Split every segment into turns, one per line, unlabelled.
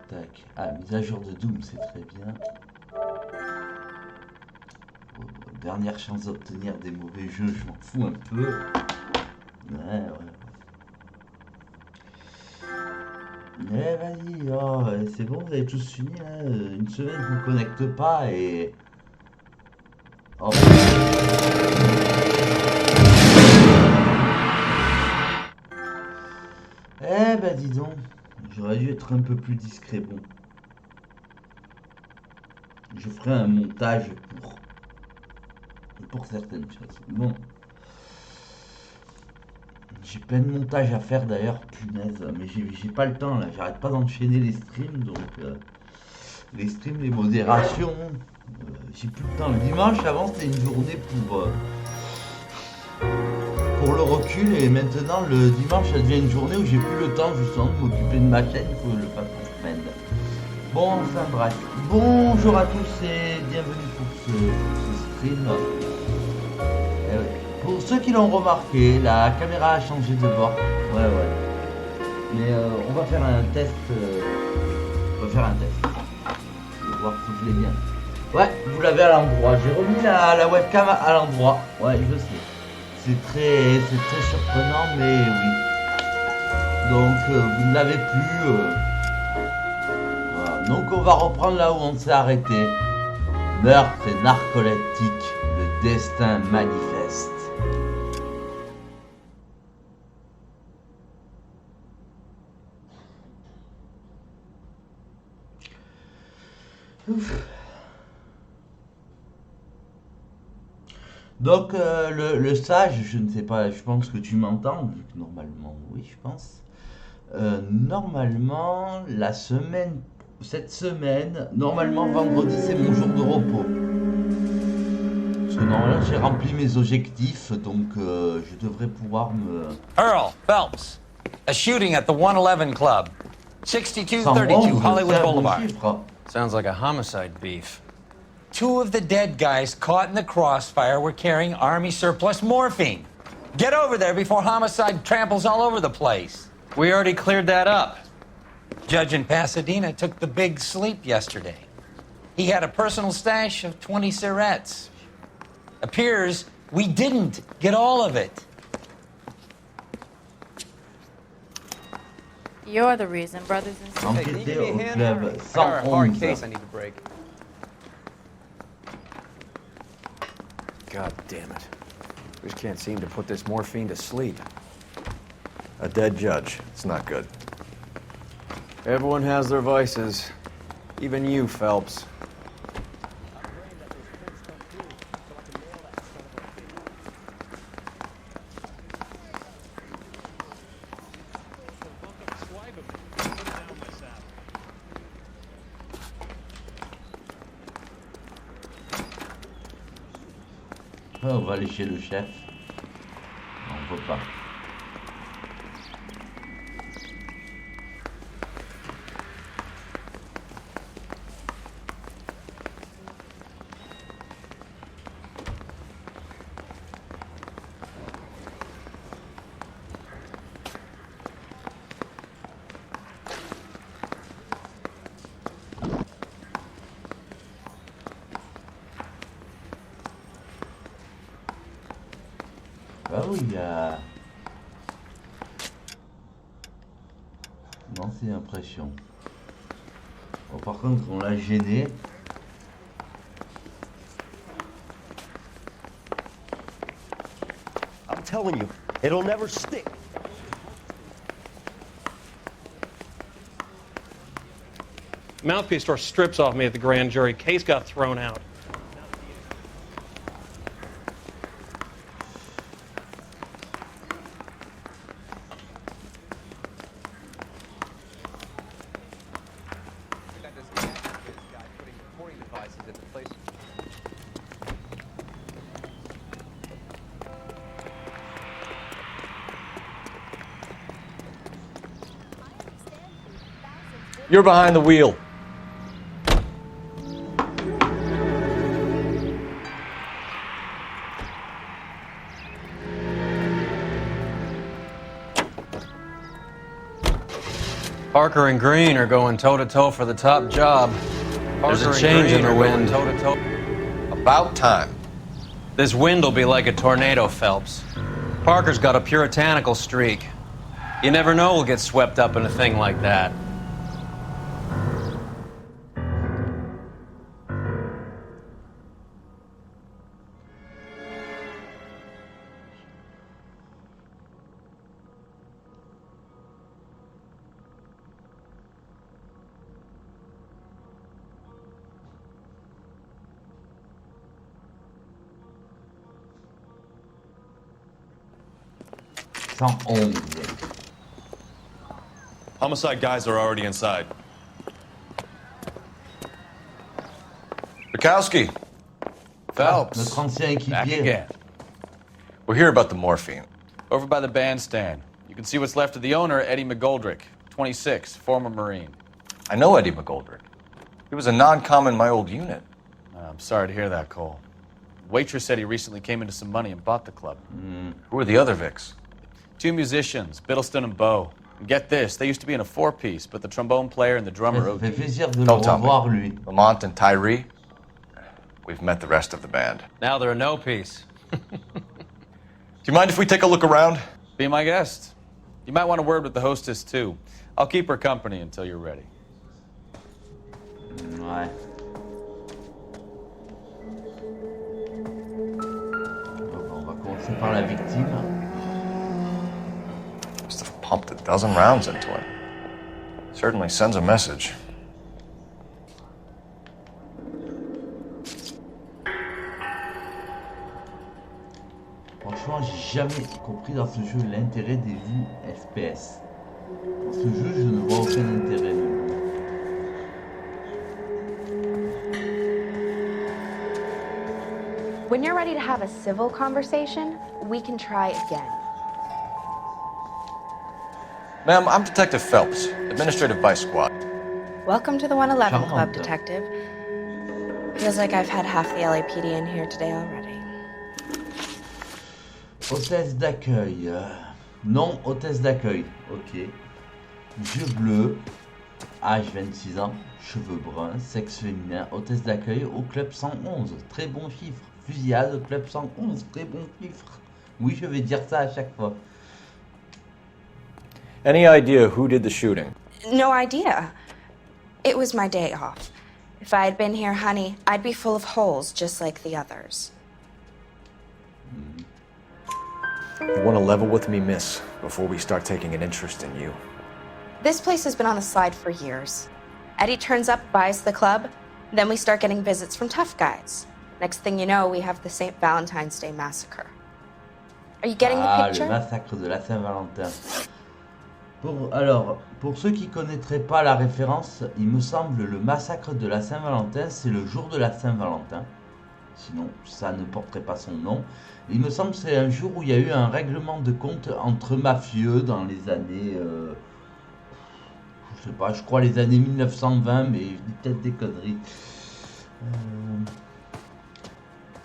Tac. Ah, mise à jour de Doom, c'est très bien. Dernière chance d'obtenir des mauvais jeux, je m'en fous un peu. Ouais. Eh vas-y, oh, c'est bon, vous avez tous fini, hein. Une semaine je me connecte pas et... Oh. Eh ben dis donc, j'aurais dû être un peu plus discret, bon. Je ferai un montage pour certaines choses. Bon. J'ai plein de montage à faire d'ailleurs, punaise, mais j'ai pas le temps là, j'arrête pas d'enchaîner les streams, donc les streams, les modérations, j'ai plus le temps. Le dimanche avant c'était une journée pour le recul, et maintenant le dimanche ça devient une journée où j'ai plus le temps justement de m'occuper de ma chaîne, il faut que je le fasse en semaine. Bon, enfin bref, bonjour à tous et bienvenue pour ce stream. Eh ouais. Pour ceux qui l'ont remarqué, la caméra a changé de bord. Ouais. Mais on va faire un test. Je vais voir si je l'ai bien. Ouais, vous l'avez à l'endroit. J'ai remis la webcam à l'endroit. Ouais, je sais. C'est très surprenant, mais oui. Donc, vous ne l'avez plus. Voilà. Donc, on va reprendre là où on s'est arrêté. Meurtre et narcoleptique. Le destin manifeste. Ouf. Donc le sage, je ne sais pas, je pense que tu m'entends, normalement oui je pense. Normalement cette semaine, normalement vendredi c'est mon jour de repos. Parce que normalement j'ai rempli mes objectifs, donc je devrais pouvoir me...
Earl Phelps, a shooting at the 111 Club, 6232 Hollywood Boulevard. Sounds like a homicide beef. 2 of the dead guys caught in the crossfire were carrying Army surplus morphine. Get over there before homicide tramples all over the place. We already cleared that up. Judge in Pasadena took the big sleep yesterday. He had a personal stash of 20 cigarettes. Appears we didn't get all of it.
You're the reason, brothers and sisters.
Hey, can you give me a hand there? I got a hard case I need to break.
God damn it. We just can't seem to put this morphine to sleep. A dead judge. It's not good. Everyone has their vices. Even you, Phelps.
On va aller chez le chef. Non, on peut pas. Ah oui, il y a... Non, c'est l'impression. Bon, par contre, on l'a gêné.
I'm telling you, it'll never stick.
Mouthpiece store strips off me at the grand jury. Case got thrown out.
You're behind the wheel. Parker and Green are going toe-to-toe for the top job. There's a change in the wind. Toe-to-toe.
About time.
This wind will be like a tornado, Phelps. Parker's got a puritanical streak. You never know we'll get swept up in a thing like that.
Homicide guys are already inside. Bukowski.
Phelps.
Notre ancien
Back
équipier.
again. We're here about the morphine.
Over by the bandstand. You can see what's left of the owner, Eddie McGoldrick, 26, former Marine.
I know Eddie McGoldrick. He was a non-com in my old unit.
I'm sorry to hear that, Cole. Waitress said he recently came into some money and bought the club.
Who are the other Vics?
2 musicians, Biddleston and Bow. And get this, they used to be in a 4-piece, but the trombone player and the drummer...
Ça fait plaisir de le
Don't tell
revoir,
me.
lui.
Lamont and Tyree? We've met the rest of the band.
Now they're a no-piece.
Do you mind if we take a look around?
Be my guest. You might want a word with the hostess, too. I'll keep her company until you're ready.
Ouais. On va commencer par la victime.
Must have pumped a dozen rounds into him. Certainly sends a message.
Franchement, j'ai jamais compris dans ce jeu l'intérêt des vues FPS. Dans ce jeu, je ne vois aucun intérêt.
When you're ready to have a civil conversation, we can try again.
Ma'am, I'm Detective Phelps, Administrative Vice Squad.
Welcome to the 111 Club,
Charmante.
Detective. Feels like I've had half the LAPD in here today already.
Hôtesse d'accueil. Non, hôtesse d'accueil. Ok. Yeux bleus. Âge 26 ans. Cheveux bruns. Sexe féminin. Hôtesse d'accueil au club 111. Très bon chiffre. Fusillade au club 111. Très bon chiffre. Oui, je vais dire ça à chaque fois.
Any idea who did the shooting?
No idea. It was my day off. If I had been here, honey, I'd be full of holes just like the others.
You want to level with me, miss, before we start taking an interest in you.
This place has been on the slide for years. Eddie turns up, buys the club, then we start getting visits from tough guys. Next thing you know, we have the St. Valentine's Day massacre. Are you getting the
Le
picture?
massacre de la Saint-Valentin. Alors, pour ceux qui ne connaîtraient pas la référence, il me semble le massacre de la Saint-Valentin, c'est le jour de la Saint-Valentin. Sinon, ça ne porterait pas son nom. Il me semble que c'est un jour où il y a eu un règlement de compte entre mafieux dans les années... je sais pas, je crois les années 1920, mais je dis peut-être des conneries.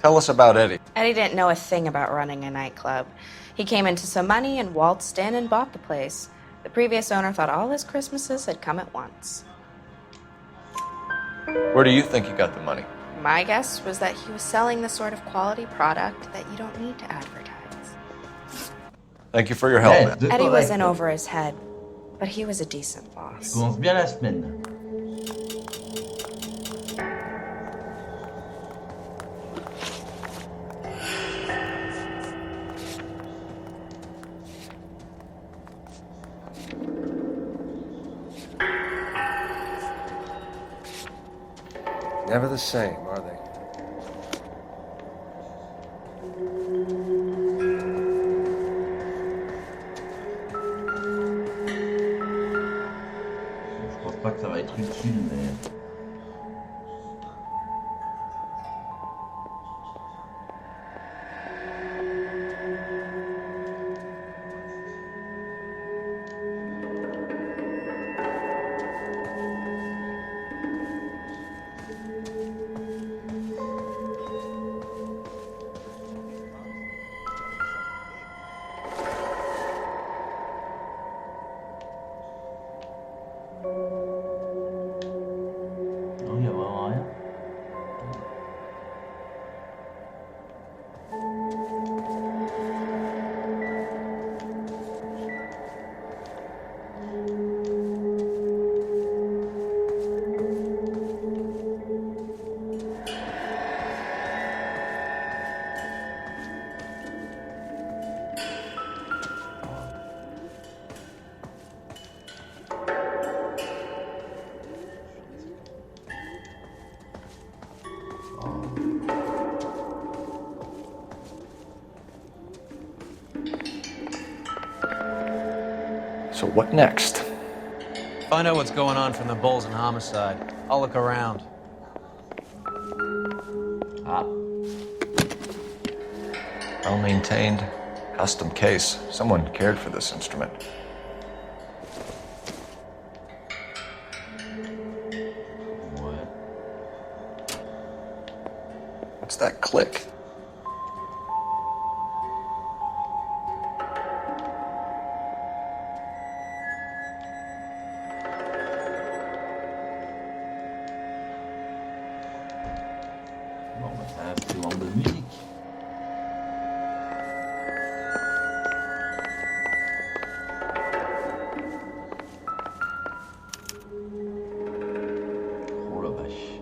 Tell us about Eddie.
Eddie didn't know a thing about running a nightclub. He came into some money and waltzed in and bought the place. The previous owner thought all his Christmases had come at once.
Where do you think he got the money?
My guess was that he was selling the sort of quality product that you don't need to advertise.
Thank you for your help, man.
Eddie was in over his head, but he was a decent
Je
boss.
commence bien la semaine.
Never the same, are they?
Je pense pas que ça va être utile, mais... Non, il n'y a vraiment rien.
So what next?
Find out what's going on from the bulls and homicide. I'll look around.
Ah.
Well maintained, custom case. Someone cared for this instrument.
Ouais.
What's that click?
Bon, bah, c'est un instrument de musique. Oh la vache.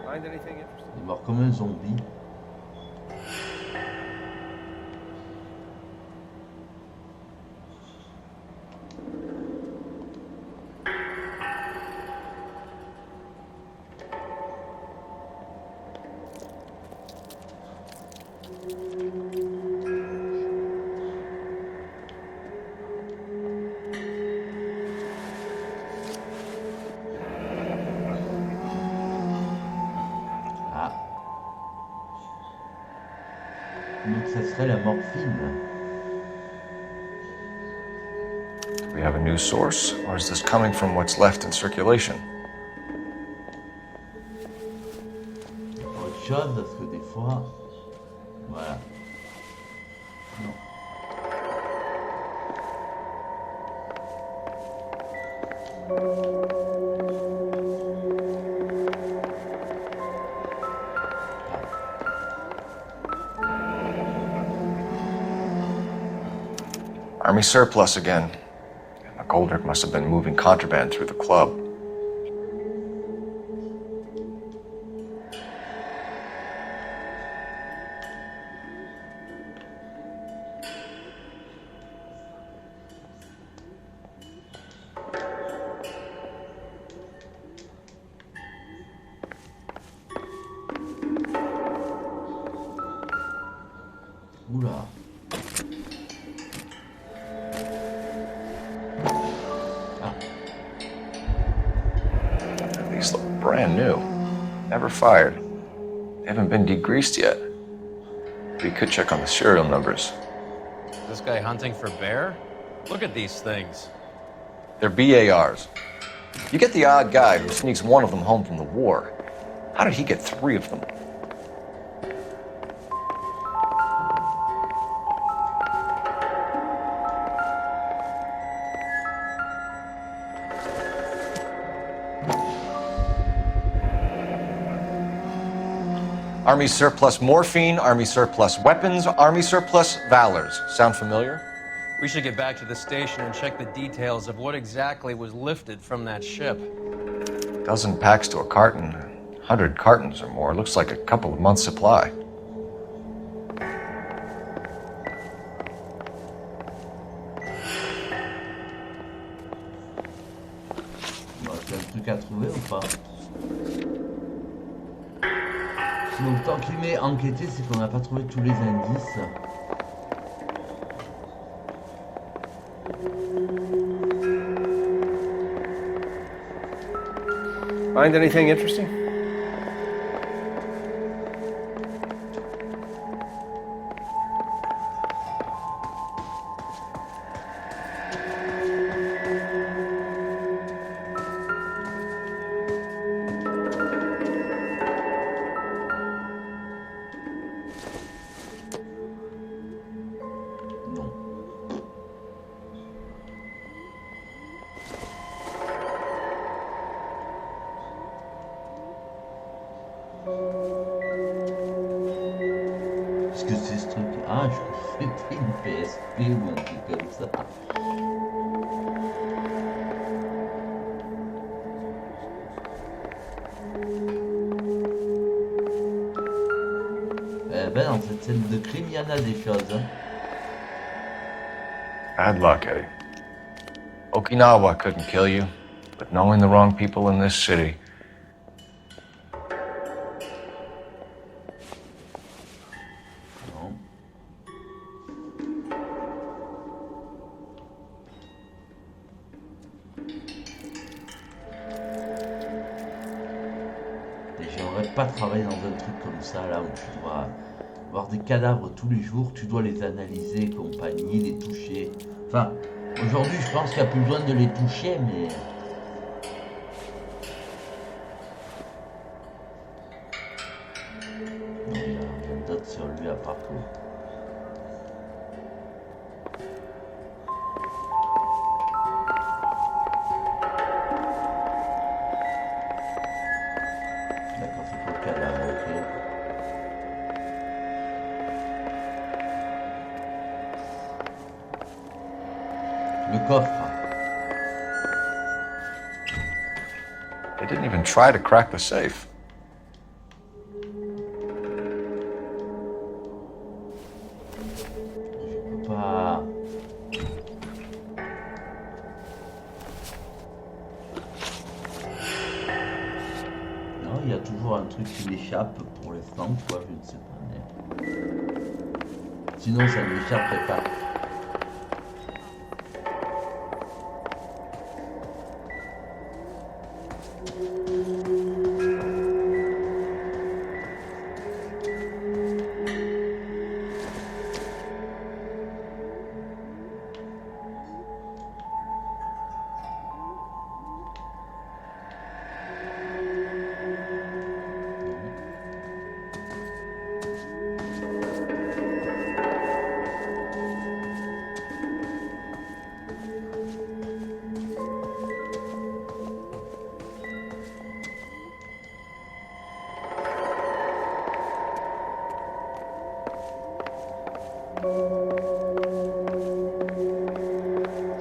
Find anything interesting?
Il est mort comme un zombie. Ah. Donc ça serait la morphine.
Do we have a new source, or is this coming from what's left in circulation?
Autre chose, parce que des fois... Voilà. Non.
Army surplus again. McGoldrick must have been moving contraband through the club.
Oula. Ah.
These look brand new. Never fired. They haven't been degreased yet. We could check on the serial numbers.
Is this guy hunting for bear? Look at these things.
They're BARs. You get the odd guy who sneaks one of them home from the war. How did he get 3 of them? Army surplus morphine, Army surplus weapons, Army surplus valors. Sound familiar?
We should get back to the station and check the details of what exactly was lifted from that ship.
A dozen packs to a carton, 100 cartons or more. Looks like a couple of months' supply.
Bon, c'est un truc à trouver ou pas? Donc tant qu'il met enquêter, c'est qu'on n'a pas trouvé tous les indices.
Find anything interesting?
C'était une PSP ou un truc comme ça. Eh ben, dans cette scène de crime, il y en a des choses. Hein.
Bad luck, Eddie. Okinawa couldn't kill you, but knowing the wrong people in this city.
Non. Et j'aimerais pas travailler dans un truc comme ça, là, où tu dois voir des cadavres tous les jours, tu dois les analyser et compagnie, les toucher. Enfin, aujourd'hui, je pense qu'il n'y a plus besoin de les toucher, mais... Non, il n'y a rien d'autre sur lui à part que... D'accord, c'est pour le cadavre, ok. Le coffre.
They didn't even try to crack the safe.
Je peux pas... Non, il y a toujours un truc qui m'échappe pour l'instant, quoi, je ne sais pas. Mais... Sinon, ça ne m'échapperait pas.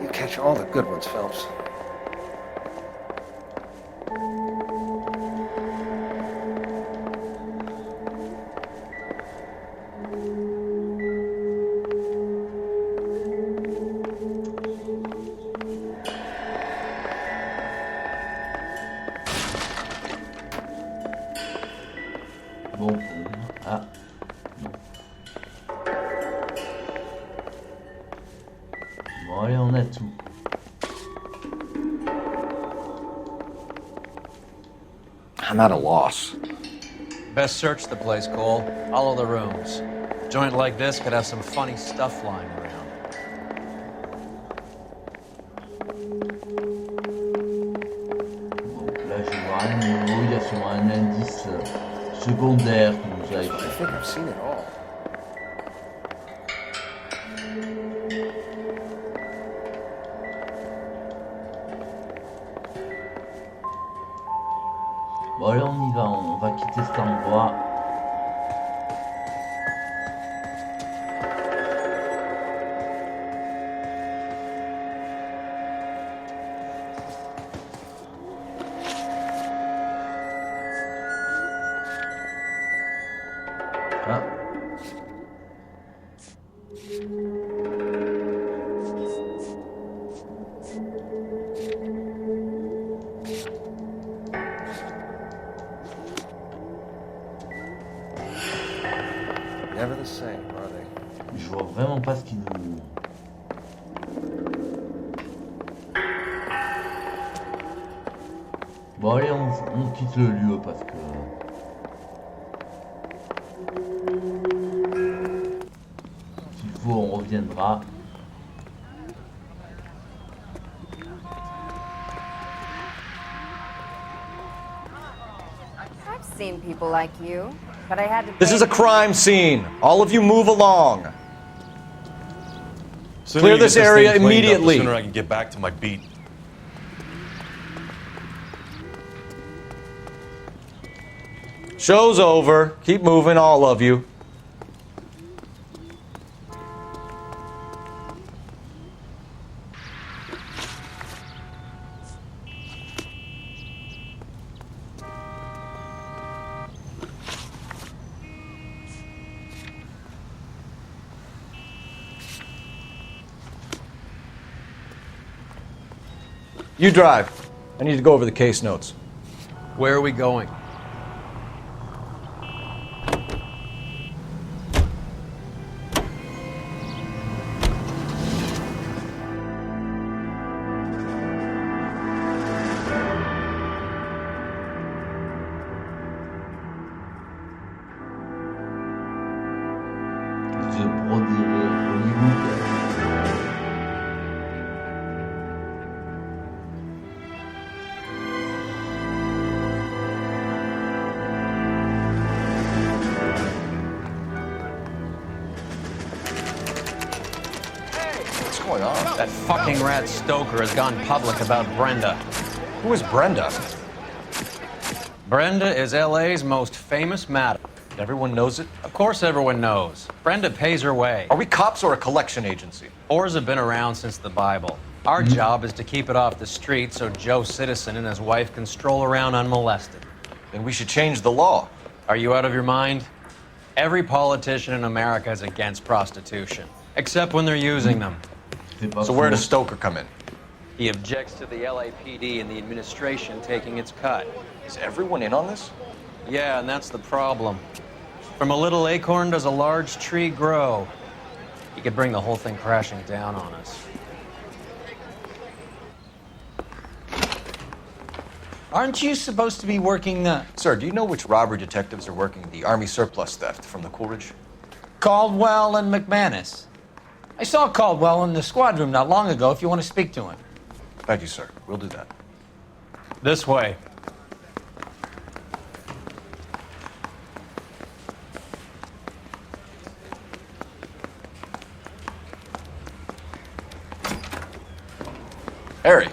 You catch all the good ones, Phelps.
Bon, ah, non. Bon, allez, on a tout.
I'm at a loss.
Best search the place, Cole. Follow the rooms. A joint like this could have some funny stuff lying around.
Bon, là, je vois rien de nouveau. Il y a sûrement un indice secondaire qui nous a
I
échappé.
think I've seen it all.
Bon, allez, on y va. On va quitter cet endroit. Ah.
Never the same, are they?
Je vois vraiment pas ce qui nous... Bon, allez, on quitte le lieu parce que... S'il faut, on reviendra.
I've seen people like you, but I had to.
This is a crime scene. All of you move along.
Sooner
Clear
you get
this
thing
area
cleaned up, the
immediately.
sooner I can get back to my beat.
Show's over. Keep moving, all of you. You drive. I need to go over the case notes.
Where are we going? That fucking rat Stoker has gone public about Brenda.
Who is Brenda?
Brenda is L.A.'s most famous madam.
Everyone knows it?
Of course everyone knows. Brenda pays her way.
Are we cops or a collection agency?
Whores have been around since the Bible. Our job is to keep it off the street so Joe Citizen and his wife can stroll around unmolested.
Then we should change the law.
Are you out of your mind? Every politician in America is against prostitution, except when they're using them.
So where does Stoker come in?
He objects to the LAPD and the administration taking its cut.
Is everyone in on this?
Yeah, and that's the problem. From a little acorn does a large tree grow. He could bring the whole thing crashing down on us. Aren't you supposed to be working
Sir, do you know which robbery detectives are working the Army surplus theft from the Coolidge?
Caldwell and McManus. I saw Caldwell in the squad room not long ago if you want to speak to him.
Thank you, sir. We'll do that.
This way.
Harry,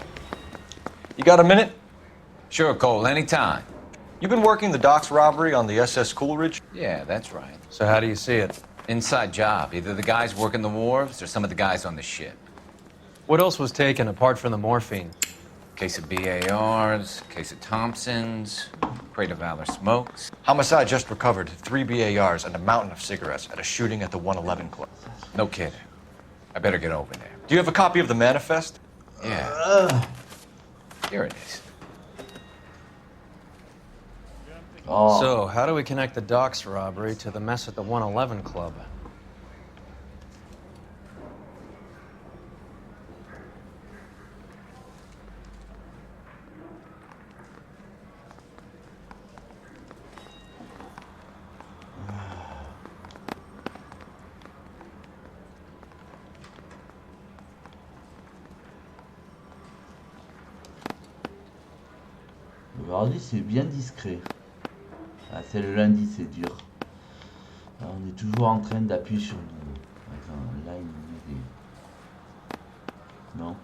you got a minute?
Sure, Cole, anytime.
You've been working the docks robbery on the SS Coolidge?
Yeah, that's right.
So how do you see it?
Inside job. Either the guys working the wharves or some of the guys on the ship.
What else was taken apart from the morphine?
Case of BARs, case of Thompsons, crate of Valor smokes.
Homicide just recovered 3 BARs and a mountain of cigarettes at a shooting at the 111 Club.
No kidding. I better get over there.
Do you have a copy of the manifest?
Yeah. Here it is.
Oh.
So, how do we connect the docks robbery to the mess at the 111 Club?
Le mardi, c'est bien discret. Ah, c'est le lundi, c'est dur. Alors, on est toujours en train d'appuyer sur nous. Attends, là, il nous dit... Non.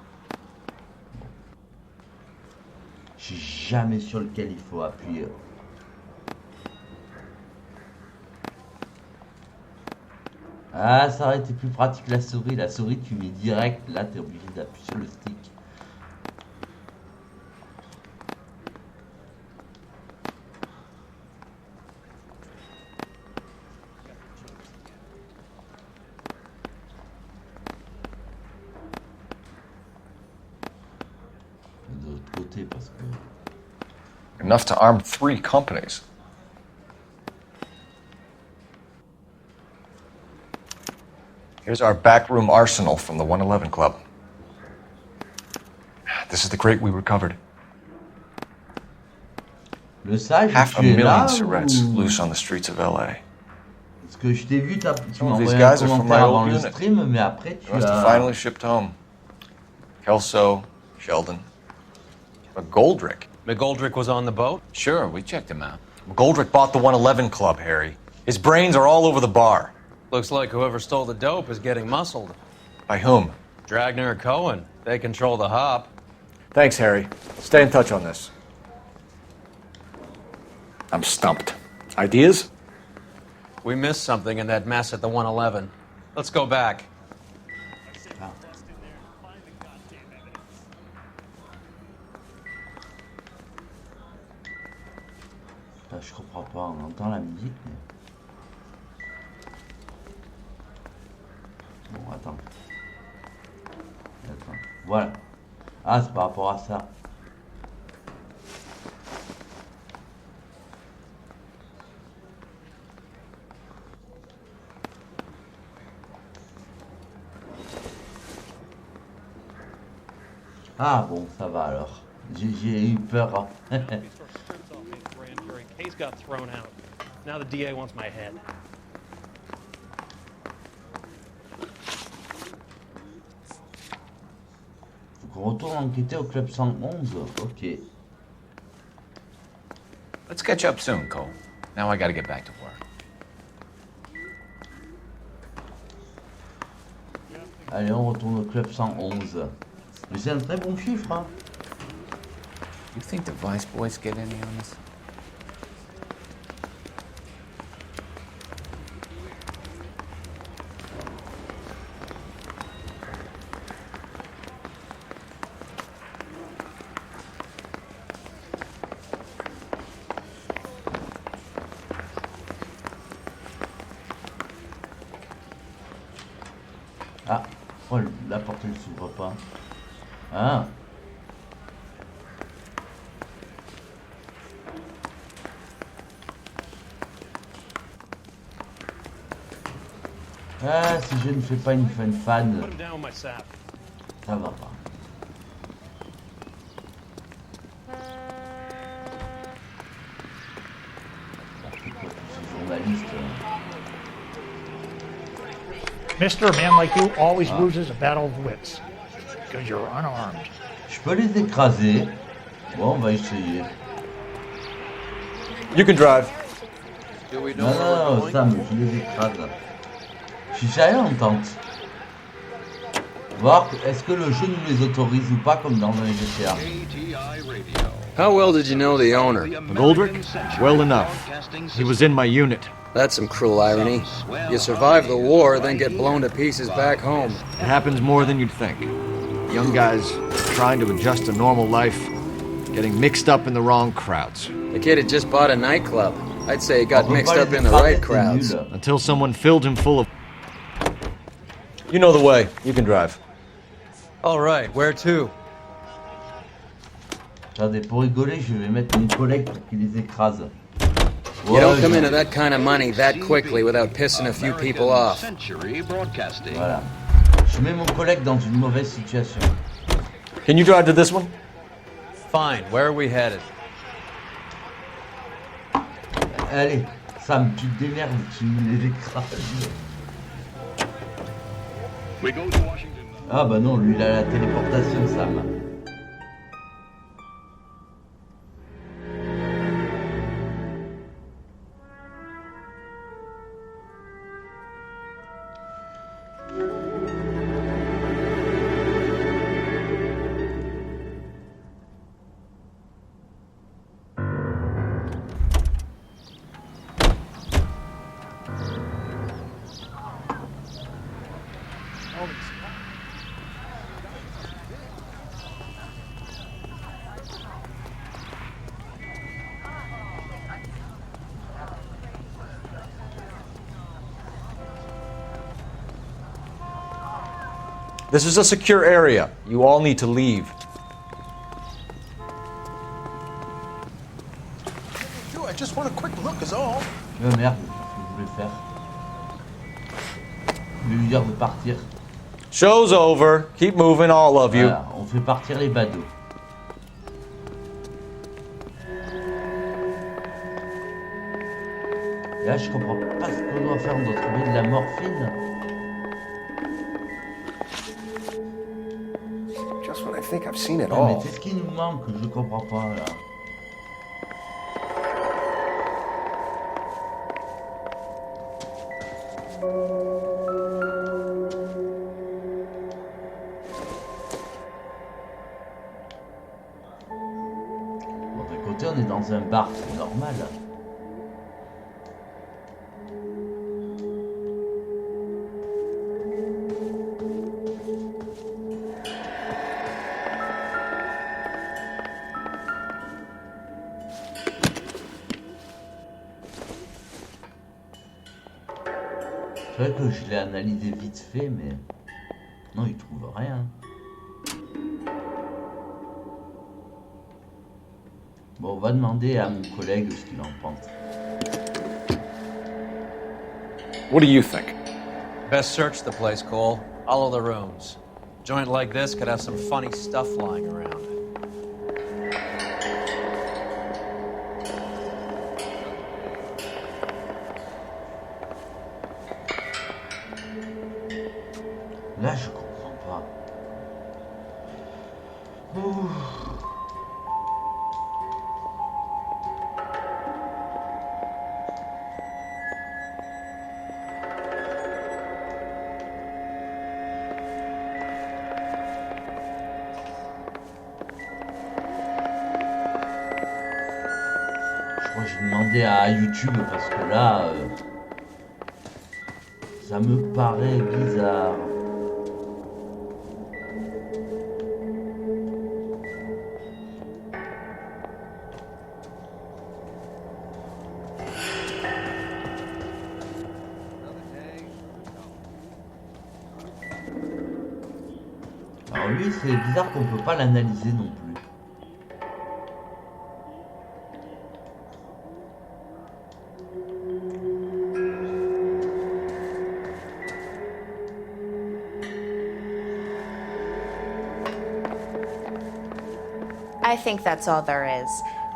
Bon. Je sais jamais sur lequel il faut appuyer. Ah, ça aurait été plus pratique la souris. La souris, tu mets direct. Là, tu es obligé d'appuyer sur le stick. Parce que...
Enough to arm 3 companies. Here's our backroom arsenal from the 111 Club. This is the crate we recovered.
Le sage,
$500,000 cigarettes loose on the streets of L.A.
Parce que je t'ai vu, tu m'as
These
envoyé
guys
un
are from my
commentaire
old
avant le
unit.
stream, mais après tu
Must have
as...
finally shipped home. Kelso, Sheldon, McGoldrick.
McGoldrick was on the boat?
Sure, we checked him out.
McGoldrick bought the 111 Club, Harry. His brains are all over the bar.
Looks like whoever stole the dope is getting muscled.
By whom?
Dragner or Cohen. They control the hop.
Thanks, Harry. Stay in touch on this. I'm stumped. Ideas?
We missed something in that mess at the 111. Let's go back.
Je comprends pas, on entend la musique, mais... Bon, attends. Voilà. Ah, c'est par rapport à ça. Ah bon, ça va alors. J'ai eu peur.
Case got thrown out. Now the DA wants my head.
Faut qu'on retourne enquêter au club 111. Ok.
Let's catch up soon, Cole. Now I gotta get back to work.
Allez, on retourne au club 111. Mais c'est un très bon chiffre, hein.
You think the Vice boys get any on this?
Ah, oh, la porte ne s'ouvre pas. Ah. Ah, si je ne fais pas une fan, ça va pas.
Mister, a man like you always loses a battle of wits because you're unarmed.
Je peux les écraser. Bon, on va essayer.
You can drive.
Non, non, Sam, je les écrase. Je suis sérieux, on tente. Voir est-ce que le jeu nous les autorise ou pas comme dans un GTA.
How well did you know the owner?
Goldrick? Well enough. He was in my unit.
That's some cruel irony. You survive the war, then get blown to pieces back home.
It happens more than you'd think. Young guys trying to adjust to normal life, getting mixed up in the wrong crowds.
The kid had just bought a nightclub. I'd say he got mixed up in the right crowds.
Until someone filled him full of... You know the way. You can drive.
All right, where to?
Attendez, pour rigoler, je vais mettre mon collègue pour qu'il les écrase.
You don't come into that kind of money that quickly without pissing a few people off.
Voilà. Je mets mon collègue dans une mauvaise situation.
Can you drive to this one?
Fine, where are we headed?
Allez, Sam, tu te démerdes, tu me les écrases. Ah bah non, lui il a la téléportation, Sam.
This is a secure area. You all need to leave.
I just want a quick look is all.
Merde, qu'est-ce que je voulais faire? Je vais lui dire de partir.
Show's over. Keep moving, all of you.
Voilà, on fait partir les badauds. Et là, je comprends pas ce qu'on doit faire. On doit trouver de la morphine.
Just when I think I've seen it
Mais
all.
c'est ce qui nous manque, je comprends pas là. Bon, d'un côté, on est dans un bar, c'est normal. C'est vrai que je l'ai analysé vite fait, mais non, il trouve rien. Bon, on va demander à mon collègue ce qu'il en pense.
What do you think?
Best search the place, Cole. All of the rooms. A joint like this could have some funny stuff lying around.
Là, je comprends pas. Ouh. Je crois que j'ai demandé à YouTube parce que là, ça me paraît bizarre. Alors lui, c'est bizarre qu'on peut pas l'analyser non plus.
I think that's all there is.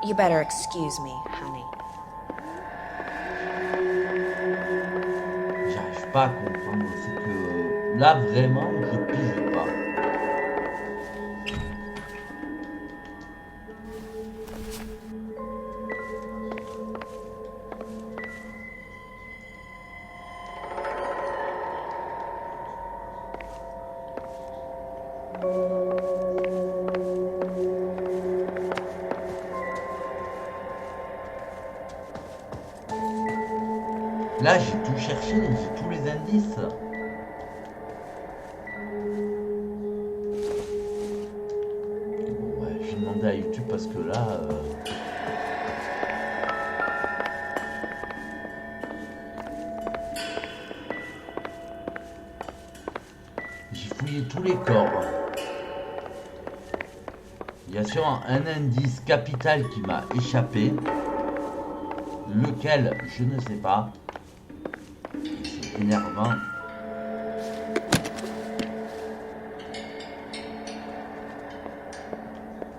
You better excuse me, honey.
J'arrive pas à comprendre. C'est que là, vraiment, je pige pas. Là, j'ai tout cherché, j'ai tous les indices. Bon, ouais, j'ai demandé à YouTube parce que là... J'ai fouillé tous les corps. Il y a sûrement un indice capital qui m'a échappé. Lequel, je ne sais pas. C'est énervant.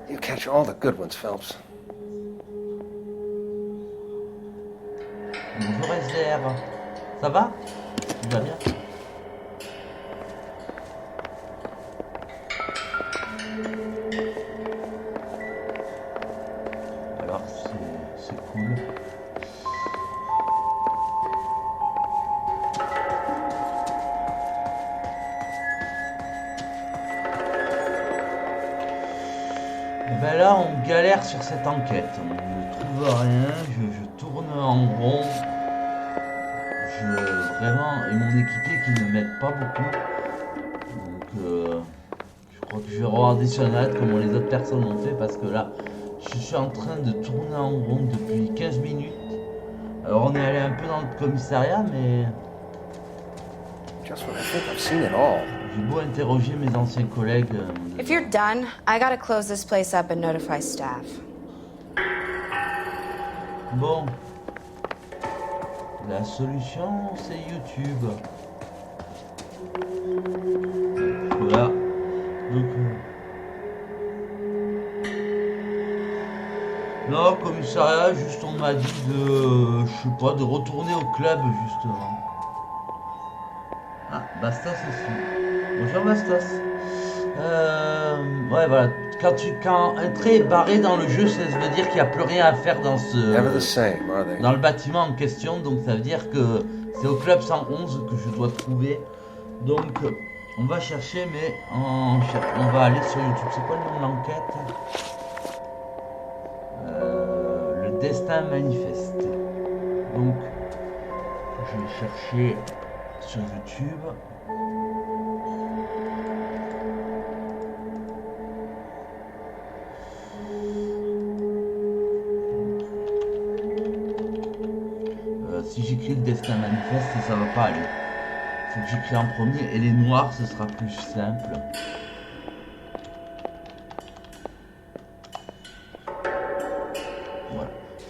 You catch all the good ones, Phelps.
Bonjour SDR. Ça va? Tout va bien? Alors c'est cool. Ben là, on galère sur cette enquête. On ne trouve rien. Je tourne en rond. Vraiment, et mon équipier qui ne m'aide pas beaucoup. Donc, je crois que je vais regarder sur Internet comment les autres personnes ont fait parce que là, je suis en train de tourner en rond depuis 15 minutes. Alors, on est allé un peu dans le commissariat, mais.
Just when I think I've seen it all.
J'ai beau interroger mes anciens collègues.
If you're done, I gotta close this place up and notify staff.
Bon. La solution, c'est YouTube. Voilà. Donc. Non, commissariat, juste on m'a dit de. Je sais pas, de retourner au club, justement. Ah, Bastos aussi. Bonjour Bastos. Ouais, voilà. Quand un trait est barré dans le jeu, ça veut dire qu'il n'y a plus rien à faire dans dans le bâtiment en question. Donc ça veut dire que c'est au club 111 que je dois trouver. Donc on va chercher, mais on va aller sur YouTube. C'est quoi le nom de l'enquête? Le destin manifeste. Donc je vais chercher sur YouTube. Si j'écris le destin manifeste, ça va pas aller. Faut que j'écris en premier et les noirs, ce sera plus simple.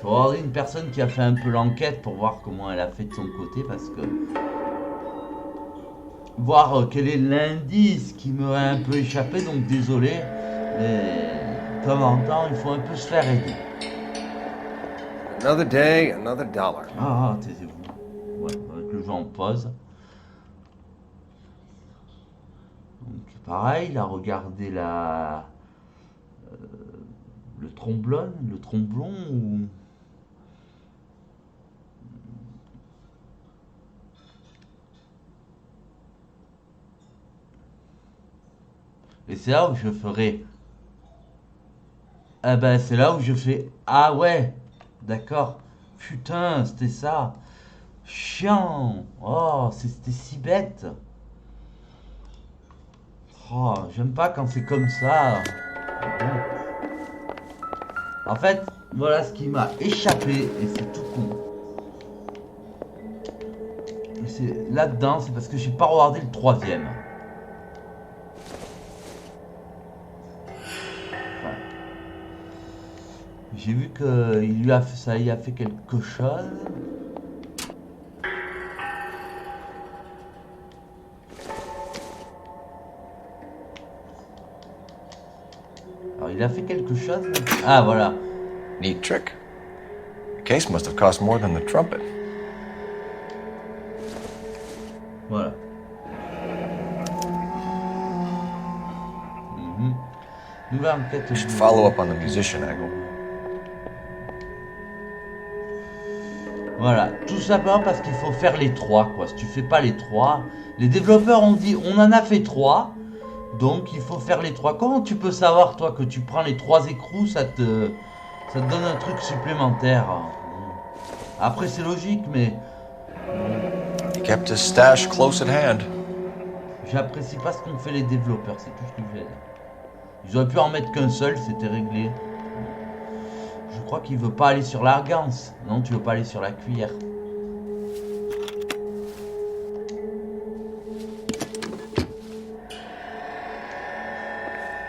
faut regarder une personne qui a fait un peu l'enquête pour voir comment elle a fait de son côté, parce que voir quel est l'indice qui m'aurait un peu échappé, donc désolé, mais de temps en temps il faut un peu se faire aider.
Another day, another dollar.
Ah, taisez-vous. Ouais, avec le jeu en pause. Donc pareil, il a regardé le tromblon ou... Et c'est là où je ferai... Ah ben c'est là où je fais... Ah ouais, d'accord. Putain, c'était ça. Chiant. Oh, c'était si bête. Oh, j'aime pas quand c'est comme ça. Bon. En fait, voilà ce qui m'a échappé, et c'est tout con. Là-dedans, c'est parce que j'ai pas regardé le troisième. J'ai vu que ça y a fait quelque chose. Alors il a fait quelque chose. Ah voilà.
Neat trick. The case must have cost more than the trumpet.
Voilà. Nouvelle enquête.
You should follow up on the musician angle.
Voilà, tout simplement parce qu'il faut faire les trois, quoi. Si tu fais pas les trois, les développeurs ont dit on en a fait trois, donc il faut faire les trois. Comment tu peux savoir, toi, que tu prends les trois écrous, ça te donne un truc supplémentaire. Après c'est logique, mais
He kept his stash close at hand.
j'apprécie pas ce qu'ont fait les développeurs, c'est tout ce que je vais dire. Ils auraient pu en mettre qu'un seul, c'était réglé. Je crois qu'il veut pas aller sur la ganse. Non, tu veux pas aller sur la cuillère.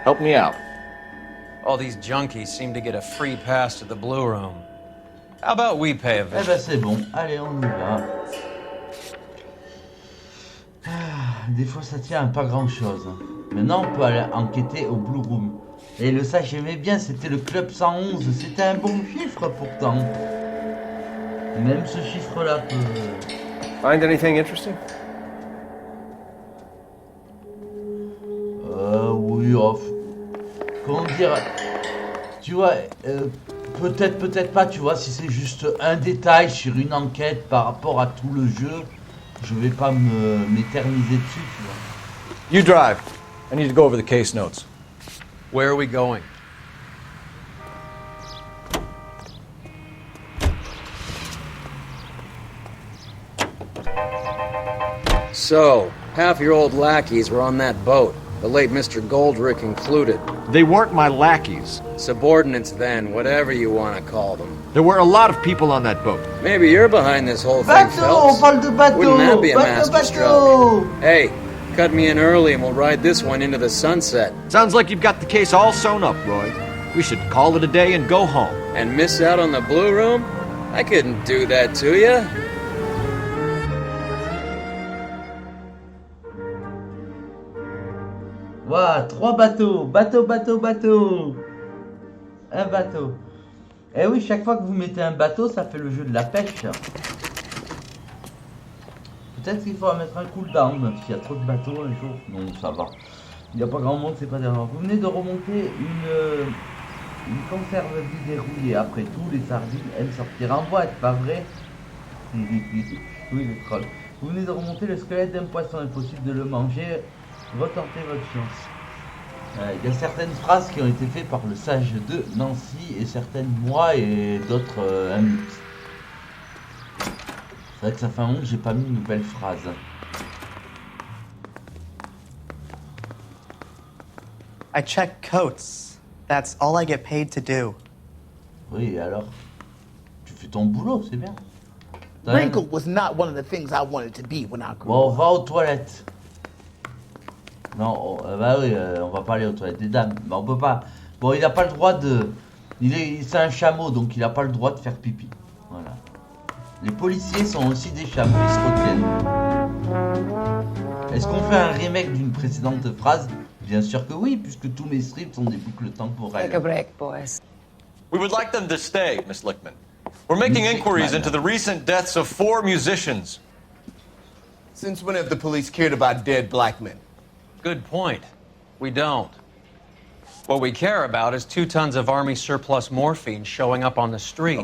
Help me out.
All these junkies seem to get a free pass to the Blue Room. How about we pay a visit?
Eh ben c'est bon, allez on y va. Des fois ça tient à pas grand chose. Maintenant on peut aller enquêter au Blue Room. Et le ça j'aimais bien, c'était le club 111, c'était un bon chiffre pourtant. Même ce chiffre là peut...
Find anything interesting?
Oui, comment dire, tu vois, peut-être pas, tu vois, si c'est juste un détail sur une enquête par rapport à tout le jeu, je vais pas m'éterniser dessus, tu vois.
You drive. I need to go over the case notes.
Where are we going? So, half your old lackeys were on that boat, the late Mr. Goldrick included.
They weren't my lackeys.
Subordinates then, whatever you want to call them.
There were a lot of people on that boat.
Maybe you're behind this whole thing,
Bateau,
Phelps.
on parle de bateau.
Wouldn't that be a masterstroke?
Bateau.
Hey, cut me in early and we'll ride this one into the sunset.
Sounds like you've got the case all sewn up, Roy. We should call it a day and go home.
And miss out on the Blue Room? I couldn't do that to you.
Voilà, 3 bateaux. Bateau. Un bateau. Et oui, chaque fois que vous mettez un bateau, ça fait le jeu de la pêche. Peut-être qu'il faudra mettre un cooldown, même s'il y a trop de bateaux un jour. Non, ça va. Il n'y a pas grand monde, c'est pas dérangeant. Vous venez de remonter une conserve vide et rouillée. Après tout, les sardines aiment sortir en boîte, pas vrai? Oui, le troll. Vous venez de remonter le squelette d'un poisson, impossible de le manger. Retentez votre chance. Il y a certaines phrases qui ont été faites par le sage de Nancy et certaines moi et d'autres un mix. C'est vrai que ça fait un moment que j'ai pas mis une nouvelle phrase.
I check coats. That's all I get paid to do.
Oui, et alors? Tu fais ton boulot, c'est bien.
Wrinkle was not one of the things I wanted to be when I grew
Bon, on
up.
va aux toilettes. Non, bah oui, on va pas aller aux toilettes des dames. Bah, on peut pas. Bon, il n'a pas le droit de C'est un chameau, donc il n'a pas le droit de faire pipi. Voilà. Les policiers sont aussi des chameaux, ils se retiennent. Est-ce qu'on fait un remake d'une précédente phrase? Bien sûr que oui, puisque tous mes strips sont des boucles temporelles.
Take a break, boys.
We would like them to stay, Miss Lichtman. We're making inquiries into the recent deaths of 4 musicians.
Since when have the police cared about dead black men?
Good point. We don't. What we care about is 2 tons of Army surplus morphine showing up on the street.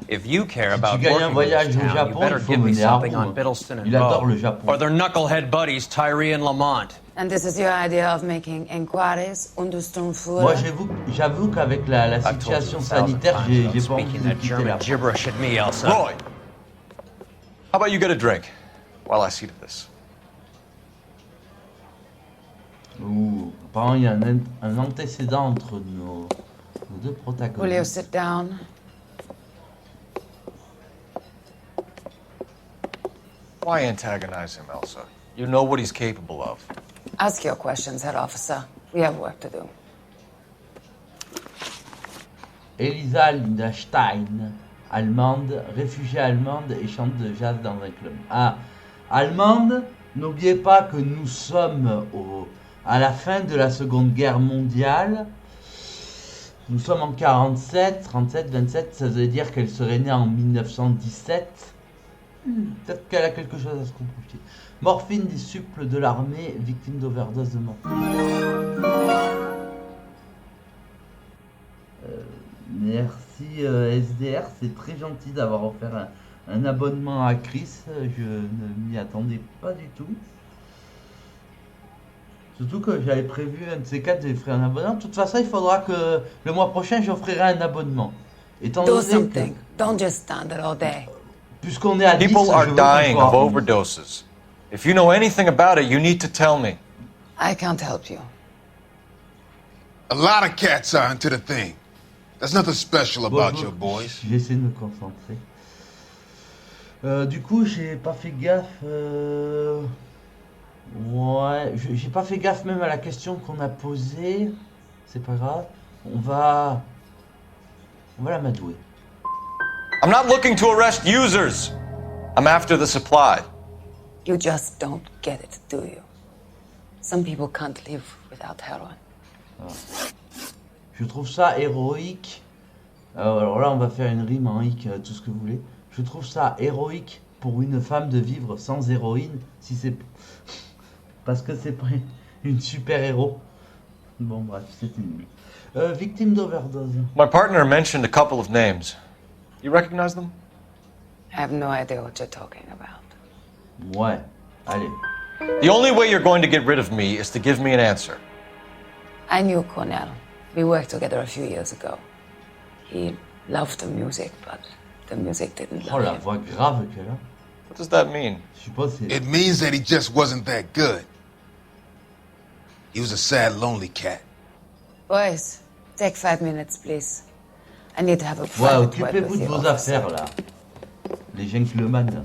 If you care about working in this town, you better give me something on Biddleston and Bow, or their knucklehead buddies Tyree and Lamont.
And this is your idea of making inquiries, understood?
Moi, j'avoue qu'avec la situation sanitaire, j'ai pas envie de quitter la
gibberish at me, Elsa.
Roy, how about you get a drink while I see to this?
Ouh, apparemment il y a un antécédent entre nos deux protagonistes.
Will you sit down?
Why antagonize him, Elsa? You know what he's capable of.
Ask your questions, head officer. We have work to do.
Elisa Linda Stein, allemande, réfugiée allemande et chante de jazz dans un club. Ah, allemande, n'oubliez pas que nous sommes à la fin de la Seconde Guerre mondiale. Nous sommes en 47, 37, 27, ça veut dire qu'elle serait née en 1917. Peut-être qu'elle a quelque chose à se compliquer. Morphine, disciple de l'armée, victime d'overdose de morphine. Merci SDR, c'est très gentil d'avoir offert un abonnement à Chris. Je ne m'y attendais pas du tout. Surtout que j'avais prévu un de ces 4 d'offrir un abonnement. De toute façon, il faudra que le mois prochain, j'offrirai un abonnement.
Do something. Don't just stand there all day.
Puisqu'on est à 10,
people are dying of overdoses. If you know anything about it, you need to tell me.
I can't help you.
A lot of cats are into the thing. There's nothing special about your boys.
J'essaie de me concentrer. Du coup, j'ai pas fait gaffe. Ouais, j'ai pas fait gaffe même à la question qu'on a posée. C'est pas grave. On va l'amadouer.
I'm not looking to arrest users. I'm after the supply.
You just don't get it, do you? Some people can't live without heroin.
Ah. Je trouve ça héroïque. Alors là, on va faire une rime en hic, tout ce que vous voulez. Je trouve ça héroïque pour une femme de vivre sans héroïne, si c'est parce que c'est pas une super héros. Bon bref, c'est une victime d'overdose.
My partner mentioned a couple of names. You recognize them?
I have no idea what you're talking about.
Ouais, allez.
The only way you're going to get rid of me is to give me an answer.
I knew Cornell. We worked together a few years ago. He loved the music, but the music didn't love him.
Oh, la voix grave qu'elle a.
What does that mean?
Je sais pas si...
It means that he just wasn't that good. He was a sad, lonely cat.
Boys, take 5 minutes, please. I need to have a
Ouais,
private word
occupez-vous
with
de
you,
vos
officer.
affaires là. Les gentlemen.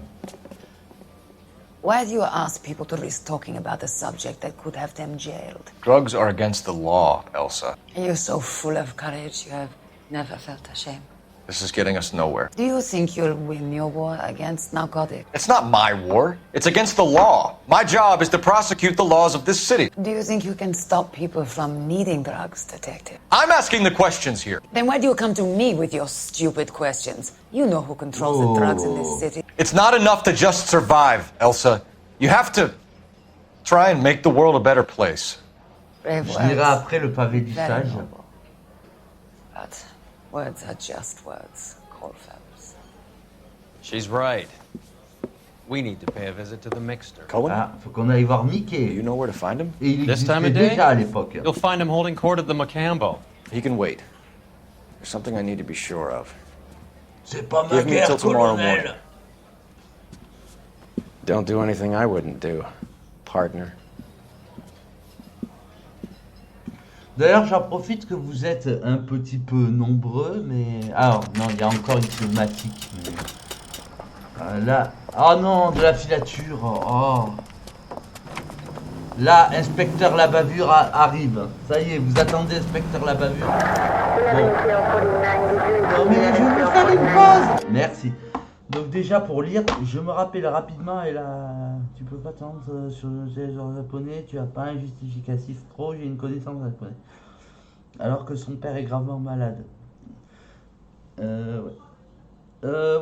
Why do you ask people to risk talking about a subject that could have them jailed?
Drugs are against the law, Elsa.
You're so full of courage, you have never felt ashamed.
This is getting us nowhere.
Do you think you'll win your war against narcotics?
It's not my war. It's against the law. My job is to prosecute the laws of this city.
Do you think you can stop people from needing drugs, detective?
I'm asking the questions here.
Then why do you come to me with your stupid questions? You know who controls the drugs in this city.
It's not enough to just survive, Elsa. You have to try and make the world a better place.
Brave
Je
words.
lirai après le pavé du
Very
sage.
noble. But words are just words, Colfax.
She's right. We need to pay a visit to the mixer.
Cohen?
Ah, faut qu'on aille voir Mickey.
You know where to find him?
Et il
This time
existait
of day,
déjà à l'époque.
you'll find him holding court at the Macambo.
He can wait. There's something I need to be sure of.
C'est pas ma
Give me
guerre,
till tomorrow
colonel.
morning. Don't do anything I wouldn't do, partner.
D'ailleurs, j'en profite que vous êtes un petit peu nombreux, mais... Alors, non, il y a encore une cinématique, mais... là... Oh non, de la filature. Oh. Là, inspecteur la bavure arrive. Ça y est, vous attendez inspecteur la bavure. Bon. Non mais je vais faire une pause. Merci. Donc déjà pour lire, je me rappelle rapidement et là, tu peux pas t'entendre sur le téléphone japonais, tu as pas un justificatif pro, j'ai une connaissance japonais. Alors que son père est gravement malade. Ouais.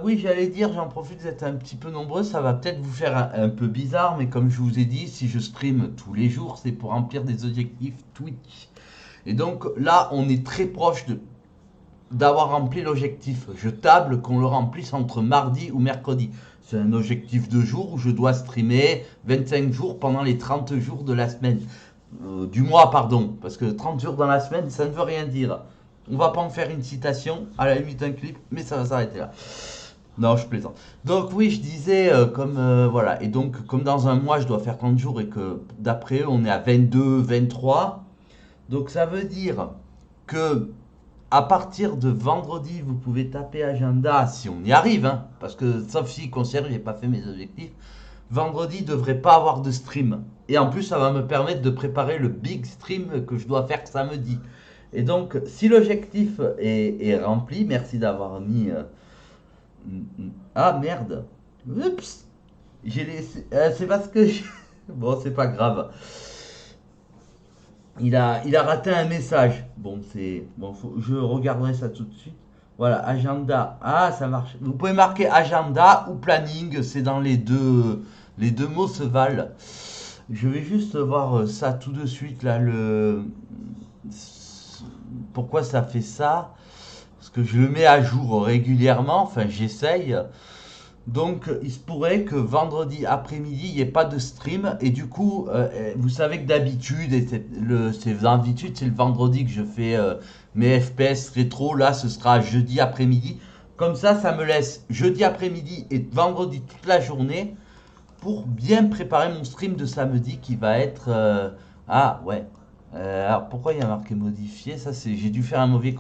Oui, j'allais dire, j'en profite, vous êtes un petit peu nombreux, ça va peut-être vous faire un peu bizarre, mais comme je vous ai dit, si je stream tous les jours, c'est pour remplir des objectifs Twitch. Et donc là, on est très proche d'avoir rempli l'objectif. Je table qu'on le remplisse entre mardi ou mercredi. C'est un objectif de jour où je dois streamer 25 jours pendant les 30 jours de la semaine. Du mois, pardon, parce que 30 jours dans la semaine, ça ne veut rien dire. On va pas en faire une citation, à la limite un clip, mais ça va s'arrêter là. Non, je plaisante. Donc oui, je disais, voilà, et donc comme dans un mois, je dois faire 30 jours et que d'après eux, on est à 22, 23. Donc ça veut dire que à partir de vendredi, vous pouvez taper agenda si on y arrive, hein, parce que sauf si concert, j'ai pas fait mes objectifs. Vendredi, devrait pas avoir de stream. Et en plus, ça va me permettre de préparer le big stream que je dois faire samedi. Et donc, si l'objectif est rempli, merci d'avoir mis... Ah, merde. Oups. J'ai laissé... c'est parce que... Bon, c'est pas grave. Il a raté un message. Bon, c'est... Bon, je regarderai ça tout de suite. Voilà, agenda. Ah, ça marche. Vous pouvez marquer agenda ou planning. C'est dans les deux mots se valent. Je vais juste voir ça tout de suite, là, Pourquoi ça fait ça? Parce que je le mets à jour régulièrement, enfin j'essaye. Donc il se pourrait que vendredi après-midi, il n'y ait pas de stream. Et du coup, vous savez que d'habitude, c'est le vendredi que je fais mes FPS rétro. Là, ce sera jeudi après-midi. Comme ça me laisse jeudi après-midi et vendredi toute la journée pour bien préparer mon stream de samedi qui va être... Ah ouais. Alors pourquoi il y a marqué modifié? Ça c'est, j'ai dû faire un mauvais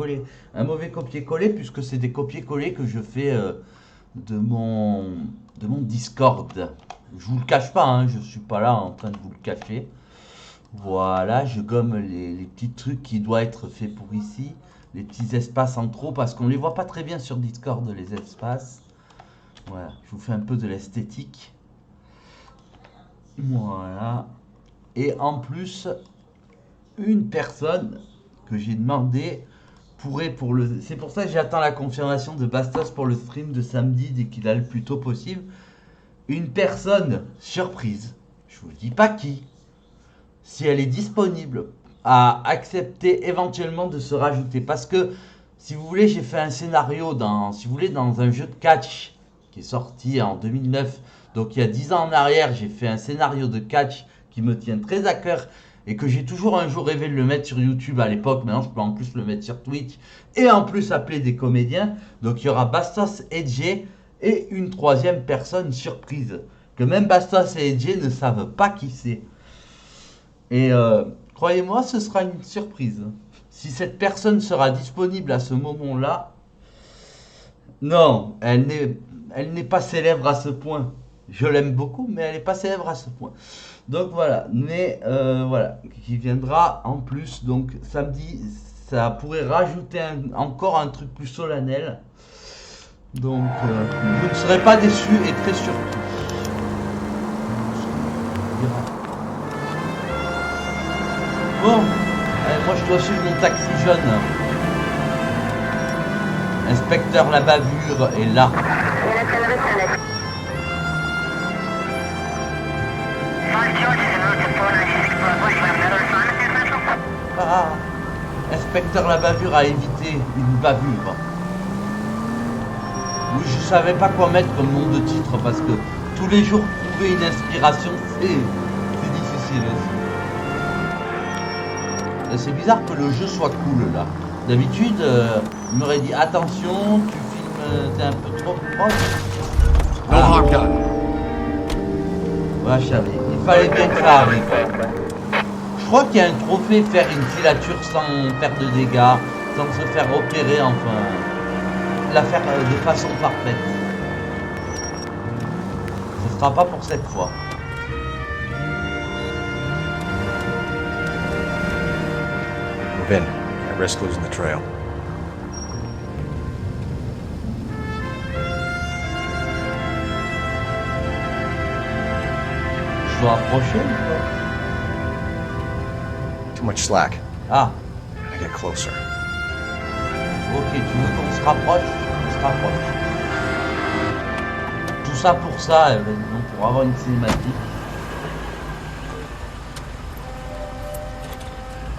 copier-coller puisque c'est des copier-coller que je fais de mon Discord. Je vous le cache pas, hein, je suis pas là en train de vous le cacher. Voilà, je gomme les petits trucs qui doivent être faits pour ici, les petits espaces en trop parce qu'on les voit pas très bien sur Discord les espaces. Voilà, je vous fais un peu de l'esthétique. Voilà. Et en plus, une personne que j'ai demandé pourrait c'est pour ça que j'attends la confirmation de Bastos pour le stream de samedi dès qu'il a le plus tôt possible. Une personne surprise, je vous dis pas qui, si elle est disponible à accepter éventuellement de se rajouter. Parce que, si vous voulez, j'ai fait un scénario dans un jeu de catch qui est sorti en 2009. Donc il y a 10 ans en arrière, j'ai fait un scénario de catch qui me tient très à cœur et que j'ai toujours un jour rêvé de le mettre sur YouTube à l'époque. Maintenant, je peux en plus le mettre sur Twitch et en plus appeler des comédiens. Donc il y aura Bastos et Edge et une troisième personne surprise que même Bastos et Edge ne savent pas qui c'est. Et croyez-moi, ce sera une surprise. Si cette personne sera disponible à ce moment-là, non, elle n'est pas célèbre à ce point. Je l'aime beaucoup, mais elle n'est pas célèbre à ce point. Donc voilà, mais voilà, qui viendra en plus. Donc samedi, ça pourrait rajouter encore un truc plus solennel. Donc vous ne serez pas déçus et très surpris. Bon, moi je dois suivre mon taxi jaune. Inspecteur la bavure est là. Ah, inspecteur la bavure a évité une bavure. Oui, je savais pas quoi mettre comme nom de titre parce que tous les jours trouver une inspiration c'est difficile aussi. C'est bizarre que le jeu soit cool là. D'habitude, il m'aurait dit attention, tu filmes, t'es un peu trop proche. Ah. Ouais, chérie, il fallait bien que ça arrive. Je crois qu'il y a un trophée faire une filature sans faire de dégâts, sans se faire opérer, enfin, la faire de façon parfaite. Ce sera pas pour cette fois.
Move in. I risk losing the trail.
Je dois approcher ou quoi?
Too much slack.
Ah.
Gotta get closer.
Ok, tu veux qu'on se rapproche? On se rapproche. Tout ça pour ça, pour avoir une cinématique.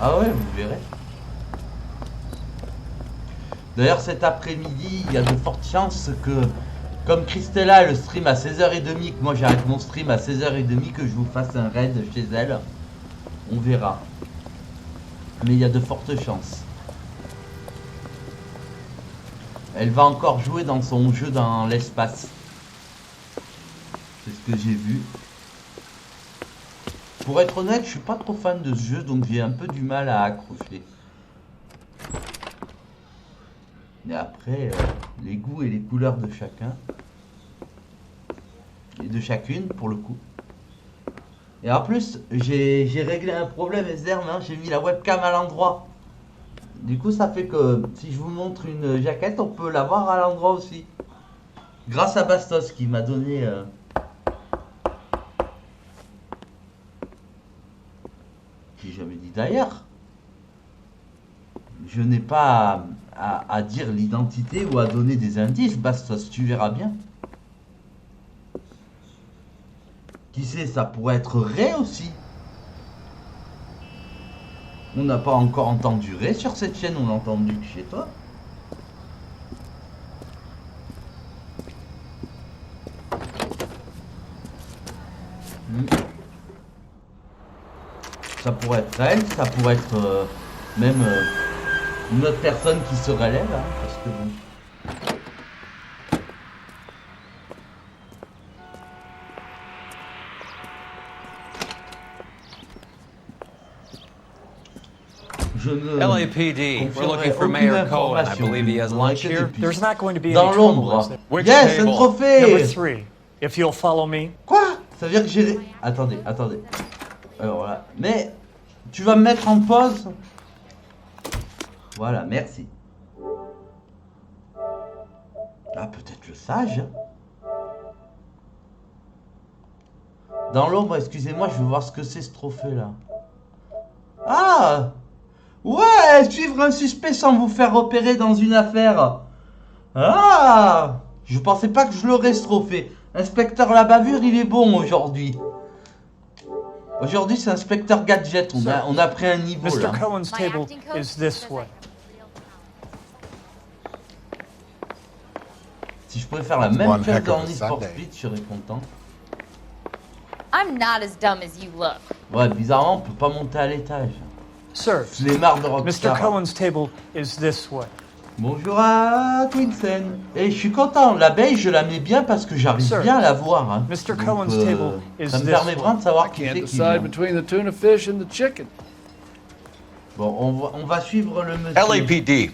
Ah ouais, vous verrez. D'ailleurs, cet après-midi, il y a de fortes chances que, comme Christella le stream à 16h30, que moi j'arrête mon stream à 16h30, que je vous fasse un raid chez elle. On verra. Mais il y a de fortes chances. Elle va encore jouer dans son jeu dans l'espace. C'est ce que j'ai vu. Pour être honnête, je suis pas trop fan de ce jeu, donc j'ai un peu du mal à accrocher. Et après, les goûts et les couleurs de chacun. Et de chacune, pour le coup. Et en plus, j'ai réglé un problème SDR, hein, j'ai mis la webcam à l'endroit. Du coup, ça fait que si je vous montre une jaquette, on peut la voir à l'endroit aussi. Grâce à Bastos qui m'a donné... J'ai jamais dit d'ailleurs. Je n'ai pas à dire l'identité ou à donner des indices, Bastos, tu verras bien. Qui sait, ça pourrait être Ray aussi. On n'a pas encore entendu Ray sur cette chaîne, on l'a entendu que chez toi. Ça pourrait être elle, ça pourrait être même une autre personne qui se relève, hein, parce que bon.
LAPD, we're looking for Mayor Cohen. I believe he has lunch here.
There's not going to be
Dans
any trouble.
l'ombre.
Which
Yes, un
table?
trophée.
Number 3, if you'll follow me.
Quoi? Ça veut dire que j'ai... Attendez. Alors voilà. Mais tu vas me mettre en pause. Voilà, merci. Ah, peut-être le sage. Dans l'ombre, excusez-moi, je veux voir ce que c'est ce trophée-là. Ah! Ouais, suivre un suspect sans vous faire repérer dans une affaire. Ah! Je pensais pas que je l'aurais ce trophée. Inspecteur la bavure, il est bon aujourd'hui. Aujourd'hui, c'est inspecteur gadget. On a pris un niveau là.
Mr. Cohen's table is this way.
Si je pouvais faire la même chose dans e-sport speed, je serais content.
I'm not as dumb as you look.
Ouais, bizarrement, on peut pas monter à l'étage.
Sir,
Les marres de Rockstar.
Mr. Cohen's table is this way.
Bonjour à Twinsen. Et je suis content, l'abeille je la mets bien parce que j'arrive bien à la voir. Hein.
Mr.
Donc,
Cohen's table is
ça me
this
permet
way.
vraiment de savoir qui c'est qui vient.
between the tuna fish and the chicken.
Bon, on va suivre le monsieur.
LAPD,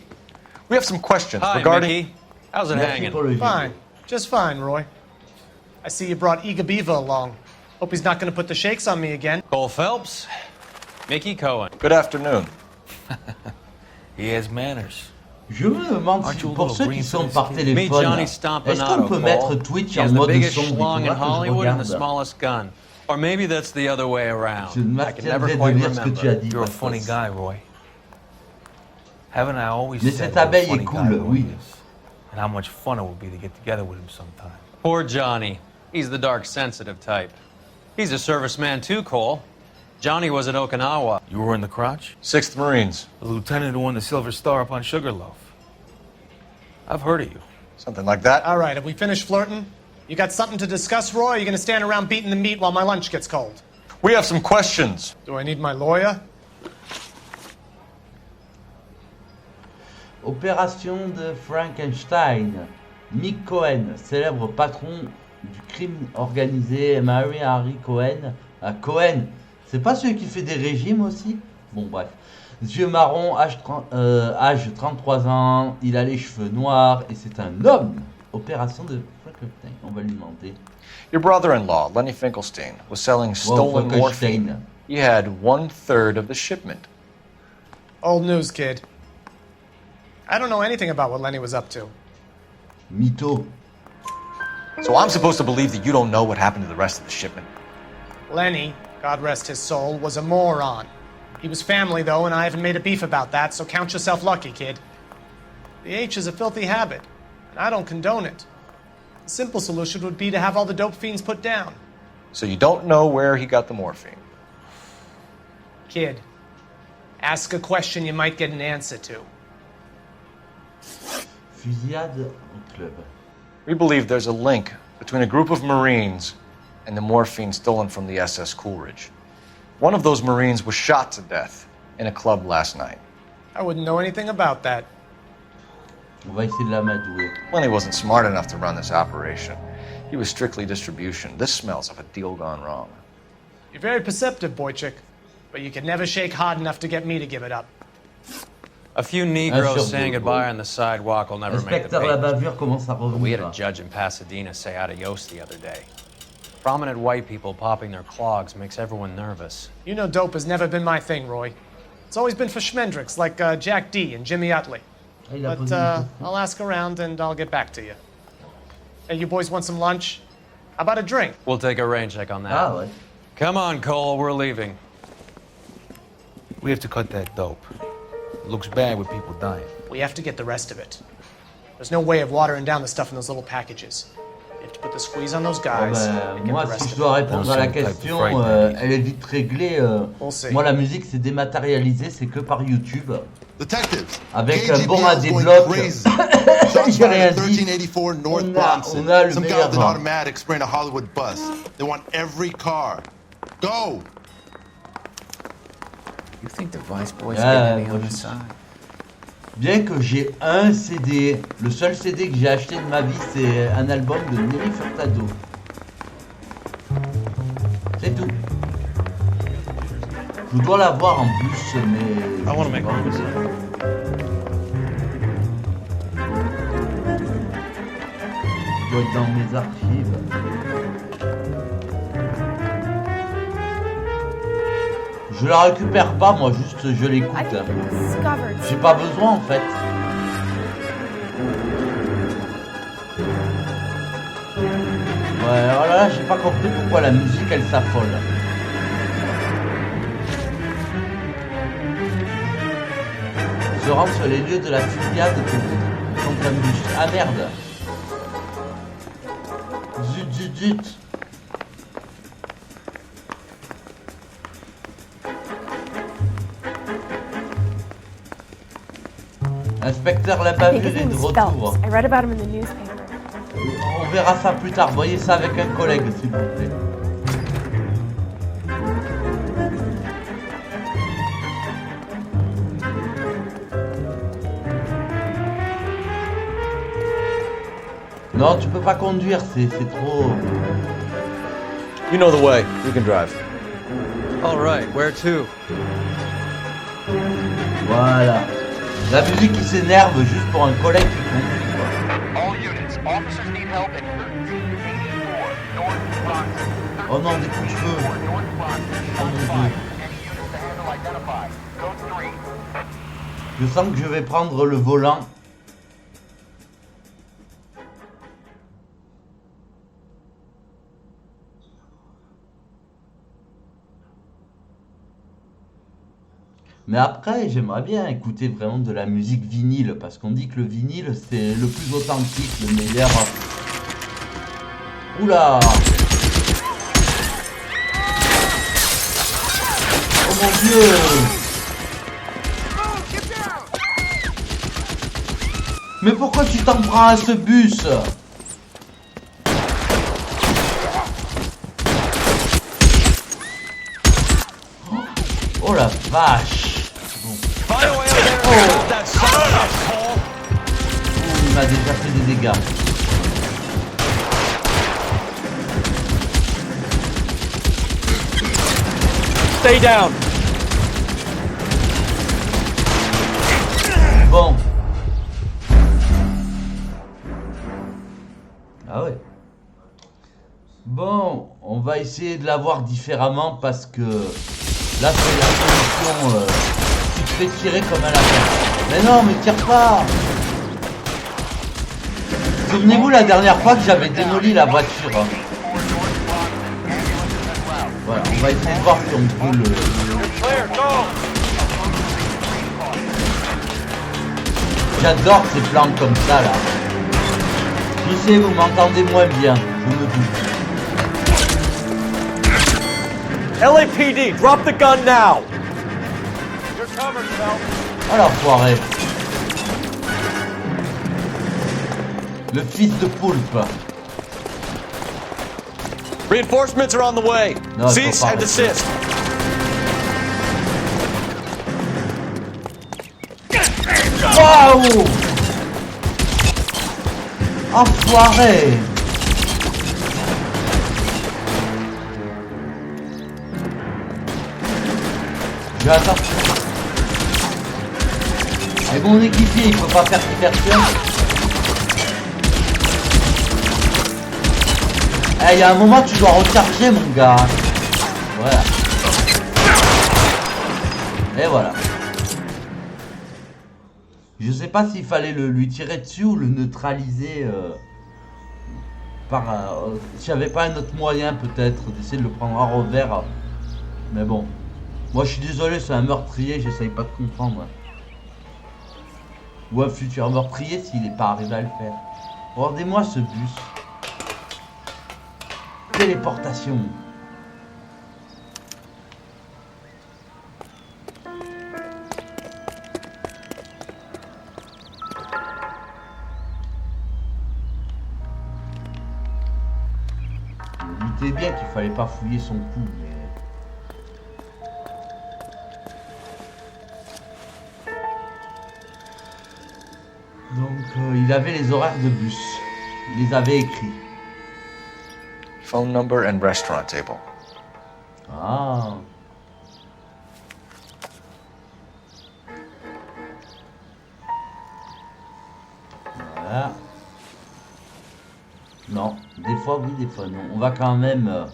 we have some questions
Hi,
regarding...
Mickey. How's it hanging?
Fine. Just fine, Roy. I see you brought Iga Beaver along. Hope he's not going to put the shakes on me again.
Cole Phelps, Mickey Cohen.
Good afternoon.
He has manners.
Je me demande si pour ceux qui sont par téléphone, est-ce qu'on peut mettre Twitch en mode son du
schlong in
que je
Hollywood and the
regarde.
smallest gun. Or maybe that's the other way around.
Je
I can never
m'abstiendrai
quite
de lire ce que tu as
remember.
dit.
You're a
Bastos.
funny guy, Roy. Haven't I always
Mais
said
cette
you're a
abeille
funny
est
guy,
cool,
Roy?
oui.
And how much fun it would be to get together with him sometime.
Poor Johnny. He's the dark, sensitive type. He's a serviceman too, Cole. Johnny was at Okinawa.
You were in the crotch?
6th Marines.
The lieutenant who won the Silver Star up on Sugarloaf. I've heard of you.
Something like that.
All right, have we finished flirting? You got something to discuss, Roy? Or are you going to stand around beating the meat while my lunch gets cold?
We have some questions.
Do I need my lawyer?
Opération de Frankenstein. Mick Cohen, célèbre patron du crime organisé. Mary Harry Cohen. Ah, Cohen, c'est pas celui qui fait des régimes aussi? Bon, bref. Yeux marrons, âge 33 ans, il a les cheveux noirs et c'est un homme. Opération de Frankenstein, on va lui demander.
Your brother-in-law, Lenny Finkelstein, was selling stolen morphine. He had 1/3 of the shipment.
Old news, kid. I don't know anything about what Lenny was up to.
Mytho.
So I'm supposed to believe that you don't know what happened to the rest of the shipment?
Lenny, God rest his soul, was a moron. He was family, though, and I haven't made a beef about that, so count yourself lucky, kid. The H is a filthy habit, and I don't condone it. The simple solution would be to have all the dope fiends put down.
So you don't know where he got the morphine?
Kid, ask a question you might get an answer to.
Fusillade au club.
We believe there's a link between a group of Marines and the morphine stolen from the SS Coolidge. One of those Marines was shot to death in a club last night.
I wouldn't know anything about that.
On va essayer de l'amadouer.
Lenny wasn't smart enough to run this operation. He was strictly distribution. This smells of a deal gone wrong.
You're very perceptive, Boychik, but you could never shake hard enough to get me to give it up.
A few Negroes saying goodbye on the sidewalk will never make the
Inspecteur la bavure commence à
We had a
revenir.
judge in Pasadena say adios the other day. Prominent white people popping their clogs makes everyone nervous.
You know dope has never been my thing, Roy. It's always been for schmendricks like Jack D and Jimmy Utley. But I'll ask around and I'll get back to you. Hey, you boys want some lunch? How about a drink?
We'll take a rain check on that.
Ah ouais.
Come on, Cole, we're leaving.
We have to cut that dope. It looks bad with people dying.
We have to get the rest of it. There's no way of watering down the stuff in those little packages. You have to put the squeeze on those guys and get
moi,
the rest
si je
of
dois
it.
répondre à la question, elle est vite réglée. Moi, la musique, c'est dématérialisé, c'est que par YouTube. Avec un bon à des blocs. J'ai rien dit. On a le
Some
meilleur
guys in
vent.
automatic spraying a Hollywood bus. They want every car. Go!
You think the Vice Boys get any on the side?
Bien que j'ai un CD, le seul CD que j'ai acheté de ma vie, c'est un album de Nelly Furtado. C'est tout. Je dois l'avoir en plus, mais...
I want to make homicide.
Je dois être dans mes archives. Je la récupère pas, moi, juste je l'écoute. J'ai pas besoin en fait. Ouais, alors là, j'ai pas compris pourquoi la musique elle s'affole. Se rend sur les lieux de la fusillade contre un bus. Ah merde. Zut, zut, zut. Inspecteur la bavure est de retour.
I read about him in the newspaper.
On verra ça plus tard. Voyez ça avec un collègue, s'il vous plaît. Non, tu peux pas conduire, c'est trop...
You know the way. You can drive.
All right, where to?
Voilà. La musique qui s'énerve juste pour un collègue qui conduit.
All units, officers need help in 1384 North Bronx.
Oh non, des coups de feu. Oh mon Dieu. Je sens que je vais prendre le volant. Mais après, j'aimerais bien écouter vraiment de la musique vinyle, parce qu'on dit que le vinyle, c'est le plus authentique, le meilleur. Oula! Oh mon Dieu! Mais pourquoi tu t'en prends à ce bus? Oh la vache! Il m'a déjà fait des dégâts.
Stay down.
Bon. Ah ouais. Bon, on va essayer de la voir différemment parce que là c'est la solution fait tirer comme un lapin. Mais non, mais tire pas. Souvenez-vous la dernière fois que j'avais démoli la voiture. Voilà, on va essayer de voir si on peut le... J'adore ces plans comme ça là. Je sais, vous m'entendez moins bien, je me doute.
LAPD, drop the gun now!
Oh l'enfoiré. Le fils de poulpe.
Reinforcements are on the way.
No,
Cease and desist.
Waouh! Enfoiré! Je attends. Et mon équipier, il peut pas faire diversion. Eh, il y a un moment, tu dois recharger, mon gars. Voilà. Et voilà. Je sais pas s'il fallait lui tirer dessus ou le neutraliser par... S'il n'y avait pas un autre moyen, peut-être, d'essayer de le prendre à revers. Mais bon. Moi, je suis désolé, c'est un meurtrier, j'essaye pas de comprendre. Ou un futur meurtrier s'il n'est pas arrivé à le faire. Regardez-moi ce bus. Téléportation. Je me doutais bien qu'il fallait pas fouiller son cou, mais... Donc, il avait les horaires de bus. Il les avait écrits.
Phone number and restaurant table.
Ah. Voilà. Non, des fois oui, des fois non. On va quand même...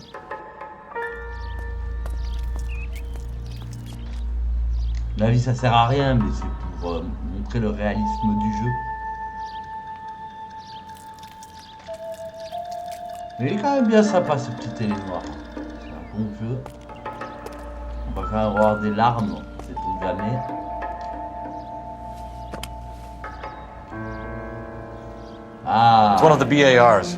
La vie ça sert à rien, mais c'est pour montrer le réalisme du jeu. Mais il est quand même bien sympa ce petit L.A Noire. C'est un bon jeu. On va quand même avoir des larmes, c'est tout jamais. Ah.
It's one of the BARs.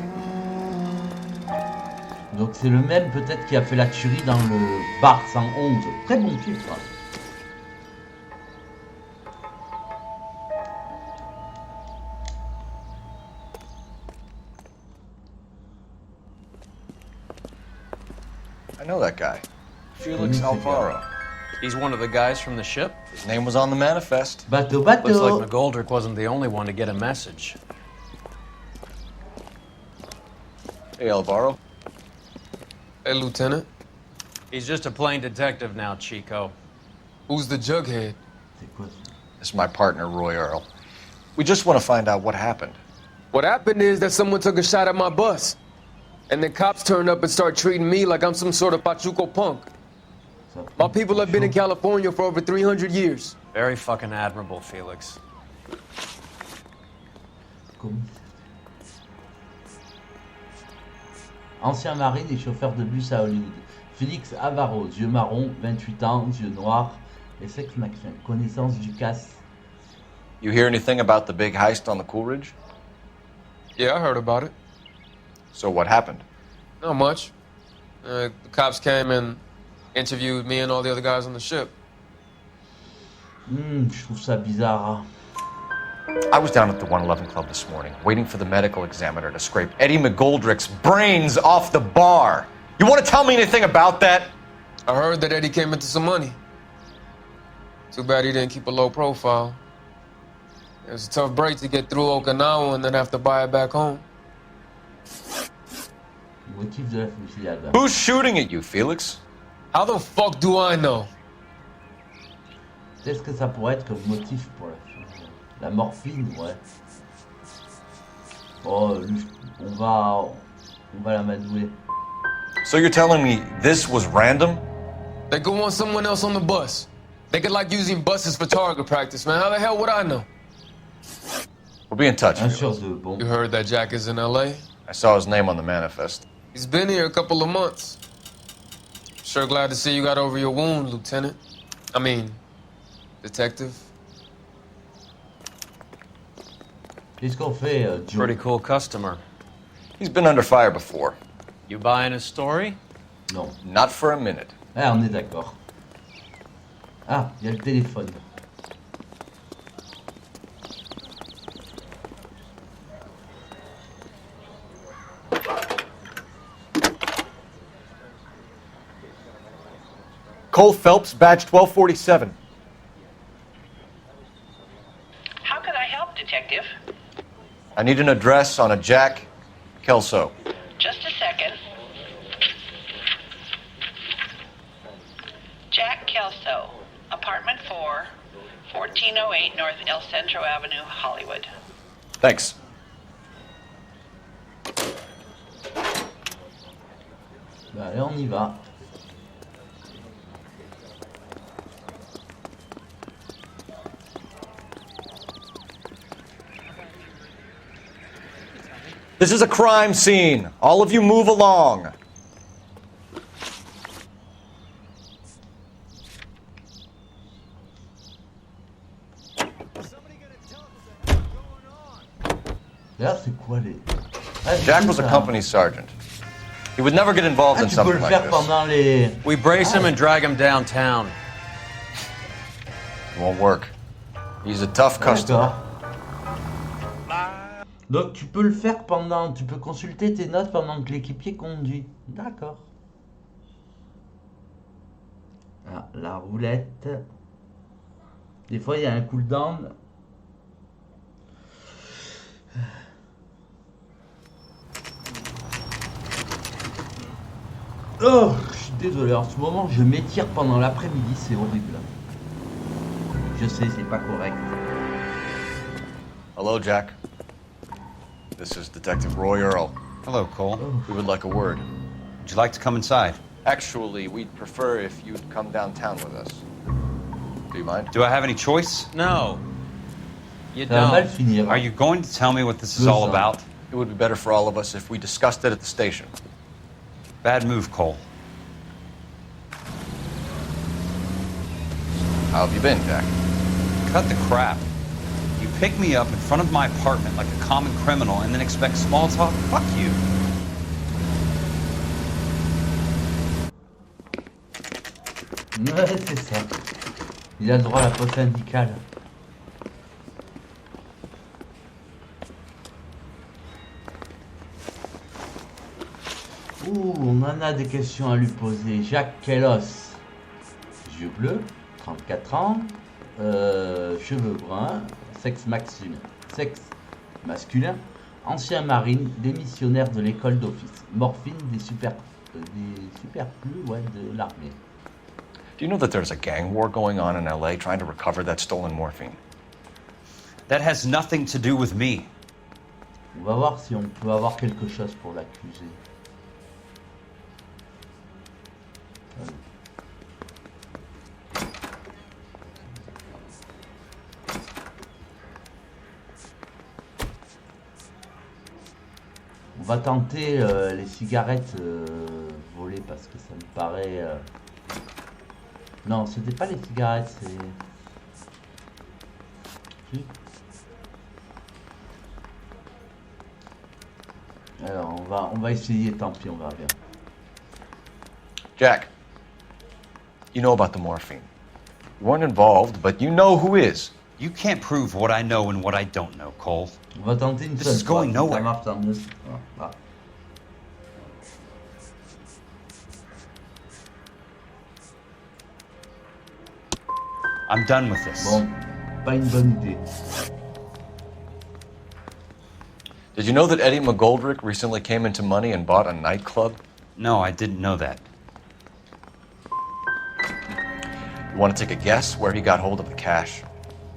Donc c'est le même peut-être qui a fait la tuerie dans le bar 111. Très bon titre.
I know that guy. Felix Alvaro.
He's one of the guys from the ship?
His name was on the manifest.
Bateau, bateau.
Looks like McGoldrick wasn't the only one to get a message.
Hey, Alvaro.
Hey, Lieutenant.
He's just a plain detective now, Chico.
Who's the jughead?
This is my partner, Roy Earl. We just want to find out what happened.
What happened is that someone took a shot at my bus. And then cops turned up and start treating me like I'm some sort of Pachuco punk. My people have been in California for over 300 years.
Very fucking admirable, Felix.
Ancien marine et chauffeur de bus à Hollywood. Félix Alvaro, yeux marrons, 28 ans, yeux noirs, et sexe machin. Connaissance du casse.
You hear anything about the big heist on the Coolidge?
Yeah, I heard about it.
So what happened?
Not much. The cops came and interviewed me and all the other guys on the ship.
Je trouve ça bizarre.
I was down at the 111 Club this morning, waiting for the medical examiner to scrape Eddie McGoldrick's brains off the bar. You want to tell me anything about that?
I heard that Eddie came into some money. Too bad he didn't keep a low profile. It was a tough break to get through Okinawa and then have to buy it back home.
Motif de la fusillade.
Who's shooting at you, Felix?
How the fuck do I know?
Qu'est-ce que ça pourrait être comme motif pour la fusillade? La morphine, ouais. Oh, on va l'amadouer.
So you're telling me this was random?
They go on someone else on the bus. They could like using buses for target practice, man. How the hell would I know?
We'll be in touch.
You heard that Jack is in L.A.?
I saw his name on the manifest.
He's been here a couple of months. Sure glad to see you got over your wound, Lieutenant. I mean, Detective.
Pretty cool customer.
He's been under fire before.
You buying his story?
Non.
Not for a minute.
Ah, on est d'accord. Ah, il y a le téléphone.
Cole Phelps, badge 1247.
How can I help, Detective?
I need an address on a Jack Kelso.
Just a second. Jack Kelso, apartment 4, 1408 North El Centro Avenue, Hollywood.
Thanks.
Bah, allez, on y va.
This is a crime scene. All of you move along.
Là, c'est quoi les...
Jack was a company sergeant. He would never get involved in something like this.
We brace him and drag him downtown.
It won't work. He's a tough customer.
Donc tu peux le faire pendant... Tu peux consulter tes notes pendant que l'équipier conduit. D'accord. Ah, la roulette. Des fois, il y a un cooldown. Oh, je suis désolé. En ce moment, je m'étire pendant l'après-midi. C'est horrible. Je sais, c'est pas correct.
Hello, Jack. This is Detective Roy Earl.
Hello, Cole.
We would like a word.
Would you like to come inside?
Actually, we'd prefer if you'd come downtown with us. Do you mind?
Do I have any choice?
No. You
Ça va mal
don't.
finir.
Are you going to tell me what this is all about?
It would be better for all of us if we discussed it at the station.
Bad move, Cole.
How have you been, Jack?
Cut the crap. You pick me up in front of my apartment like a common criminal and then expect small talk? Fuck you.
Ouais, c'est ça. Il a droit à la poste syndicale. Ouh, on en a des questions à lui poser. Jacques Kellos. Yeux bleus, 34 ans, cheveux bruns, sexe masculin, ancien marine, démissionnaire de l'école d'office, morphine des superflus ouais, de l'armée.
Do you know that there's a gang war going on in L.A. trying to recover that stolen morphine?
That has nothing to do with me.
On va voir si on peut avoir quelque chose pour l'accuser. On va tenter les cigarettes volées parce que ça me paraît... Non, c'était pas les cigarettes, c'est... Si. Alors, on va essayer, tant pis, on verra bien.
Jack, you know about the morphine. You weren't involved, but you know who is.
You can't prove what I know and what I don't know, Cole.
On va tenter une
This is going nowhere.
Ah.
I'm done with this.
Bon, pas une bonne idée.
Did you know that Eddie McGoldrick recently came into money and bought a nightclub?
No, I didn't know that.
You want to take a guess where he got hold of the cash?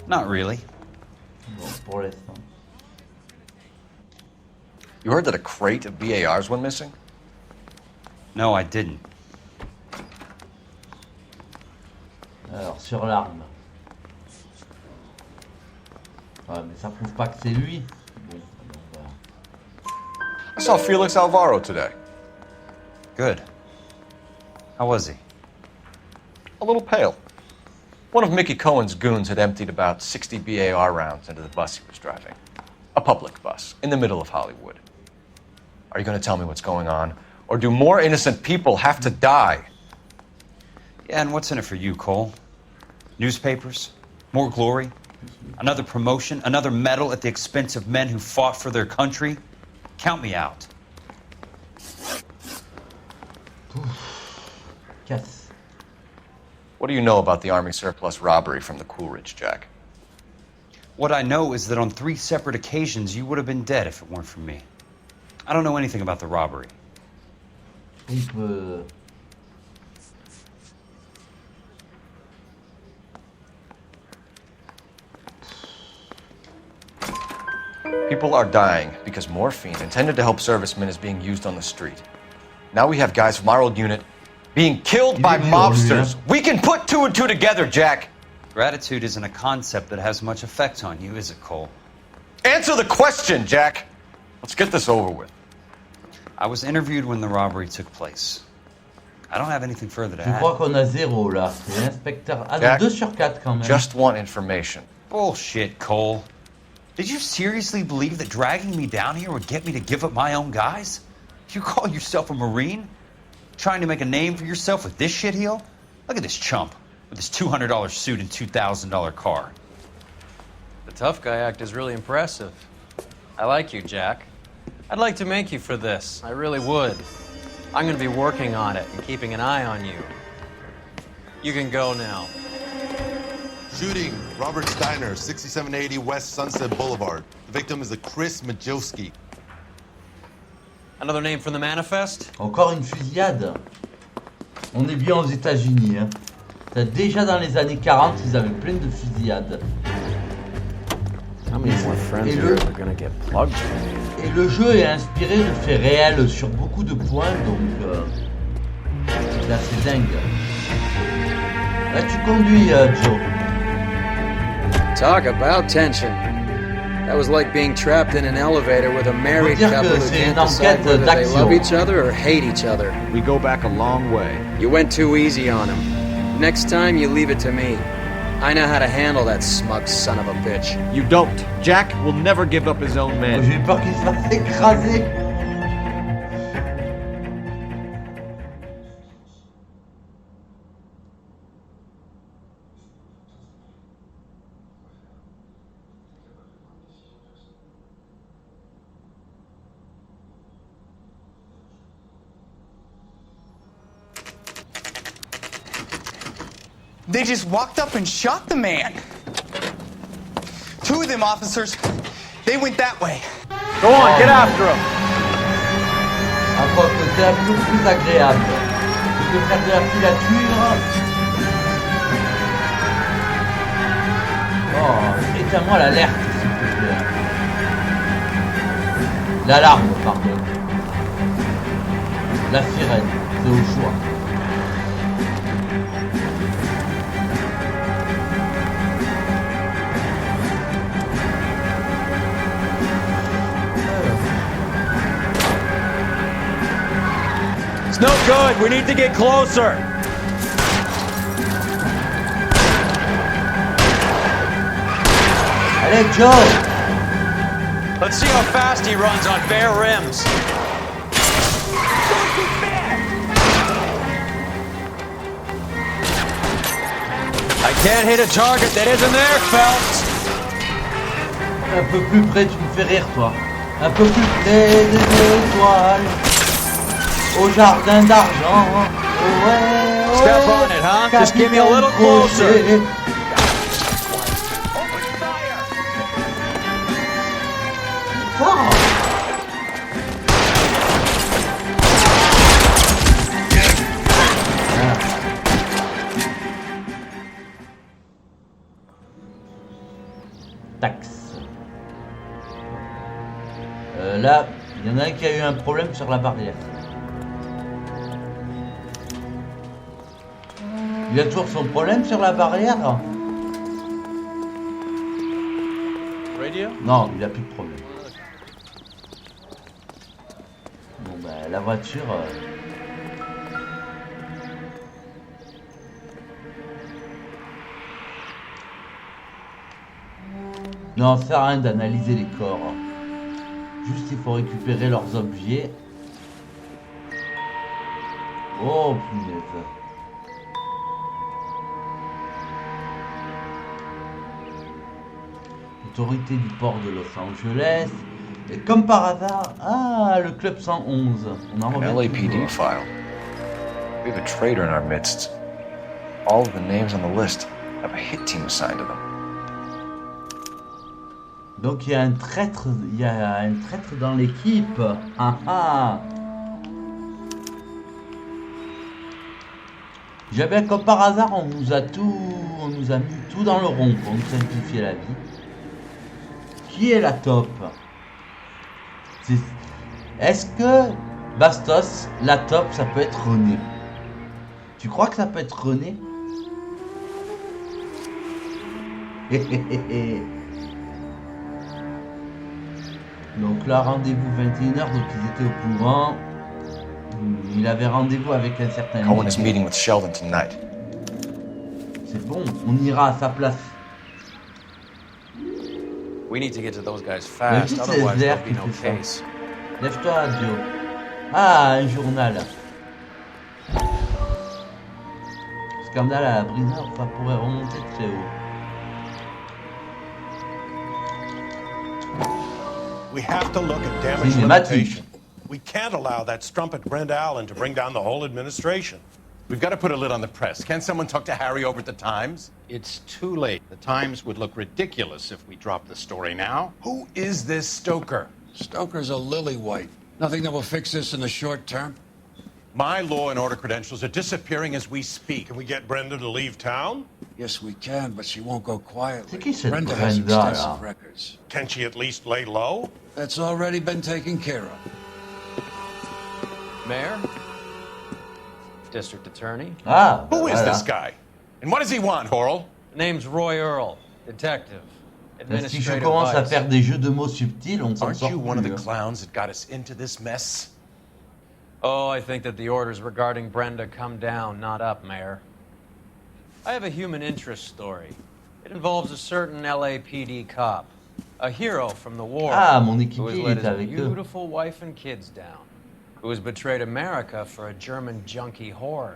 Not really.
Bon, pour l'instant.
You heard that a crate of BARs went missing?
No, I didn't.
Alors, sur l'arme. Ouais, mais ça prouve pas que c'est lui. Bon, alors,
I saw Felix Alvaro today.
Good. How was he?
A little pale. One of Mickey Cohen's goons had emptied about 60 BAR rounds into the bus he was driving. A public bus, in the middle of Hollywood. Are you going to tell me what's going on? Or do more innocent people have to die?
Yeah, and what's in it for you, Cole? Newspapers? More glory? Another promotion? Another medal at the expense of men who fought for their country? Count me out.
Casse.
What do you know about the Army surplus robbery from the Coolidge, Jack?
What I know is that on 3 separate occasions, you would have been dead if it weren't for me. I don't know anything about the robbery.
People are dying because morphine intended to help servicemen is being used on the street. Now we have guys from our old unit being killed by mobsters. We can put 2 and 2 together, Jack.
Gratitude isn't a concept that has much effect on you, is it, Cole?
Answer the question, Jack. Let's get this over with.
I was interviewed when the robbery took place. I don't have anything further to
Je
add.
crois qu'on a 0 là. C'est l'inspecteur. Ah,
Jack,
2 sur 4 quand même.
Just want information.
Bullshit, Cole. Did you seriously believe that dragging me down here would get me to give up my own guys? You call yourself a Marine? Trying to make a name for yourself with this shitheel? Look at this chump with his $200 suit and $2,000 car.
The tough guy act is really impressive. I like you, Jack. I'd like to make you for this. I really would. I'm going to be working on it and keeping an eye on you. You can go now.
Shooting, Robert Steiner, 6780 West Sunset Boulevard. The victim is a Chris Majowski.
Another name from the manifeste?
Encore une fusillade. On est bien aux États-Unis. Hein. Déjà dans les années 40, ils avaient plein de fusillades. Et le jeu est inspiré de faits réels sur beaucoup de points, donc c'est assez dingue. Là, tu conduis, Joe.
Talk about tension. That was like being trapped in an elevator with a married couple who can't decide whether they love each other or hate each other.
We go back a long way.
You went too easy on him. Next time, you leave it to me. I know how to handle that smug son of a bitch.
You don't. Jack will never give up his own man.
J'ai peur qu'il se fasse écraser.
They just walked up and shot the man. 2 of them officers, they went that way.
Go on, get after him.
À quoi que c'est un peu plus agréable. Tu peux faire de la filature. Oh, éteins-moi l'alerte, s'il te plaît. L'alarme, pardon. La sirène, c'est au choix.
It's no good. We need to get closer.
Allez, Joe.
Let's see how fast he runs on bare rims. I can't hit a target that isn't there, Phelps.
Un peu plus près, tu me fais rire, toi. Un peu plus près des étoiles. Au jardin d'argent. Ouais,
Step on it, huh? Just give me a little closer.
Oh. Taxe. Là, il y en a un qui a eu un problème sur la barrière. Il a toujours son problème sur la barrière.
Radio?
Non, il a plus de problème. Bon ben la voiture. Non, ça sert à rien d'analyser les corps. Juste il faut récupérer leurs objets. Oh punaise. Autorité du port de Los Angeles. Et comme par hasard, ah, le club 111. On en revient
LAPD file. We have a traitor in our midst. All of the names on the list have a hit team assigned to them.
Donc il y a un traître dans l'équipe. Ah ah. J'ai bien comme par hasard, on nous a mis tout dans le rond pour nous simplifier la vie. Qui est la top? Est-ce que Bastos, la top, ça peut être René? Tu crois que ça peut être René? Donc là, rendez-vous 21h, donc ils étaient au courant. Il avait rendez-vous avec un certain...
Cohen is meeting with Sheldon tonight.
C'est bon, on ira à sa place.
We need to get to those guys fast, otherwise there'll be no case.
Lève-toi, Joe. Ah, un journal. Scandale à la Brineur, ça pourrait remonter très haut.
We have to look at damage limitation. We can't allow that strumpet Brenda Allen to bring down the whole administration.
We've got to put a lid on the press. Can't someone talk to Harry over at the Times?
It's too late. The Times would look ridiculous if we dropped the story now.
Who is this Stoker?
Stoker's a lily-white. Nothing that will fix this in the short term.
My law and order credentials are disappearing as we speak.
Can we get Brenda to leave town?
Yes, we can, but she won't go quietly.
Brenda
has extensive records.
Can she at least lay low?
That's already been taken care of.
Mayor? District Attorney?
Ah,
who is this guy? And what does he want, Horrell?
Name's Roy Earl, detective.
Si je commence à faire des jeux de mots subtils, on s'en sort
plus. Aren't you one of the clowns that got us into this mess?
Oh, I think that the orders regarding Brenda come down, not up, Mayor. I have a human interest story. It involves a certain LAPD cop, a hero from the war, who has let his beautiful wife and kids down, who has betrayed America for a German junkie whore,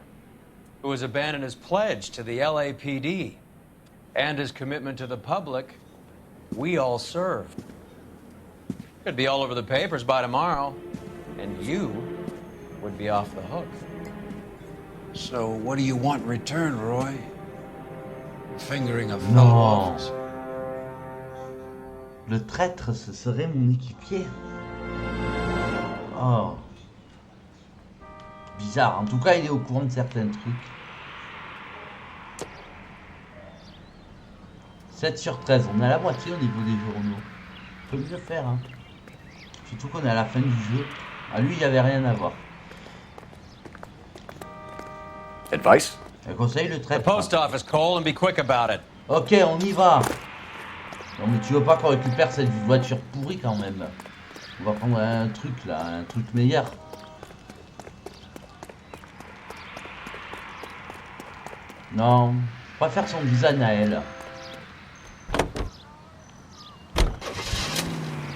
who has abandoned his pledge to the LAPD and his commitment to the public we all served. Could be all over the papers by tomorrow, and you would be off the hook.
So what do you want in return, Roy? Fingering a fellow officer.
Le traître, ce serait mon équipier. Oh. Bizarre. En tout cas, il est au courant de certains trucs. 7 sur 13. On a la moitié au niveau des journaux. On peut mieux faire, hein. Surtout qu'on est à la fin du jeu. Ah, lui, il n'y avait rien à voir.
Advice?
Un conseil, le traître.
The post office, Cole, and be quick about it.
Ok, on y va. Non, mais tu veux pas qu'on récupère cette voiture pourrie quand même. On va prendre un truc là, un truc meilleur. Non, pas faire son design à elle.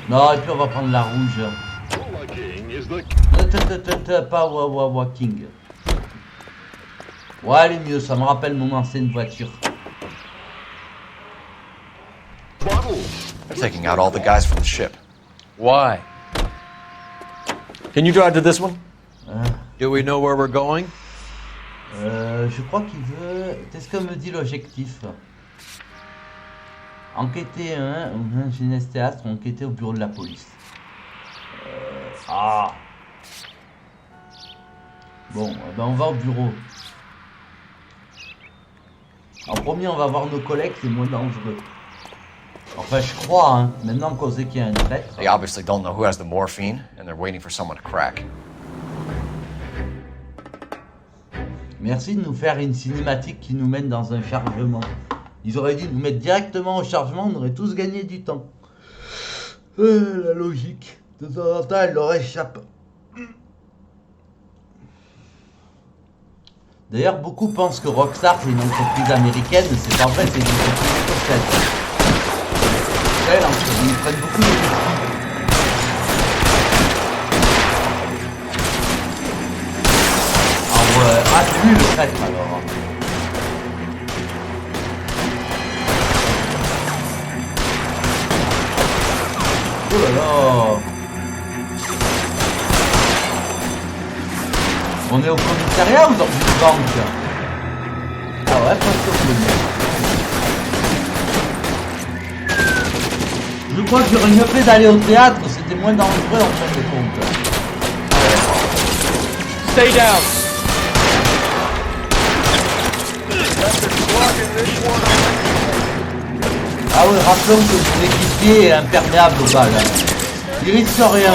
Non, et puis on va prendre la rouge. Pas walking. Ouais, elle est mieux, ça me rappelle mon ancienne voiture.
They're taking out all the guys from the ship.
Why?
Can you drive to this one?
Do we know where we're going?
Je crois qu'il veut... Qu'est-ce que me dit l'objectif? Enquêter un jeunesse théâtre, enquêter au bureau de la police. Ah. Bon, ben on va au bureau. En premier, on va voir nos collègues, c'est moins dangereux. Enfin, je crois, hein. Maintenant qu'on sait qu'il y a un traître.
They obviously don't know who has the morphine, and they're waiting for someone to crack.
Merci de nous faire une cinématique qui nous mène dans un chargement. Ils auraient dû nous mettre directement au chargement, on aurait tous gagné du temps. La logique. De temps en temps, elle leur échappe. D'ailleurs, beaucoup pensent que Rockstar c'est une entreprise américaine, c'est pas vrai, c'est une entreprise écossaise. Ils prennent beaucoup de risques. Ah, c'est lui le traître alors. Oh là là. On est au commissariat ou dans une banque? Ah ouais, pas sûr que je crois que j'aurais mieux fait d'aller au théâtre, c'était moins dangereux en fin de compte.
Stay down.
Ah ouais, rappelons que mon équipier est imperméable aux balles. Il risque rien.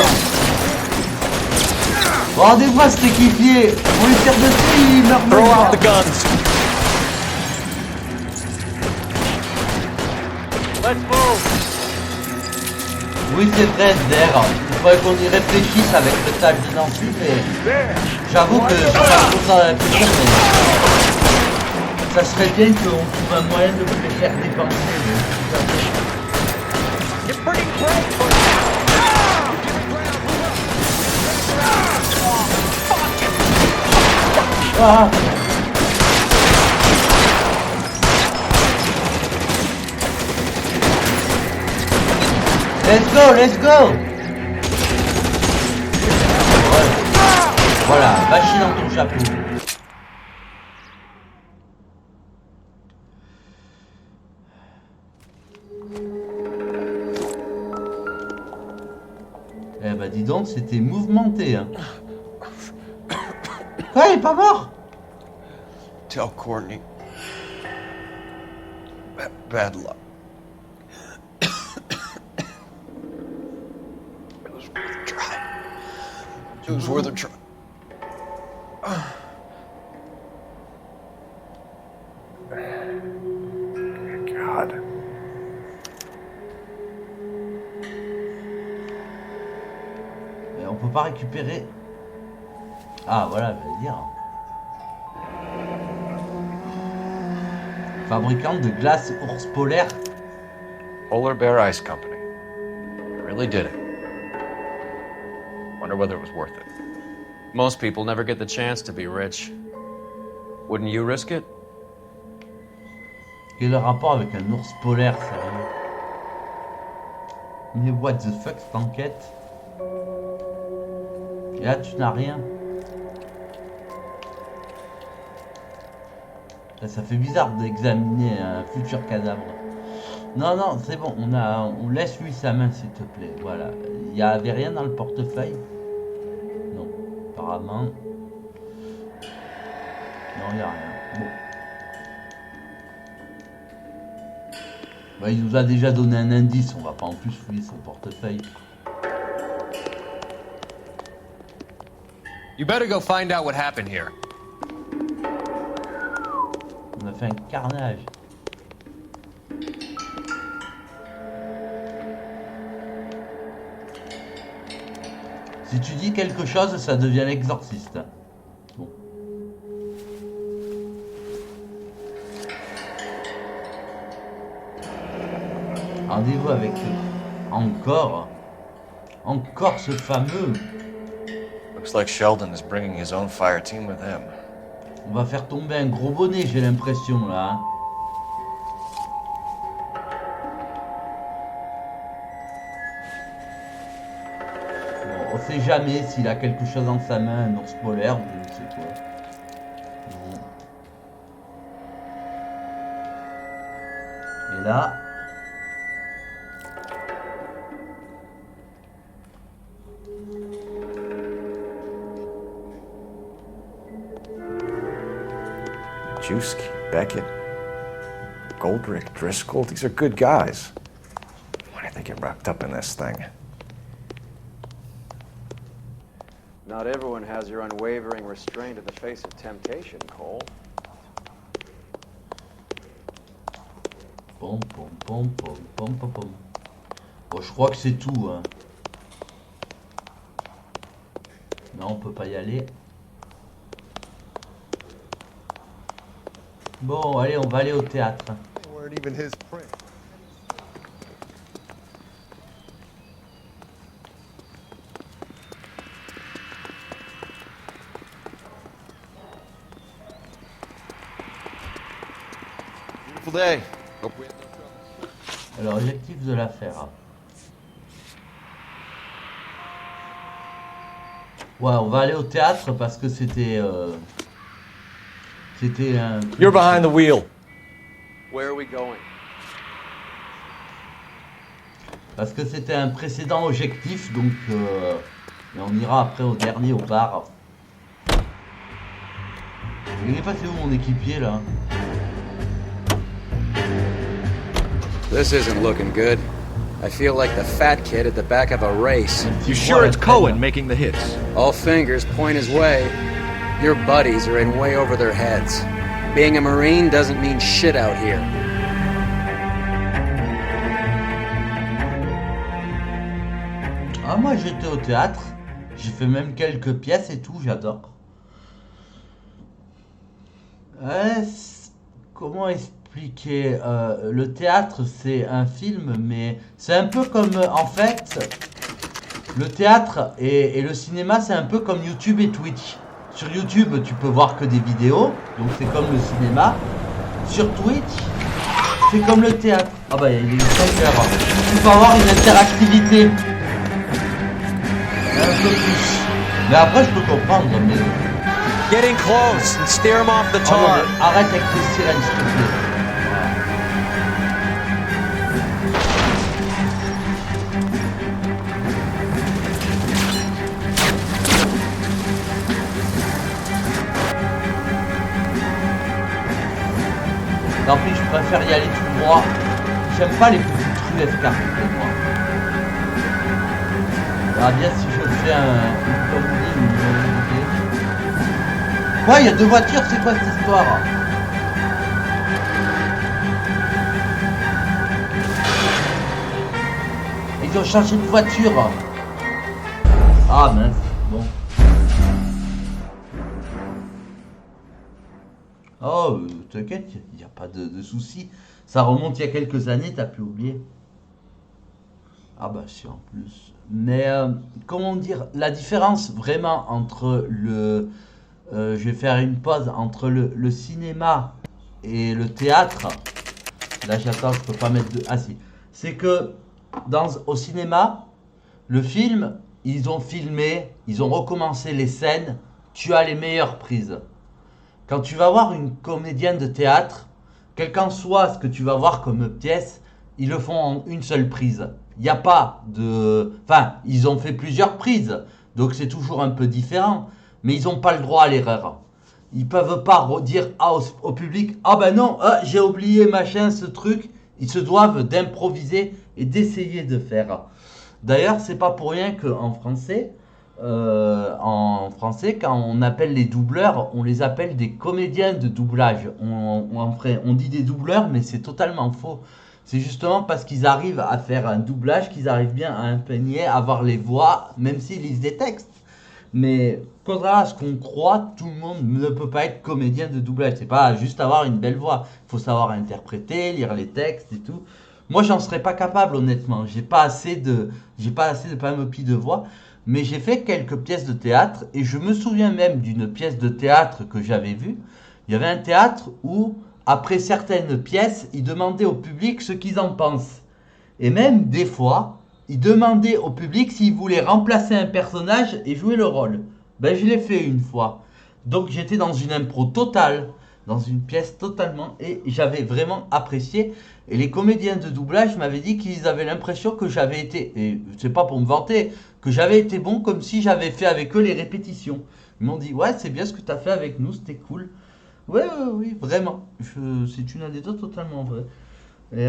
Bon, des fois cet équipier, on lui tire dessus, il meurt de
Throw out the guns. Let's move.
Oui, c'est vrai, d'ailleurs. Il faudrait qu'on y réfléchisse avec le tâche d'identité, mais j'avoue que je suis pas trop ça à réfléchir, mais ça serait bien qu'on trouve un moyen de me les faire dépenser. Ah. Let's go, let's go. Voilà, va chier dans ton chapeau. Eh bah dis donc, c'était mouvementé, hein. Quoi, il est pas mort?
Tell Courtney. Bad luck. It was worth a try. God.
Mais on peut pas récupérer. Ah voilà, je vais dire. Fabricant de glace ours polaire.
Polar Bear Ice Company. I really did it. Wonder whether it was worth it.
Most people never get the chance to be rich. Wouldn't you risk it?
Quel est le rapport avec un ours polaire, sérieux? Mais what the fuck cette enquête? Et là tu n'as rien. Là, ça fait bizarre d'examiner un futur cadavre. Non, non, c'est bon, on laisse lui sa main s'il te plaît. Voilà. Il n'y avait rien dans le portefeuille? Non, apparemment. Non, il n'y a rien. Bon. Bah, il nous a déjà donné un indice, on va pas en plus fouiller son portefeuille.
You better go find out what happened here.
On a fait un carnage. Si tu dis quelque chose, ça devient l'exorciste. Bon. Rendez-vous avec encore ce fameux.
Looks like Sheldon is bringing his own fire team with him.
On va faire tomber un gros bonnet, j'ai l'impression là. Bon, on sait jamais s'il a quelque chose dans sa main, un ours polaire ou je ne sais quoi. Et là.
Juski, Beckett, Goldrick, Driscoll, these are good guys. Why did they get wrapped up in this thing? Not everyone has your unwavering restraint in the face of temptation, Cole.
Pom, pom, pom, pom, pom, pom, pom. Bon, je crois que c'est tout. Hein. Non, on peut pas y aller. Bon, allez, on va aller au théâtre.
Beautiful day.
Alors, objectif de l'affaire. Ouais, on va aller au théâtre parce que c'était un...
You're behind the wheel.
Where are we going?
Parce que c'était un précédent objectif, donc et on ira après au dernier au bar. Il est passé où mon équipier là?
This isn't looking good. I feel like the fat kid at the back of a race.
You sure it's Cohen making the hits?
All fingers point his way. Your buddies are in way over their heads. Being a Marine doesn't mean shit out here.
Ah, moi j'étais au théâtre. J'ai fait même quelques pièces et tout, j'adore. Comment expliquer le théâtre, c'est un film, mais c'est un peu comme, en fait, le théâtre et le cinéma, c'est un peu comme YouTube et Twitch. Sur YouTube, tu peux voir que des vidéos, donc c'est comme le cinéma. Sur Twitch, c'est comme le théâtre. Ah bah, il est 5 heures. Tu peux avoir une interactivité. Un peu plus. Mais après, je peux comprendre, mais...
Getting close and steer him off the tar.
Arrête avec les sirènes, s'il te plaît. En plus, je préfère y aller tout droit. J'aime pas les petites rues escarpées, moi. On verra bien si je fais une combine ou une... Quoi, il y a deux voitures, c'est quoi cette histoire? Ils ont changé de voiture. Ah mince, bon. Oh, t'inquiète, il n'y a pas de soucis. Ça remonte il y a quelques années, t'as pu oublier. Ah bah si, en plus. Mais, comment dire, la différence vraiment entre le... je vais faire une pause entre le cinéma et le théâtre. Là, j'attends, je peux pas mettre de... Ah si. C'est que, au cinéma, le film, ils ont filmé, ils ont recommencé les scènes, tu as les meilleures prises. Quand tu vas voir une comédienne de théâtre, quel qu'en soit ce que tu vas voir comme pièce, ils le font en une seule prise. Il n'y a pas de... Enfin, ils ont fait plusieurs prises, donc c'est toujours un peu différent. Mais ils n'ont pas le droit à l'erreur. Ils peuvent pas dire au public « Ah ben non, j'ai oublié machin, ce truc ». Ils se doivent d'improviser et d'essayer de faire. D'ailleurs, c'est pas pour rien qu'en français... quand on appelle les doubleurs, on les appelle des comédiens de doublage. On dit des doubleurs, mais c'est totalement faux. C'est justement parce qu'ils arrivent à faire un doublage, qu'ils arrivent bien à imprégner, à avoir les voix, même s'ils lisent des textes. Mais contrairement à ce qu'on croit, tout le monde ne peut pas être comédien de doublage. C'est pas juste avoir une belle voix. Il faut savoir interpréter, lire les textes et tout. Moi, j'en serais pas capable, honnêtement. J'ai pas assez de panoplie de voix. Mais j'ai fait quelques pièces de théâtre et je me souviens même d'une pièce de théâtre que j'avais vue. Il y avait un théâtre où, après certaines pièces, ils demandaient au public ce qu'ils en pensent. Et même, des fois, ils demandaient au public s'ils voulaient remplacer un personnage et jouer le rôle. Ben, je l'ai fait une fois. Donc, j'étais dans une impro totale, dans une pièce totalement, et j'avais vraiment apprécié. Et les comédiens de doublage m'avaient dit qu'ils avaient l'impression que j'avais été, et c'est pas pour me vanter, que j'avais été bon comme si j'avais fait avec eux les répétitions. Ils m'ont dit, ouais, c'est bien ce que tu as fait avec nous, c'était cool. Ouais, oui, vraiment. C'est une anecdote totalement vraie. Et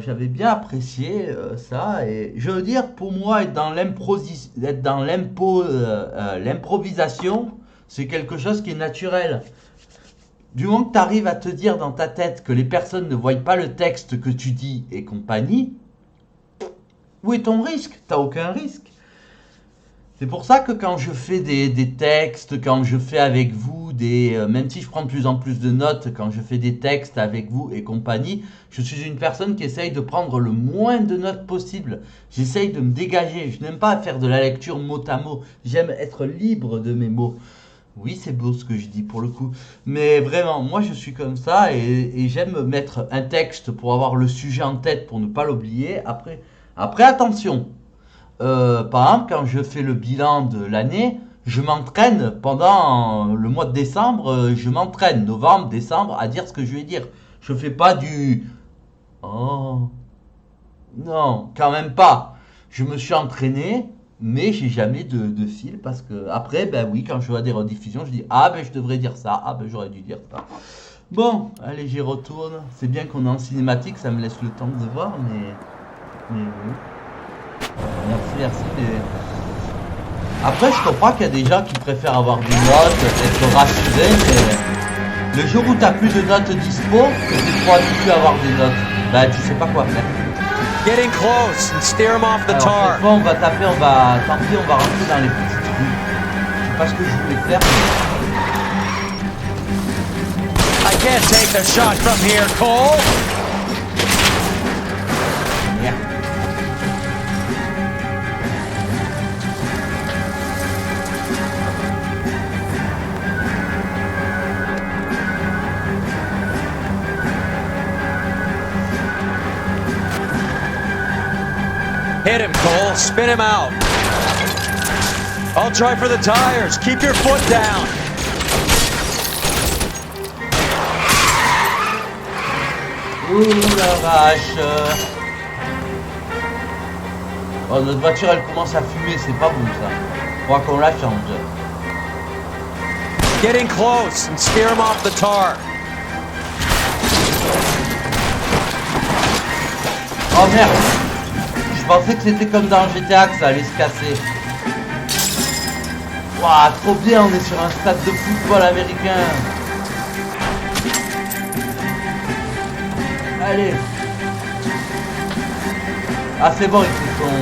j'avais bien apprécié ça. Et je veux dire, pour moi, être dans l'improvisation, c'est quelque chose qui est naturel. Du moment que tu arrives à te dire dans ta tête que les personnes ne voient pas le texte que tu dis et compagnie, où est ton risque? T'as aucun risque. C'est pour ça que quand je fais des textes, quand je fais avec vous même si je prends de plus en plus de notes, quand je fais des textes avec vous et compagnie, je suis une personne qui essaye de prendre le moins de notes possible. J'essaye de me dégager. Je n'aime pas faire de la lecture mot à mot. J'aime être libre de mes mots. Oui, c'est beau ce que je dis pour le coup. Mais vraiment, moi je suis comme ça et j'aime mettre un texte pour avoir le sujet en tête pour ne pas l'oublier. Après, attention. Par exemple, quand je fais le bilan de l'année, je m'entraîne pendant le mois de décembre, je m'entraîne, novembre, décembre, à dire ce que je vais dire. Je fais pas du... Oh... Non, quand même pas. Je me suis entraîné, mais j'ai jamais de fil parce que après, ben oui, quand je vois des rediffusions, je dis ah ben je devrais dire ça, ah ben j'aurais dû dire ça. Bon, allez, j'y retourne. C'est bien qu'on est en cinématique, ça me laisse le temps de voir, mais oui. Merci. Mais... Après, je comprends qu'il y a des gens qui préfèrent avoir des notes, être rassurés, mais le jour où tu n'as plus de notes dispo, que tu es trop habitué à avoir des notes, bah tu sais pas quoi faire.
Getting close and steer him off the tar.
Alors, cette fois, on va taper, tant pis, on va rentrer dans les petites rues. Je sais pas ce que je voulais faire.
I can't take the shot from here, Cole.
Merde.
Hit him, Cole. Spin him out. I'll try for the tires. Keep your foot down.
Ouh la vache. Oh, notre voiture elle commence à fumer, c'est pas bon ça. Faudra qu'on la change.
Getting close and steer him off the tar.
Oh merde. Je pensais que c'était comme dans GTA que ça allait se casser. Waouh, trop bien, on est sur un stade de football américain. Allez. Ah c'est bon, ils se sont...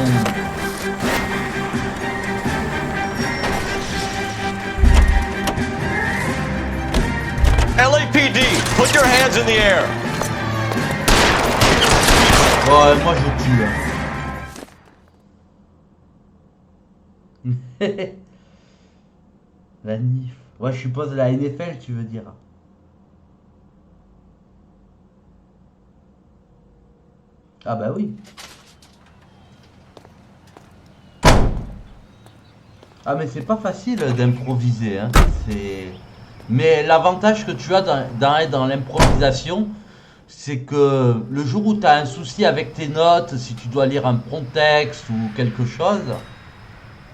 LAPD, put your hands in the air.
Ouais, moi je tue. La NIF. Ouais, je suppose la NFL, tu veux dire. Ah bah oui. Ah mais c'est pas facile d'improviser, hein. Mais l'avantage que tu as dans l'improvisation, c'est que le jour où tu as un souci avec tes notes, si tu dois lire un prompt texte ou quelque chose,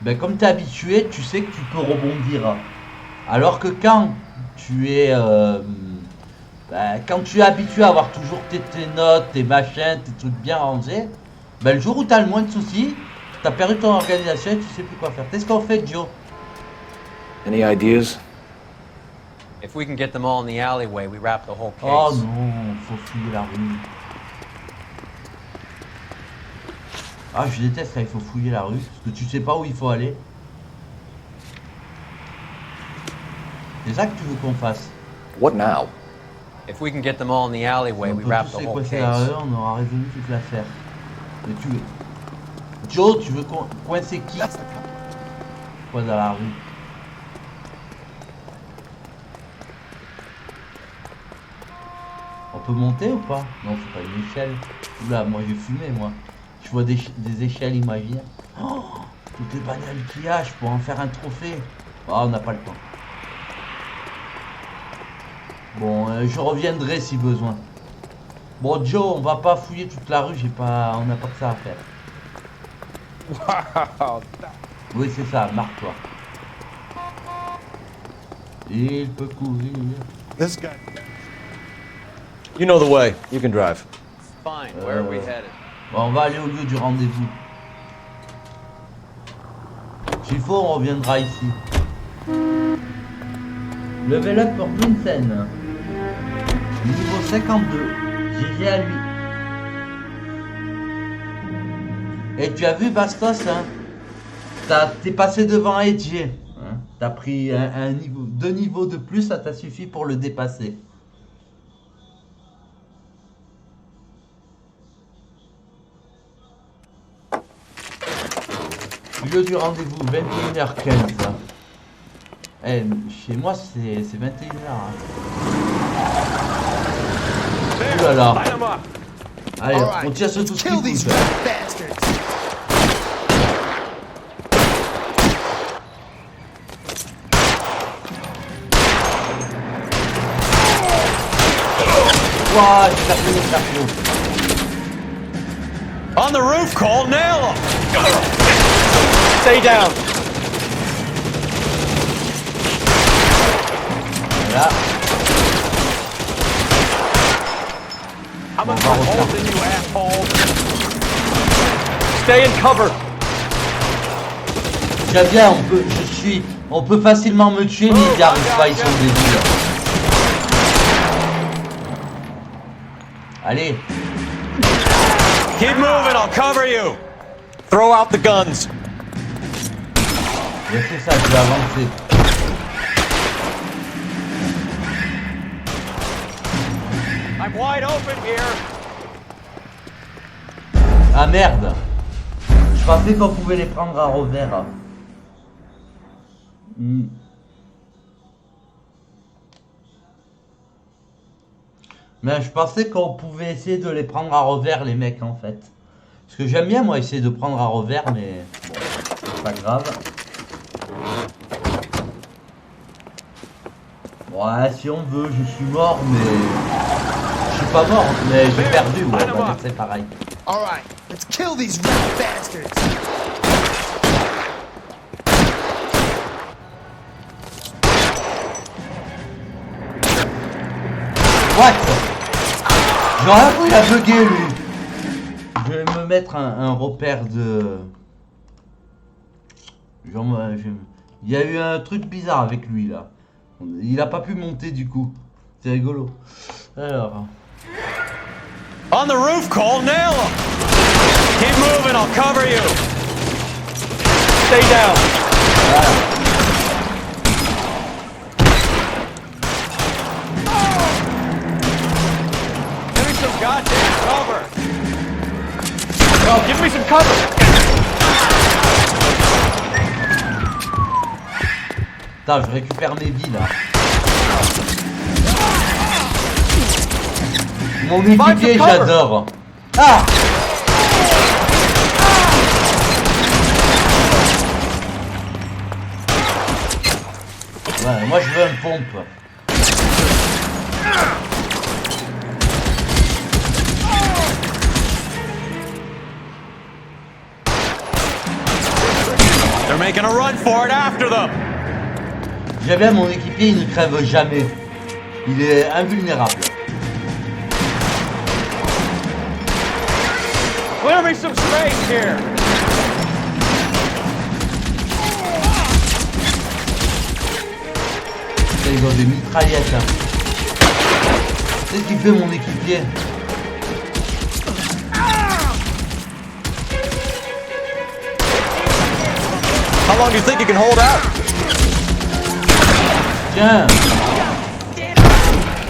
ben comme tu es habitué, tu sais que tu peux rebondir. Alors que quand tu es habitué à avoir toujours tes notes, tes machins, tes trucs bien rangés, ben le jour où tu as le moins de soucis, tu as perdu ton organisation et tu sais plus quoi faire. Qu'est-ce qu'on fait, Joe?
Any ideas?
If we can get them all in the alleyway, we wrap the whole case.
Oh non, faut fouiller la rue. Ah, je déteste quand il faut fouiller la rue, parce que tu sais pas où il faut aller. C'est ça que tu veux qu'on fasse.
What now?
If we can get them all in the alleyway, we wrap the whole case.
On aura résolu toute l'affaire. Mais tu veux... Joe, tu veux coincer qui? Quoi dans la rue? On peut monter ou pas? Non, c'est pas une échelle. Oula, moi j'ai fumé, moi. Je vois des échelles imaginaires. Oh, toutes les bagnoles qu'il y a, je pourrais en faire un trophée. Oh, on n'a pas le temps. Bon, je reviendrai si besoin. Bon, Joe, on va pas fouiller toute la rue, on n'a pas que ça à faire.
Wow.
Oui, c'est ça, marque-toi. Il peut courir.
This guy.
You know the way. You can drive.
Bon, on va aller au lieu du rendez-vous. S'il faut, on reviendra ici. Level up pour Vincent. Niveau 52. GG à lui. Et tu as vu Bastos, hein? T'es passé devant Edge. Hein? T'as pris deux niveaux de plus, ça t'a suffi pour le dépasser. Lieu du rendez-vous, 21h15. Eh, chez moi c'est 21h. Hein. Oh là là. Allez, on tire sur tout ce qui bouge. Ouah, j'ai tapé le chapeau.
On the roof, Cole, nail him! Stay down.
Voilà.
I'm gonna put holes in you, asshole. Stay in cover.
Très bien, on peut facilement me tuer, mais ils n'y arrivent pas, ils sont débiles. Allez.
Keep moving, I'll cover you. Throw out the guns.
C'est ça, je vais avancer.
I'm wide open here.
Ah merde. Je pensais qu'on pouvait les prendre à revers. Mais je pensais qu'on pouvait essayer de les prendre à revers, les mecs, en fait. Parce que j'aime bien, moi, essayer de prendre à revers, mais bon, c'est pas grave. Ouais, si on veut, je suis mort, mais... Je suis pas mort, mais j'ai perdu, ouais, on va dire c'est pareil.
Alright, let's kill these rat bastards.
What? J'aurais appris à bugger, lui. Je vais me mettre un repère de... Genre, il y a eu un truc bizarre avec lui, là. Il a pas pu monter, du coup. C'est rigolo. Alors...
On the roof, Cole, nail him. Keep moving, I'll cover you. Stay down.
Voilà.
Give me some goddamn cover. Oh, give me some cover.
Putain, je récupère mes vies, là. Mon équipier, j'adore. Ah! Ouais, moi je veux un pompe.
They're making a run for it after them.
J'aime bien mon équipier, il ne crève jamais. Il est invulnérable.
Clear me some space here.
Ils ont des mitraillettes. Hein. C'est ce qu'il fait mon équipier.
How long do you think you can hold out?
Tiens.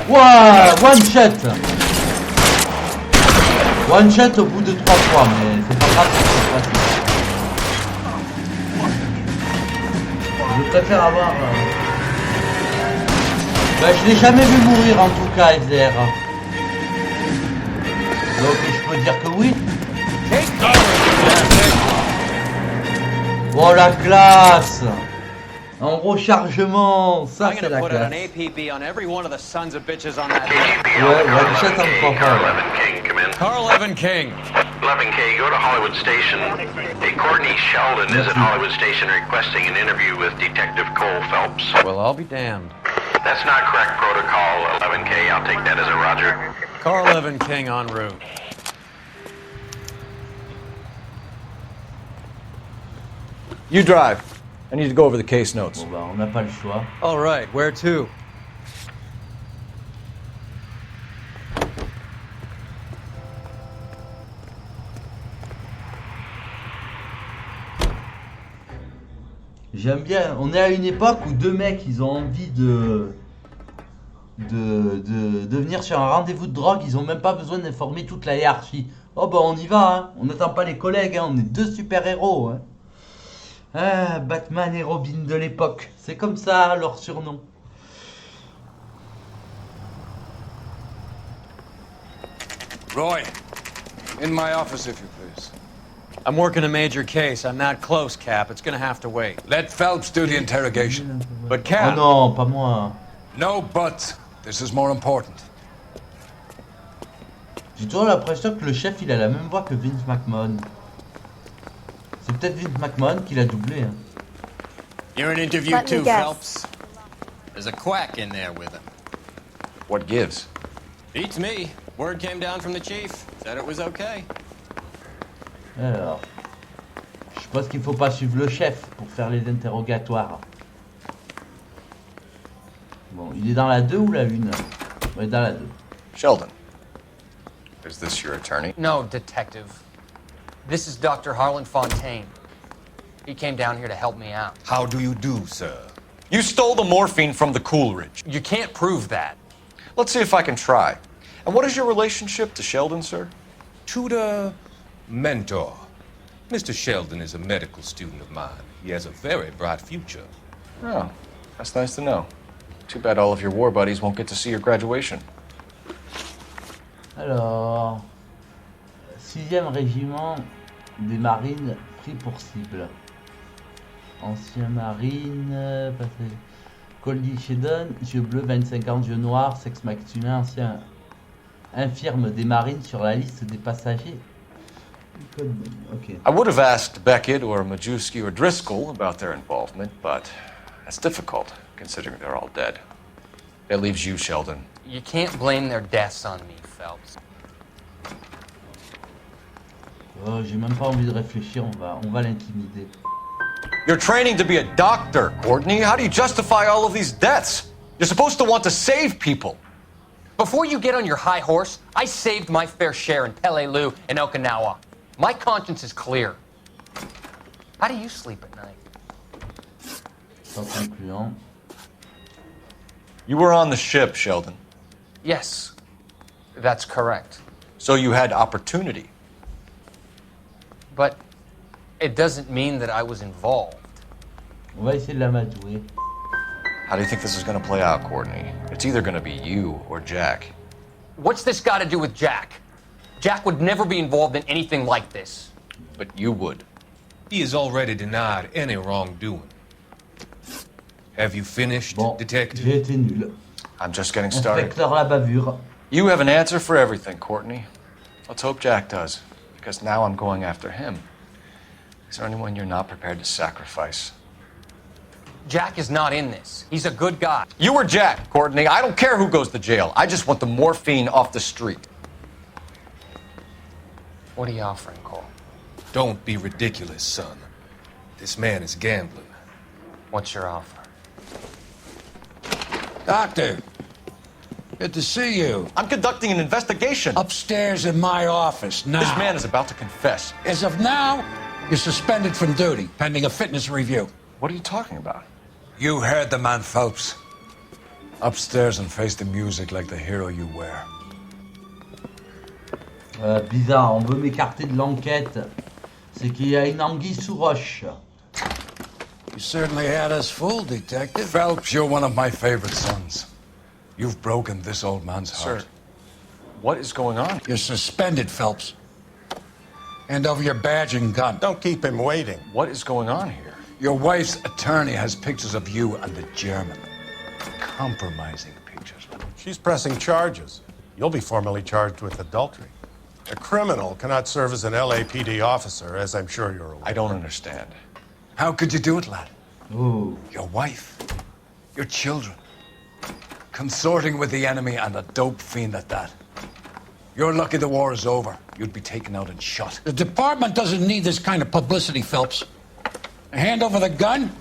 Wow, one shot. One shot au bout de 3 fois, mais c'est pas grave, c'est facile. Je préfère avoir... Bah, je l'ai jamais vu mourir en tout cas, SDR. Donc je peux dire que oui. Oh la classe! En rechargement, ça c'est la classe. Ouais, one shot encore pas.
Carl Evan King.
11K, go to Hollywood Station. Hey, Courtney Sheldon is at Hollywood Station requesting an interview with Detective Cole Phelps.
Well, I'll be damned.
That's not correct protocol, 11K. I'll take that as a roger.
Carl Evan King en route.
You drive. I need to go over the case notes.
Bon bah, on n'a pas le choix.
All right, where to?
J'aime bien. On est à une époque où deux mecs, ils ont envie de venir sur un rendez-vous de drogue. Ils ont même pas besoin d'informer toute la hiérarchie. Oh bah on y va, hein. On n'attend pas les collègues, hein. On est deux super-héros. Hein. Ah, Batman et Robin de l'époque. C'est comme ça leur surnom.
Roy, in my office if you please.
I'm working a major case. I'm not close, Cap. It's gonna have to wait.
Let Phelps do the interrogation.
But Cap...
Oh non, pas moi.
No buts. This is more important.
J'ai toujours l'impression que le chef, il a la même voix que Vince McMahon. C'est peut-être Vince McMahon qui l'a doublé. Hein.
You're an interview too, Phelps. There's a quack in there with him.
What gives?
Beats me. Word came down from the chief. Said it was okay.
Alors, je pense qu'il faut pas suivre le chef pour faire les interrogatoires. Bon, il est dans la 2 ou la 1? Ouais, dans la 2.
Sheldon, is this your attorney?
No, detective. This is Dr. Harlan Fontaine. He came down here to help me out.
How do you do, sir?
You stole the morphine from the Coolidge.
You can't prove that.
Let's see if I can try. And what is your relationship to Sheldon, sir?
Tutor, mentor. Mr. Sheldon is a medical student of mine. He has a very bright future.
Oh, that's nice to know. Too bad all of your war buddies won't get to see your graduation.
Alors, 6e régiment des marines pris pour cible. Ancien marine, Coldy Sheldon, yeux bleus, 25 ans, yeux noirs, sexe masculin, ancien infirme des marines sur la liste des passagers. Okay.
I would have asked Beckett or Majewski or Driscoll about their involvement, but that's difficult, considering they're all dead. That leaves you, Sheldon.
You can't blame their deaths on me, Phelps.
Oh, j'ai même pas envie de réfléchir, on va l'intimider.
You're training to be a doctor, Courtney. How do you justify all of these deaths? You're supposed to want to save people.
Before you get on your high horse, I saved my fair share in Peleliu and Okinawa. My conscience is clear. How do you sleep at night?
Sans concluant.
You were on the ship, Sheldon.
Yes, that's correct.
So you had opportunity.
But it doesn't mean that I was involved.
On va essayer de l'amadouer.
How do you think this is going to play out, Courtney? It's either going to be you or Jack.
What's this got to do with Jack? Jack would never be involved in anything like this.
But you would.
He has already denied any wrongdoing. Have you finished, detective?
J'ai été nul.
I'm just getting started.
Inspecteur la bavure.
You have an answer for everything, Courtney. Let's hope Jack does, because now I'm going after him. Is there anyone you're not prepared to sacrifice?
Jack is not in this. He's a good guy.
You were Jack, Courtney. I don't care who goes to jail. I just want the morphine off the street.
What are you offering, Cole?
Don't be ridiculous, son. This man is gambling.
What's your offer?
Doctor, good to see you.
I'm conducting an investigation.
Upstairs in my office now.
This man is about to confess.
As of now, you're suspended from duty, pending a fitness review.
What are you talking about?
You heard the man, Phelps. Upstairs and face the music like the hero you were.
Bizarre, on veut m'écarter de l'enquête. C'est qu'il y a une anguille sous roche.
You certainly had us fooled, Detective. Phelps, you're one of my favorite sons. You've broken this old man's heart.
Sir, what is going on?
You're suspended, Phelps. Hand over your badge and gun.
Don't keep him waiting.
What is going on here?
Your wife's attorney has pictures of you and the German. Compromising pictures.
She's pressing charges. You'll be formally charged with adultery. A criminal cannot serve as an LAPD officer, as I'm sure you're aware.
I don't understand.
How could you do it, lad?
Ooh.
Your wife, your children, consorting with the enemy and a dope fiend at that. You're lucky the war is over. You'd be taken out and shot. The department doesn't need this kind of publicity, Phelps. Hand over the gun.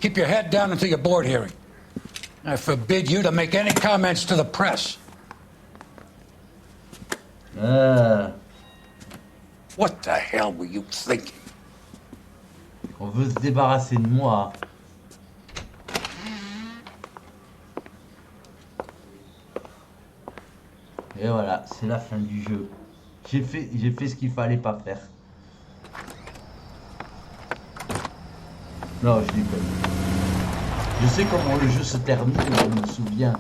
Keep your head down until your board hearing. I forbid you to make any comments to the press. What the hell were you thinking?
On veut se débarrasser de moi. Et voilà, c'est la fin du jeu. J'ai fait ce qu'il fallait pas faire. Non, je déconne. Je sais comment le jeu se termine, je me souviens.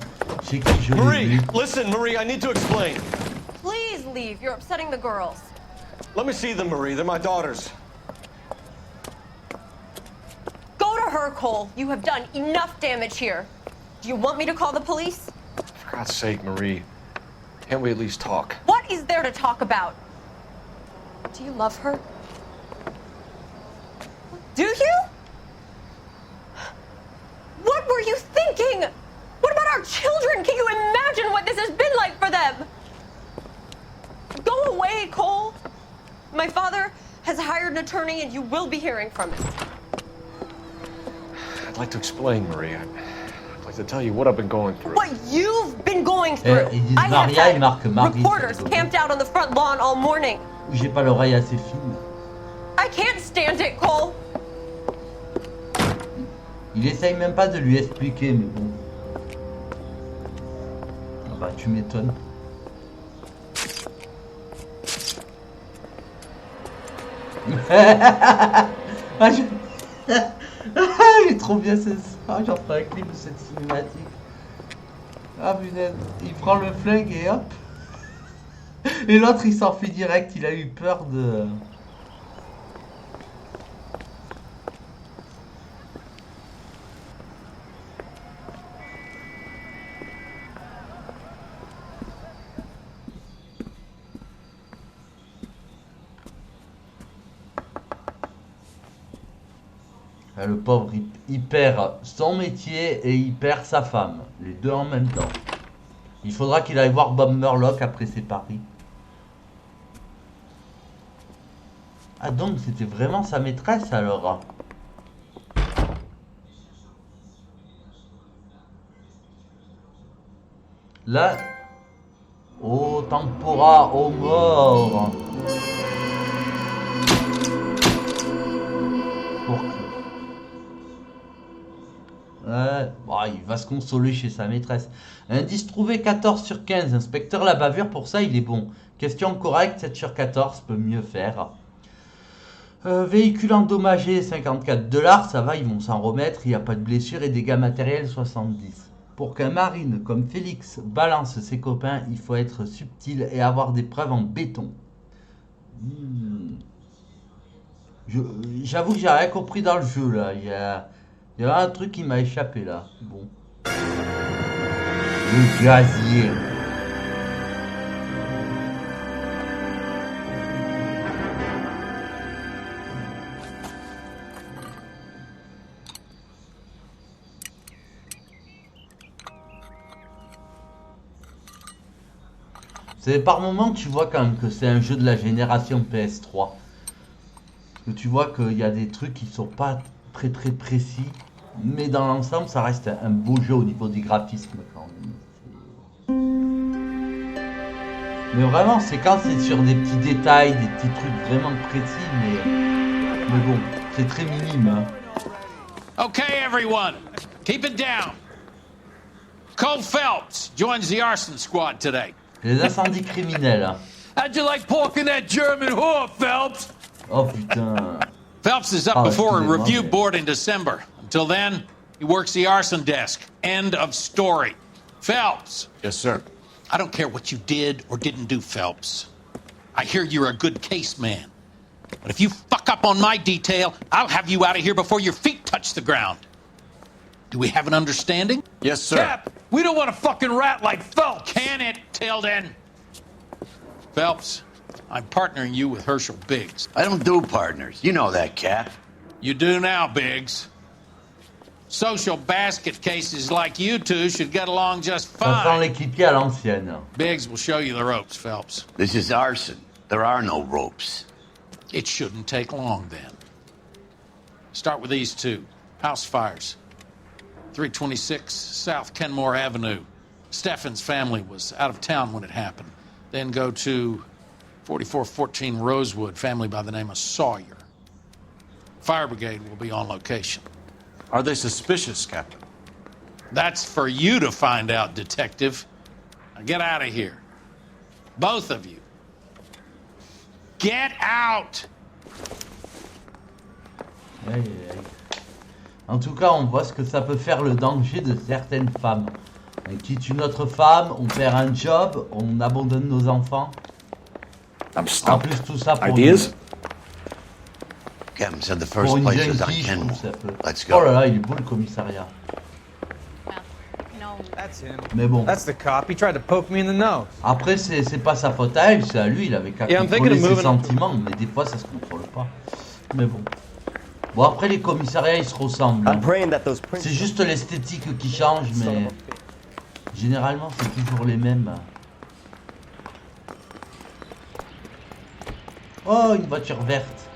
Je sais qui je l'ai vu.
Listen, Marie, I need to explain.
Please leave. You're upsetting the girls.
Let me see them, Marie. They're my daughters.
Go to her, Cole. You have done enough damage here. Do you want me to call the police?
For God's sake, Marie. Can't we at least talk?
What is there to talk about? Do you love her? Do you? What were you thinking? What about our children? Can you imagine what this has been like for them? Go away, Cole. My father has hired an attorney and you will be hearing from him.
I'd like to explain, Marie. I'd like to tell you what I've been going through.
What you've been going through. I have had reporters camped out on the front lawn all morning.
J'ai pas l'oreille assez fine.
I can't stand it, Cole.
Il essaye même pas de lui expliquer, mais bon. Ah bah, tu m'étonnes. Ah, il est trop bien, c'est ça. J'en ferai un clip de cette cinématique. Ah punaise, il prend le flingue et hop. Et l'autre il s'en fait direct, il a eu peur de... Le pauvre, il perd son métier et il perd sa femme. Les deux en même temps. Il faudra qu'il aille voir Bob Murlock après ses paris. Ah donc c'était vraiment sa maîtresse alors. Là... Oh tempora, oh mort. Ouais, bon, il va se consoler chez sa maîtresse. Indice trouvé 14 sur 15. Inspecteur la bavure, pour ça il est bon. Question correcte, 7 sur 14, peut mieux faire. Véhicule endommagé, 54 $, ça va, ils vont s'en remettre. Il n'y a pas de blessure et dégâts matériels, 70. Pour qu'un marine comme Félix balance ses copains, il faut être subtil et avoir des preuves en béton. J'avoue que j'ai rien compris dans le jeu là. Il y a un truc qui m'a échappé là. Bon. Le gazier. C'est par moments tu vois quand même que c'est un jeu de la génération PS3. Parce que tu vois qu'il y a des trucs qui sont pas très précis. Mais dans l'ensemble ça reste un beau jeu au niveau des graphismes quand même. Mais vraiment c'est quand c'est sur des petits détails, des petits trucs vraiment précis. Mais bon, c'est très minime. Hein.
Okay everyone, keep it down. Cole Phelps joins the arson squad today.
Les incendies criminels.
How'd you like porking that German whore, Phelps?
Oh putain.
Phelps is up before a review board in December. Until then, he works the arson desk. End of story. Phelps.
Yes, sir.
I don't care what you did or didn't do, Phelps. I hear you're a good case man. But if you fuck up on my detail, I'll have you out of here before your feet touch the ground. Do we have an understanding?
Yes, sir.
Cap, we don't want a fucking rat like Phelps. Can it, Tilden? Phelps, I'm partnering you with Herschel Biggs.
I don't do partners. You know that, Cap.
You do now, Biggs. Social basket cases like you two should get along just fine.
Ça sent l'équipier à l'ancienne.
Biggs will show you the ropes, Phelps.
This is arson. There are no ropes.
It shouldn't take long, then. Start with these two. House fires. 326 South Kenmore Avenue. Steffen's family was out of town when it happened. Then go to 4414 Rosewood, family by the name of Sawyer. Fire brigade will be on location.
Are they suspicious, Captain?
That's for you to find out, Detective. Now get out of here. Both of you. Get out!
Aïe, aïe. En tout cas, on voit ce que ça peut faire le danger de certaines femmes. On quitte une autre femme, on perd un job, on abandonne nos enfants. En plus, tout ça pour
Ideas?
Captain said the first place is on Kenmore. Let's go.
Oh là là, il est beau le commissariat.
That's him.
Mais bon.
That's the cop. He tried to poke me in the nose.
Après, c'est pas sa faute à elle, c'est à lui, il avait qu'à contrôler ses sentiments, mais des fois ça se contrôle pas. Mais bon. Bon, après les commissariats ils se ressemblent. Hein. C'est juste l'esthétique qui change, mais généralement c'est toujours les mêmes. Oh, une voiture verte.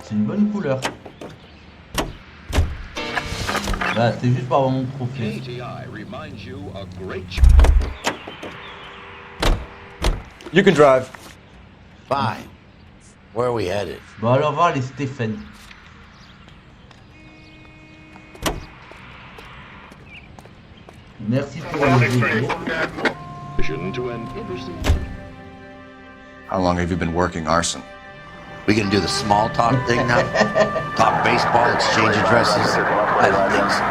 C'est une bonne couleur. Là, c'est juste pour avoir mon trophée.
You can drive.
Fine. Where are we headed?
Bon, alors voir les Stéphane. Merci pour le vidéo.
How long have you been working arson?
We gonna do the small talk thing now? Talk baseball, exchange addresses? I don't think so.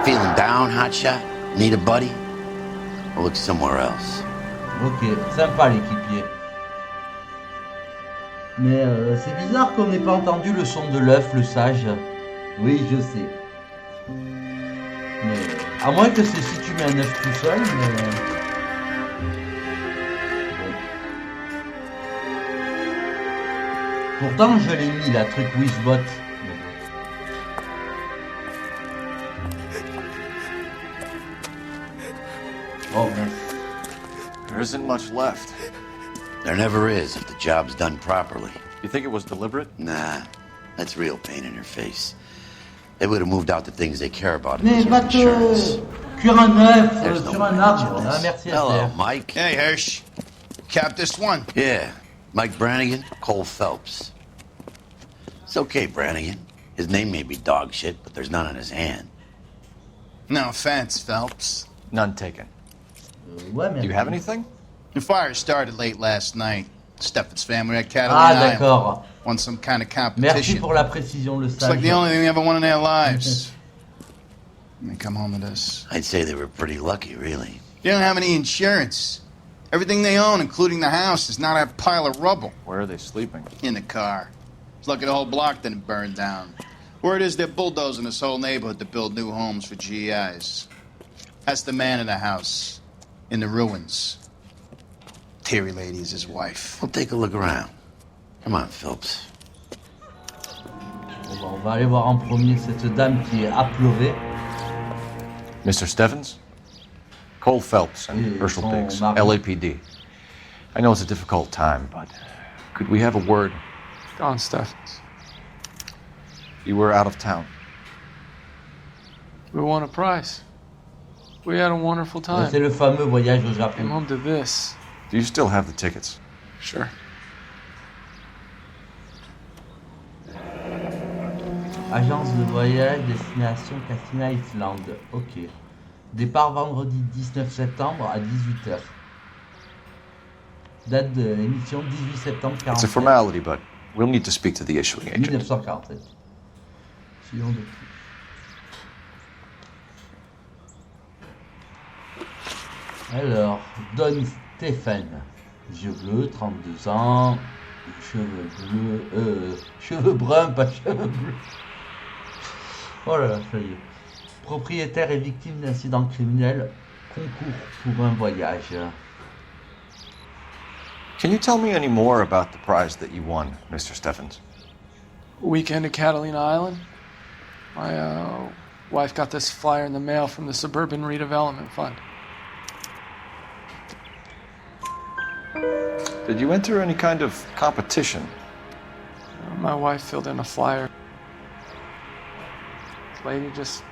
Feeling down, hotshot? Need a buddy? Or look somewhere else?
Ok, sympa l'équipier. Mais c'est bizarre qu'on n'ait pas entendu le son de l'œuf, le sage. Oui, je sais. Mais, à moins que c'est si tu mets un œuf tout seul, mais... Pourtant, je l'ai mis, la truc Wishbot. Oh, man.
There isn't much left.
There never is if the job's done properly.
You think it was deliberate?
Nah, that's real pain in your face. They would have moved out the things they care about.
Mais va te cuire un œuf sur un arbre. Ah, merci.
Hello, Mike.
Hey, Hirsch. Cap this one.
Yeah. Mike Brannigan, Cole Phelps. It's okay, Brannigan. His name may be dog shit, but there's none on his hand.
No offense, Phelps.
None taken.
Ouais,
do you have anything?
The fire started late last night. Steffen's family at Catalina
d'accord.
won some kind of competition.
Merci pour la précision, le
It's like the only thing they ever won in their lives. They come home to this.
I'd say they were pretty lucky, really.
They don't have any insurance. Everything they own, including the house, is not a pile of rubble.
Where are they sleeping?
In the car. It's lucky the whole block didn't burn down. Word is they're bulldozing this whole neighborhood to build new homes for GIs. That's the man in the house, in the ruins. Terry lady is his wife.
We'll take a look around. Come on, Phelps.
Bon, on va aller voir en premier cette dame qui est apeurée.
Mr. Steffens? Cole Phelps and Herschel Biggs, LAPD. I know it's a difficult time, but could we have a word?
Don Steffens.
You were out of town.
We won a prize. We had a wonderful time.
C'est le fameux voyage au Japon.
Came home to this.
Do you still have the tickets?
Sure.
Agence de voyage, destination Castina Island. Ok. Départ vendredi 19 septembre à 18h. Date de l'émission 18 septembre 47.
It's a formality, but we'll need to speak to the issuing agent.
1947. Suivant de Alors, Don Stephen, yeux bleus, 32 ans, cheveux bleus, cheveux bruns, pas cheveux bleus. Oh là là, ça y est. Propriétaire et victime d'incident criminel, concours pour un voyage.
Can you tell me any more about the prize that you won, Mr. Steffens?
Weekend at Catalina Island. My wife got this flyer in the mail from the Suburban Redevelopment Fund.
Did you enter any kind of competition?
My wife filled in a flyer. Lady just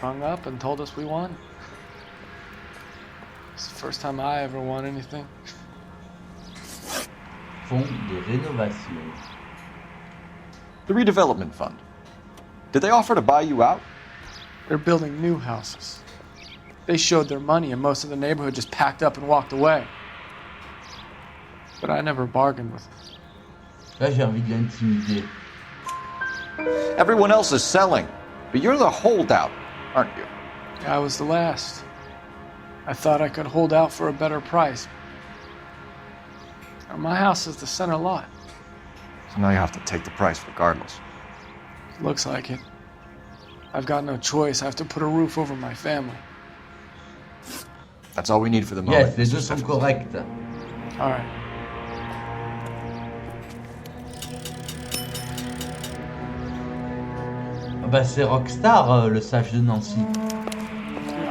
hung up and told us we won. It's the first time I ever won anything.
Fonds de rénovation.
The redevelopment fund. Did they offer to buy you out?
They're building new houses. They showed their money and most of the neighborhood just packed up and walked away. But I never bargained with them.
Là, j'ai envie de l'intimider.
Everyone else is selling, but you're the holdout, aren't you?
I was the last. I thought I could hold out for a better price. My house is the center lot.
So now you have to take the price regardless.
Looks like it. I've got no choice. I have to put a roof over my family.
That's all we need for the moment.
Yes, les deux sont corrects.
All right.
Bah c'est Rockstar, le sage de Nancy.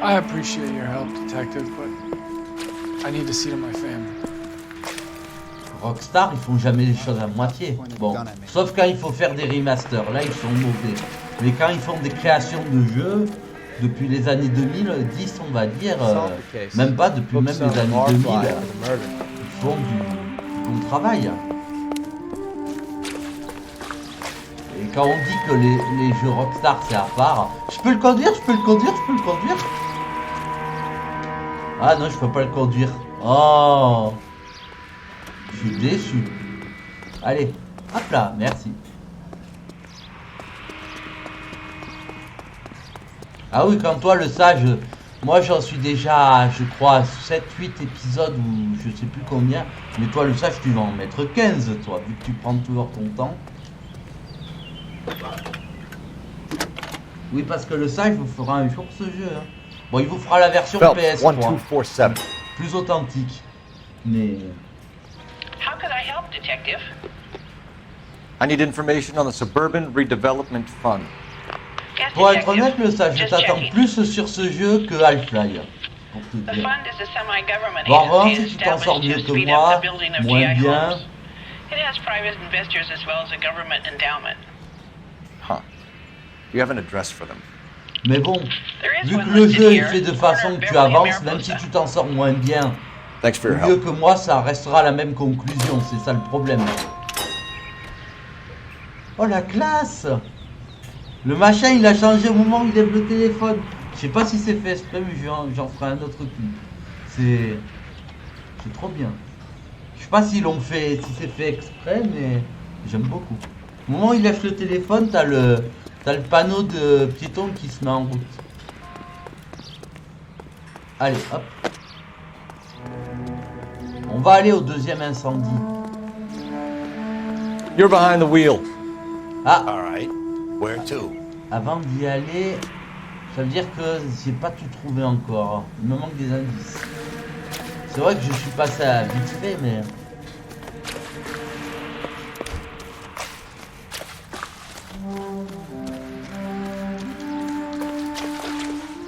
I appreciate your help, detective, but I need to see to my family.
Rockstar, ils font jamais les choses à moitié. Bon, sauf quand il faut faire des remasters, là ils sont mauvais. Mais quand ils font des créations de jeux, depuis les années 2010 on va dire, même pas depuis même les années 2000, ils font du bon travail. Et quand on dit que les jeux Rockstar c'est à part, je peux le conduire. Ah non, je peux pas le conduire. Oh, je suis déçu. Allez, hop là, merci. Ah oui, quand toi le sage, moi j'en suis déjà, je crois, 7-8 épisodes ou je sais plus combien. Mais toi le sage, tu vas en mettre 15 toi, vu que tu prends toujours ton temps. Oui, parce que le sage vous fera un jour ce jeu. Hein. Bon, il vous fera la version PS3. Plus authentique. Mais...
How could I help, detective?
I need information on the Suburban Redevelopment Fund.
Yes,
pour être honnête, le sage, je t'attends plus sur ce jeu que Half-Life. Pour te
The
dire.
fund is a semi-government
Bon, vraiment,
agency
si tu t'en sors
established
mieux
to
que
speed
moi,
up the building of
moins
GI
bien.
homes. It has private investors as well as a government endowment.
Huh. You have an address for them.
Mais bon, vu que le jeu est fait de façon que tu avances, même si tu t'en sors moins bien, mieux que moi, ça restera la même conclusion, c'est ça le problème. Oh la classe! Le machin il a changé au moment où il lève le téléphone. Je sais pas si c'est fait exprès, mais j'en ferai un autre clip. C'est trop bien. Je sais pas s'ils l'ont fait, si c'est fait exprès, mais j'aime beaucoup. Au moment où il lève le téléphone, t'as le panneau de piéton qui se met en route. Allez, hop. On va aller au deuxième incendie.
You're behind the wheel.
Ah.
All right. Where to?
Avant d'y aller, ça veut dire que j'ai pas tout trouvé encore. Il me manque des indices. C'est vrai que je suis passé à vite fait, mais...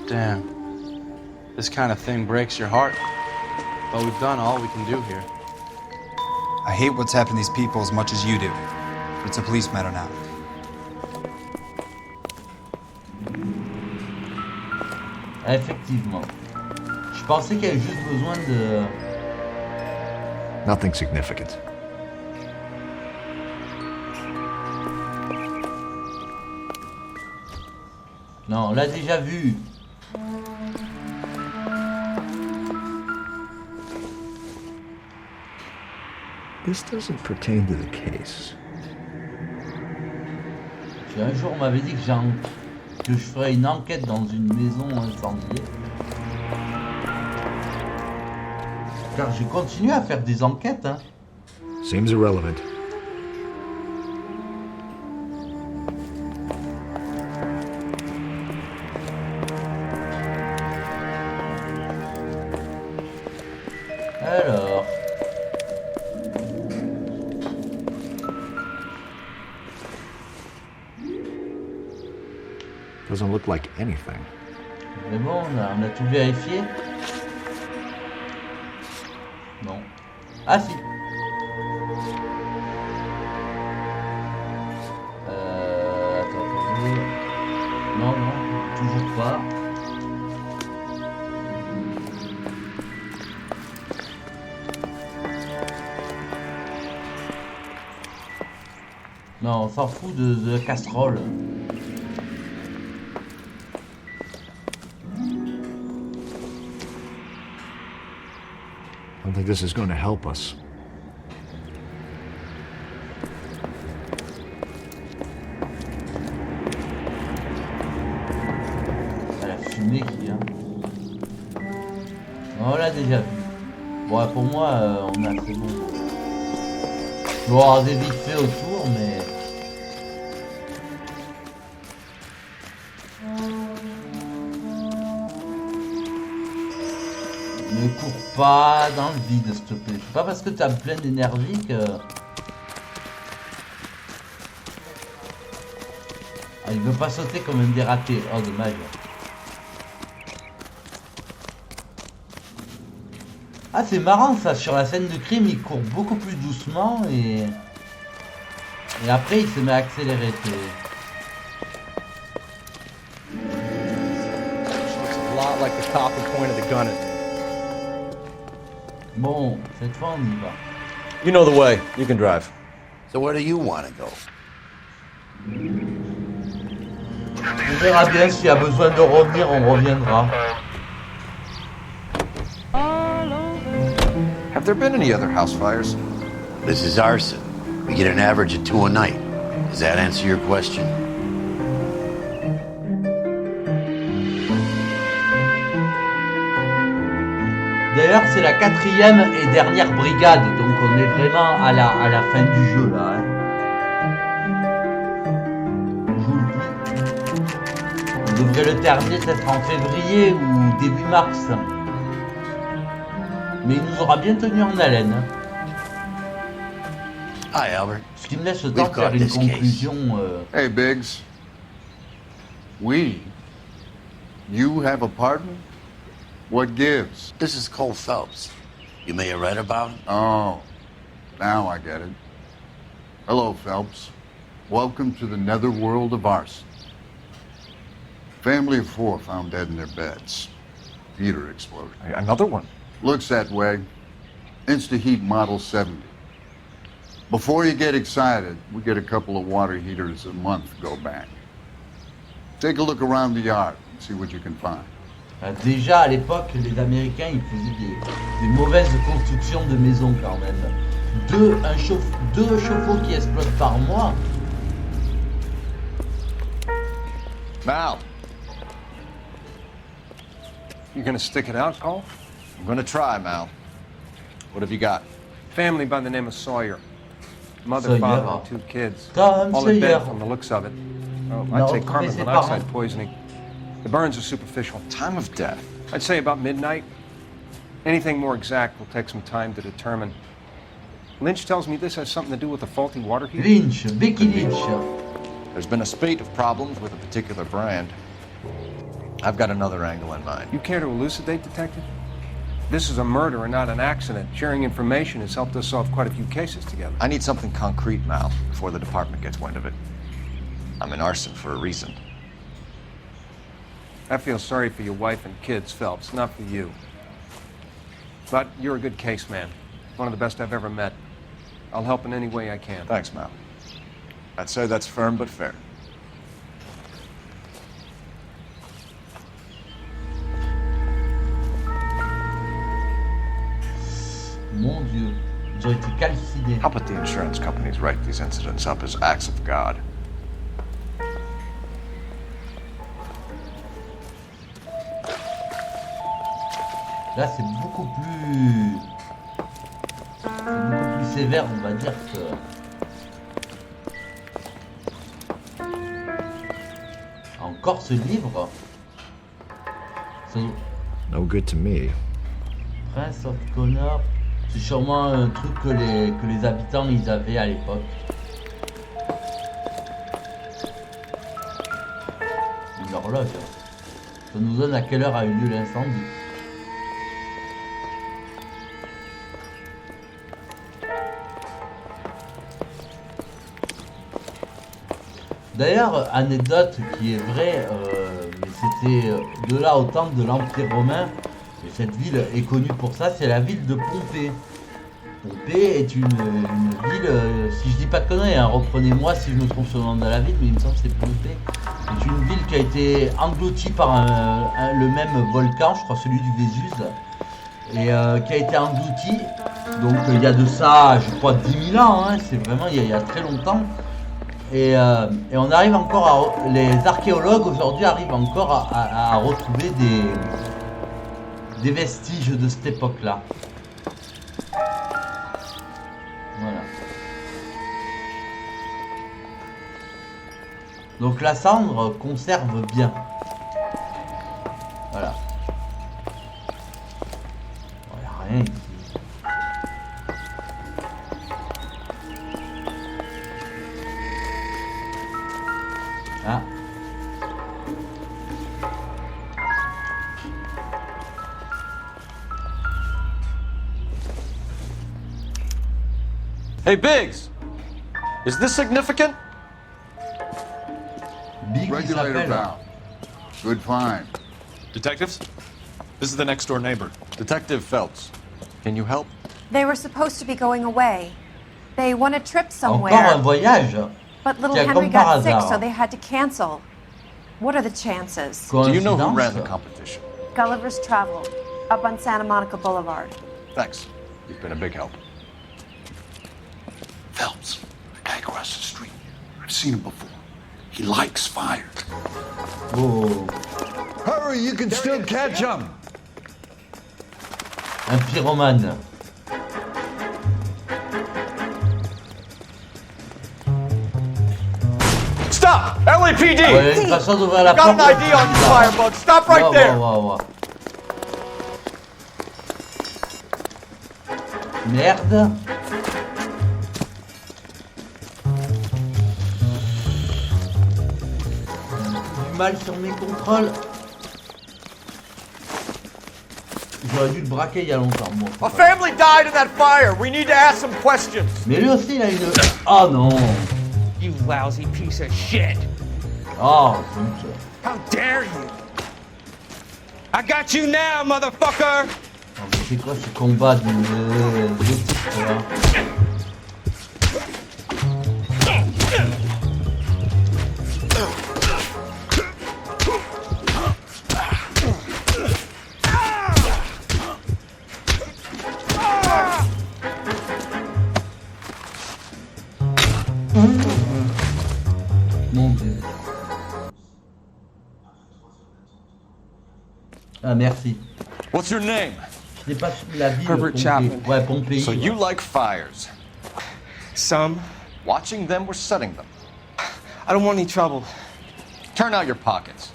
Damn. This kind of thing breaks your heart. But we've done all we can do here.
I hate what's happened to these people as much as you do. But it's a police matter now.
Effectivement. Je pensais qu'il y avait juste besoin de...
Nothing significant.
Non, on l'a déjà vu.
This doesn't pertain to the case.
Un jour, on m'avait dit que je ferais une enquête dans une maison incendiée. Car j'ai continué à faire des enquêtes, hein.
Seems irrelevant.
Alors...
Doesn't look like anything.
Mais bon, on a tout vérifié. Non. Ah si. Attends. Non. pas. Non, on s'en fout de la casserole.
I don't think this is going to help us.
La fumée qu'il y a. On l'a déjà vu. Bon, pour moi, on a c'est bon. Il va y avoir des vite fait autour, mais. Ne cours pas dans le vide, s'il te plaît. C'est pas parce que t'as plein d'énergie que. Ah, il veut pas sauter comme un dératé. Oh, dommage. Ah, c'est marrant ça. Sur la scène de crime, il court beaucoup plus doucement et après, il se met à accélérer. Bon, cette fois on y va.
You know the way. You can drive.
So where do you want to go?
On verra bien s'il y a besoin de revenir, on reviendra.
Have there been any other house fires?
This is arson. We get an average of 2 a night. Does that answer your question?
D'ailleurs, c'est la 4e et dernière brigade, donc on est vraiment à la fin du jeu là. Hein. On devrait le terminer peut-être en février ou début mars. Mais il nous aura bien tenu en haleine. Hein.
Hi, Albert.
Ce qui me laisse le temps de faire une conclusion.
Hey, Biggs. You have a partner? What gives?
This is Cole Phelps. You may have read about him.
Oh, now I get it. Hello, Phelps. Welcome to the netherworld of arson. Family of 4 found dead in their beds. Heater exploded.
Another one?
Looks that way. Insta-Heat Model 70. Before you get excited, we get a couple of water heaters a month go back. Take a look around the yard and see what you can find.
Déjà à l'époque, les Américains ils faisaient des mauvaises constructions de maisons quand même. Deux chauffe-eau qui explosent par mois.
Mal. You gonna stick it out, Cole? I'm gonna try, Mal. What have you got?
Family by the name of Sawyer. Mother,
Sawyer.
father, and 2 kids.
Tom
All in
Sawyer.
bed from the looks of it. Oh, I'd say carbon monoxide poisoning. The burns are superficial.
Time of death?
I'd say about midnight. Anything more exact will take some time to determine. Lynch tells me this has something to do with a faulty water heater.
Lynch, Vicky Lynch.
There's been a spate of problems with a particular brand. I've got another angle in mind.
You care to elucidate, Detective? This is a murder and not an accident. Sharing information has helped us solve quite a few cases together.
I need something concrete, Mal, before the department gets wind of it. I'm in arson for a reason.
I feel sorry for your wife and kids, Phelps, not for you. But you're a good case man. One of the best I've ever met. I'll help in any way I can.
Thanks, Mal. I'd say that's firm but fair.
Mon Dieu, ils ont été calcinés.
How about the insurance companies write these incidents up as acts of God?
Là, c'est beaucoup plus sévère, on va dire que. Encore ce livre.
No good to me.
Prince of Connor. C'est sûrement un truc que les habitants ils avaient à l'époque. Une horloge. Ça nous donne à quelle heure a eu lieu l'incendie. D'ailleurs, anecdote qui est vraie, mais c'était de là au temps de l'Empire romain. Et cette ville est connue pour ça, c'est la ville de Pompée. Pompée est une ville, si je dis pas de conneries, hein, reprenez-moi si je me trompe sur le nom de la ville, mais il me semble que c'est Pompée. C'est une ville qui a été engloutie par le même volcan, je crois celui du Vésuve, et qui a été englouti. Donc il y a de ça, je crois, 10 000 ans, hein, c'est vraiment il y a très longtemps. Et on arrive encore les archéologues aujourd'hui arrivent encore à retrouver des vestiges de cette époque-là. Voilà. Donc la cendre conserve bien. Voilà. Il n'y a rien ici. Ah.
Hey, Biggs! Is this significant?
Regulator valve. Good find.
Detectives? This is the next door neighbor.
Detective Phelps. Can you help?
They were supposed to be going away. They won a trip somewhere.
Encore un voyage.
But little
Tiens,
Henry
comme par
got sick,
hasard.
so they had to cancel. What are the chances?
Do you know who ran the competition?
Gulliver's Travel, up on Santa Monica Boulevard.
Thanks. You've been a big help.
Phelps, the guy across the street. I've seen him before. He likes fire.
Oh.
Hurry, you can still catch him.
Un pyromane.
Stop! LAPD!
Ouais, une façon d'ouvrir la
Got
porte.
an ID on you, firebug. Stop right
Wow,
there!
wow, wow, wow. Merde. Du mal sur mes contrôles. J'aurais dû le braquer il y a longtemps, moi.
A family died in that fire. We need to ask some questions.
Mais lui aussi, il a une... Oh non.
You lousy piece of shit.
Oh, zut.
How dare you? I got you now, motherfucker.
Oh, mais c'est quoi ce combat de titre là? Mon Dieu. Ah, merci.
What's your name?
Je n'ai pas la ville.
Herbert Chapman.
Ouais, Pompéi.
So you like fires?
Some.
Watching them or setting them?
I don't want any trouble.
Turn out your pockets.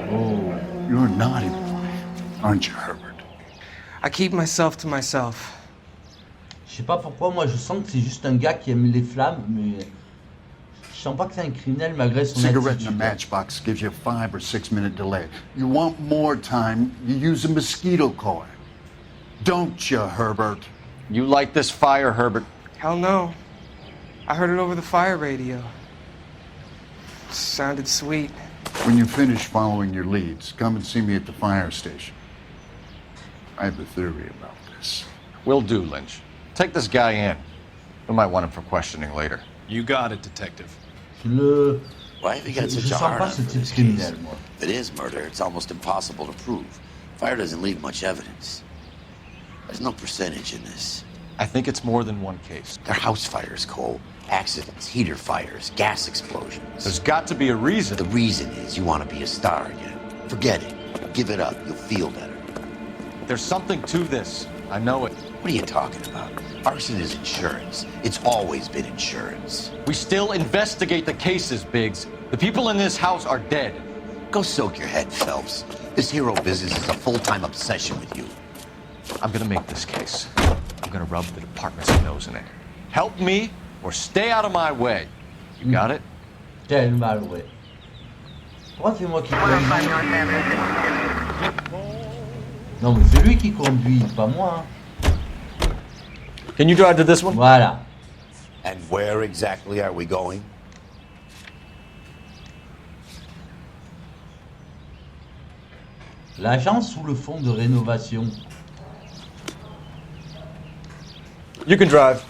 Oh, you're a naughty boy, aren't you, Herbert?
I keep myself to myself.
Je sais pas pourquoi, moi je sens que c'est juste un gars qui aime les flammes, mais je sens pas que c'est un criminel malgré son
Cigarette in a
attitude.
matchbox gives you a 5 or 6 minute delay. You want more time, you use a mosquito coil. Don't you, Herbert?
You like this fire, Herbert?
Hell no. I heard it over the fire radio. Sounded sweet.
When you finish following your leads, come and see me at the fire station. I have a theory about this.
Will do, Lynch. Take this guy in. We might want him for questioning later.
You got it, Detective.
Le...
Why have you got
Je
such a
sens
hard
pas
on
ce
for
type
this
criminel,
case?
moi.
If it is murder, it's almost impossible to prove. Fire doesn't leave much evidence. There's no percentage in this.
I think it's more than one case.
They're house fires, Cole. Accidents, heater fires, gas explosions.
There's got to be a reason.
The reason is you want to be a star again. Forget it. Give it up. You'll feel better.
There's something to this. I know it.
What are you talking about? Arson is insurance. It's always been insurance.
We still investigate the cases, Biggs. The people in this house are dead.
Go soak your head, Phelps. This hero business is a full-time obsession with you.
I'm gonna make this case. I'm gonna rub the department's nose in it. Help me or stay out of my way. You got it?
Quel mal, ouais. Pourquoi c'est moi qui conduis? Non, mais c'est lui qui conduit, pas moi. Hein.
Can you drive to this one?
Voilà.
And where exactly are we going?
L'agence ou le fonds de rénovation?
You can drive.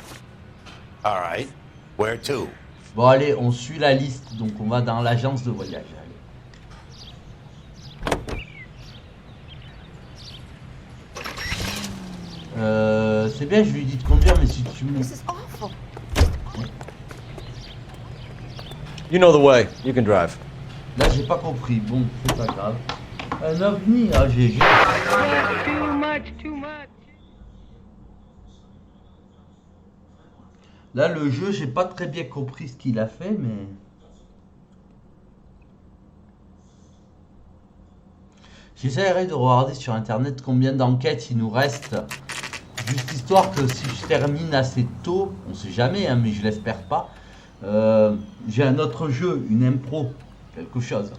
All right. Where to?
Bon allez, on suit la liste, donc on va dans l'agence de voyage. C'est bien, je lui dis de conduire, mais si tu me...
You know the way. You can drive.
Là, j'ai pas compris. Bon, c'est pas grave. Un ovni, ah, j'ai...
Too much.
Là, le jeu, j'ai pas très bien compris ce qu'il a fait, mais... J'essaierai de regarder sur internet combien d'enquêtes il nous reste. Juste histoire que si je termine assez tôt, on sait jamais, hein, mais je l'espère pas, j'ai un autre jeu, une impro, quelque chose.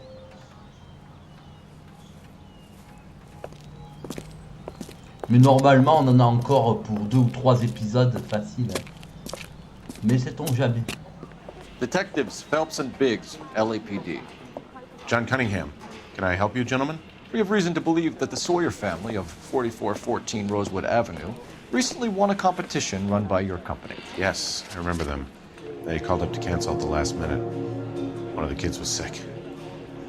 Mais normalement, on en a encore pour 2 ou 3 épisodes faciles. Mais sait-on jamais.
Detectives Phelps and Biggs, LAPD. John Cunningham. Can I help you, gentlemen? We have reason to believe that the Sawyer family of 4414 Rosewood Avenue recently won a competition run by your company.
Yes, I remember them. They called up to cancel at the last minute. One of the kids was sick.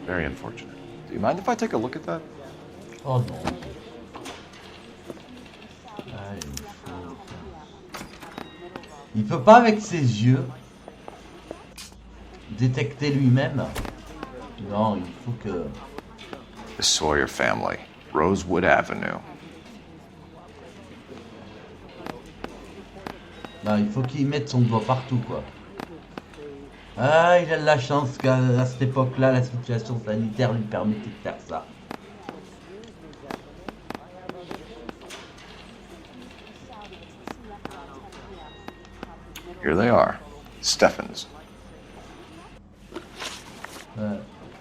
Very unfortunate.
Do you mind if I take a look at that?
Oh non. Il peut pas avec ses yeux détecter lui-même. Non, il faut que...
The Sawyer family, Rosewood Avenue.
Non, il faut qu'il mette son doigt partout, quoi. Ah, il a de la chance qu'à cette époque-là, la situation sanitaire lui permettait de faire ça.
Here they are. Stephens.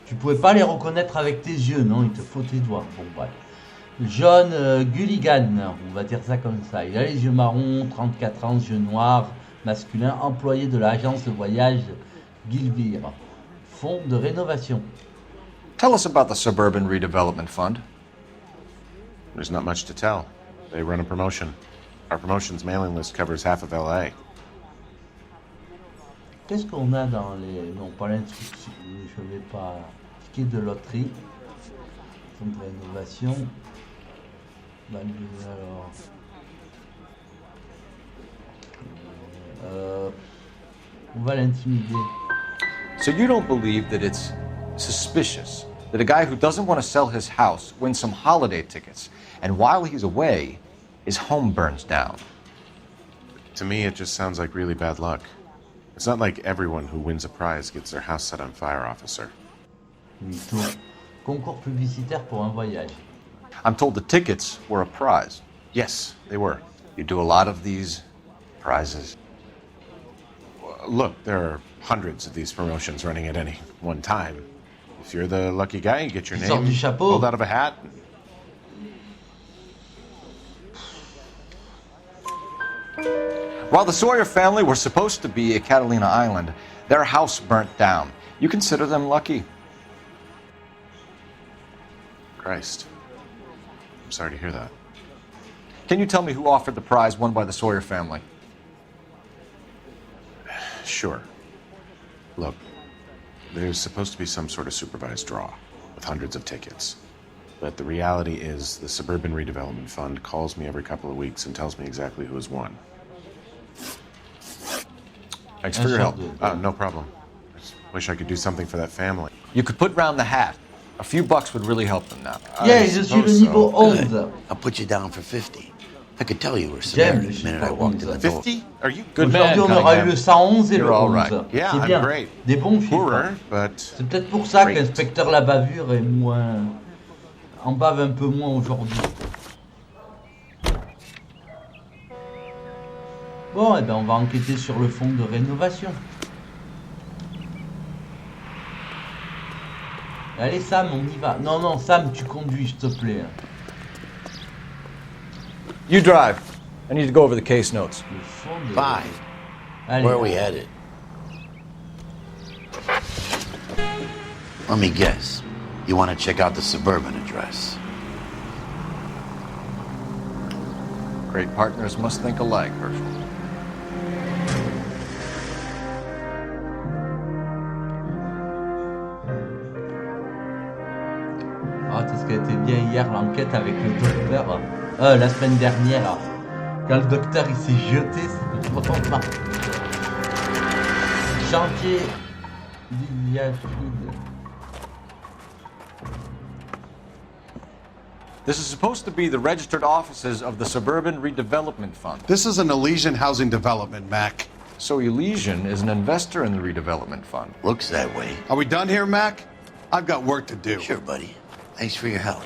Tu pouvais pas les reconnaître avec tes yeux, non? Il te faut tes doigts. Bon, bref. John Gulligan, on va dire ça comme ça. Il a les yeux marrons, 34 ans, yeux noirs, masculin, employé de l'agence de voyage Gilvire. Fonds de rénovation.
Tell us about the Suburban Redevelopment Fund.
There's not much to tell. They run a promotion. Our promotion's mailing list covers half of L.A.
Qu'est-ce qu'on a dans les... Non, pas l'instruction. Je vais pas... Ticket de loterie. Fonds de rénovation. Alors... on va l'intimider.
So you don't believe that it's suspicious that a guy who doesn't want to sell his house wins some holiday tickets, and while he's away, his home burns down?
To me, it just sounds like really bad luck. It's not like everyone who wins a prize gets their house set on fire, officer.
Concours publicitaire pour un voyage.
I'm told the tickets were a prize.
Yes, they were.
You do a lot of these prizes.
Look, there are hundreds of these promotions running at any one time. If you're the lucky guy, you get your name pulled out of a hat.
While the Sawyer family were supposed to be at Catalina Island, their house burnt down. You consider them lucky?
Christ. I'm sorry to hear that.
Can you tell me who offered the prize won by the Sawyer family?
Sure. Look, there's supposed to be some sort of supervised draw with hundreds of tickets. But the reality is the Suburban Redevelopment Fund calls me every couple of weeks and tells me exactly who has won.
Thanks for your help.
No problem. I just wish I could do something for that family.
You could put round the hat. A few bucks would really help them now.
Yeah, je suis le niveau 11.
I'll put you down for 50. I could tell you were Samaritan the minute I walked in the door.
50? Are you
good?
Aujourd'hui, on aura eu le 111 et le 11.
Right.
Yeah,
c'est bien.
great.
Des bons chiffres.
Poorer, but
c'est peut-être pour ça qu'inspecteur la bavure est moins... en bave un peu moins aujourd'hui. Bon, et ben on va enquêter sur le fonds de rénovation. Allez Sam, on y va. Non, non, Sam, tu conduis, s'il te plaît.
You drive. I need to go over the case notes.
Fine.
Allez.
Where are we headed? Let me guess. You want to check out the suburban address?
Great partners must think alike, Herschel.
Ah, c'est ce qui a été bien hier, l'enquête avec le docteur. La semaine dernière. Quand le docteur il s'est jeté, c'est vraiment... Chantier Liliachide.
This is supposed to be the registered offices of the Suburban Redevelopment Fund.
This is an Elysian housing development, Mac.
So Elysian is an investor in the redevelopment fund.
Looks that way.
Are we done here, Mac? I've got work to do.
Sure, buddy. Thanks for your help.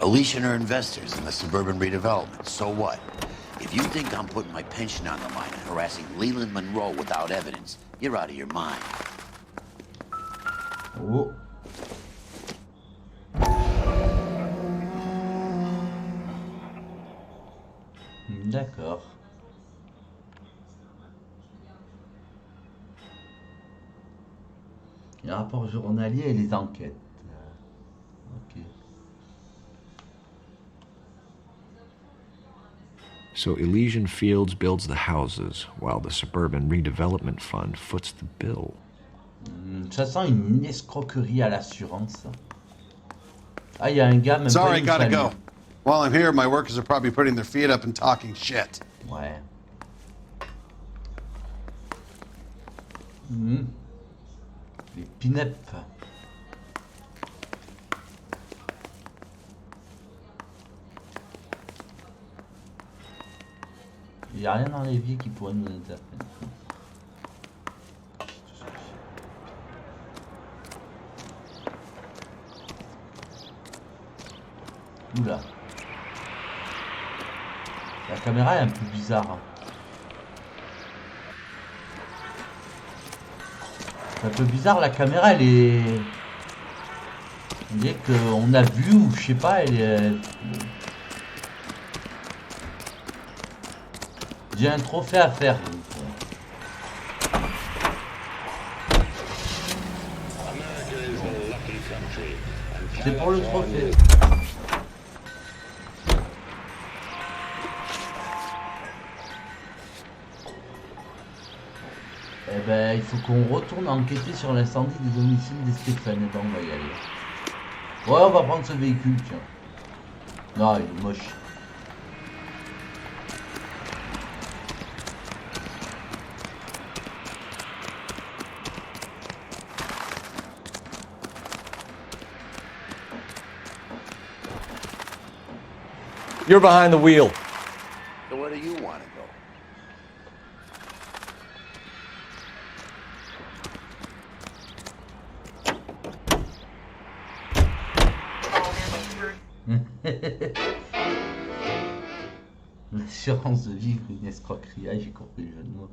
Elysian are investors in the suburban redevelopment. So what? If you think I'm putting my pension on the line and harassing Leland Monroe without evidence, you're out of your mind.
Oh. D'accord. Les rapports journaliers et les enquêtes. Ok.
So Elysian Fields builds the houses, while the Suburban Redevelopment Fund foots the bill.
Ça sent une escroquerie à l'assurance. Ah, il y a un gars même.
Sorry, gotta go. While I'm here, my workers are probably putting their feet up and talking shit.
Ouais. Les pin-up. Il n'y a rien dans l'évier qui pourrait nous interpeller. Oula. La caméra est un peu bizarre. C'est un peu bizarre, la caméra elle est... On dirait qu'on a vu ou je sais pas, elle est... J'ai un trophée à faire. C'est pour le trophée. Eh ben, il faut qu'on retourne enquêter sur l'incendie du domicile des Stéphane. Donc on va y aller. Ouais, on va prendre ce véhicule, tiens. Non, il est moche.
You're behind the wheel.
So where do you want to go?
L'assurance de vivre une escroquerie, j'ai compris le jeu de mots.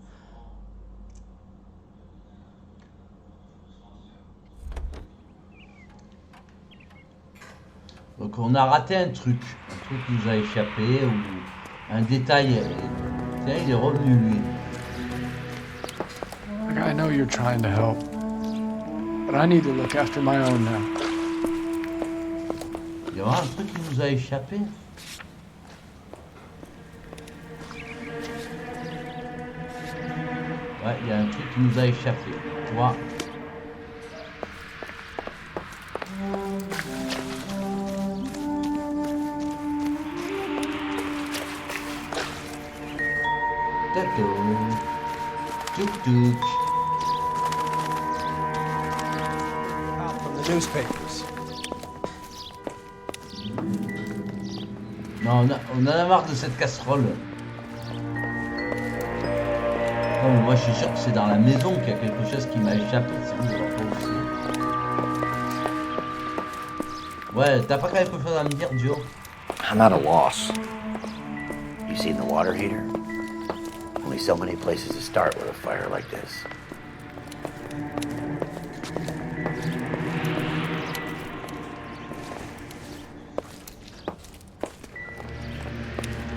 Donc on a raté un truc nous a échappé, ou un détail. Tiens, il est revenu lui.
Look, I know you're trying to help, but I need to look after my own now.
Il y a un truc qui nous a échappé. Ouais, il y a un truc qui nous a échappé. Tu vois. Tuk-tuk.
Out from the newspapers.
Non, on en a marre de cette casserole. Oh, moi je suis sûr que c'est dans la maison qu'il y a quelque chose qui m'a échappé, sinon je vois pas aussi. Ouais, t'as pas quelque chose à me dire, Joe?
I'm at a loss. You seen the water heater? Only so many places to start with a fire like this.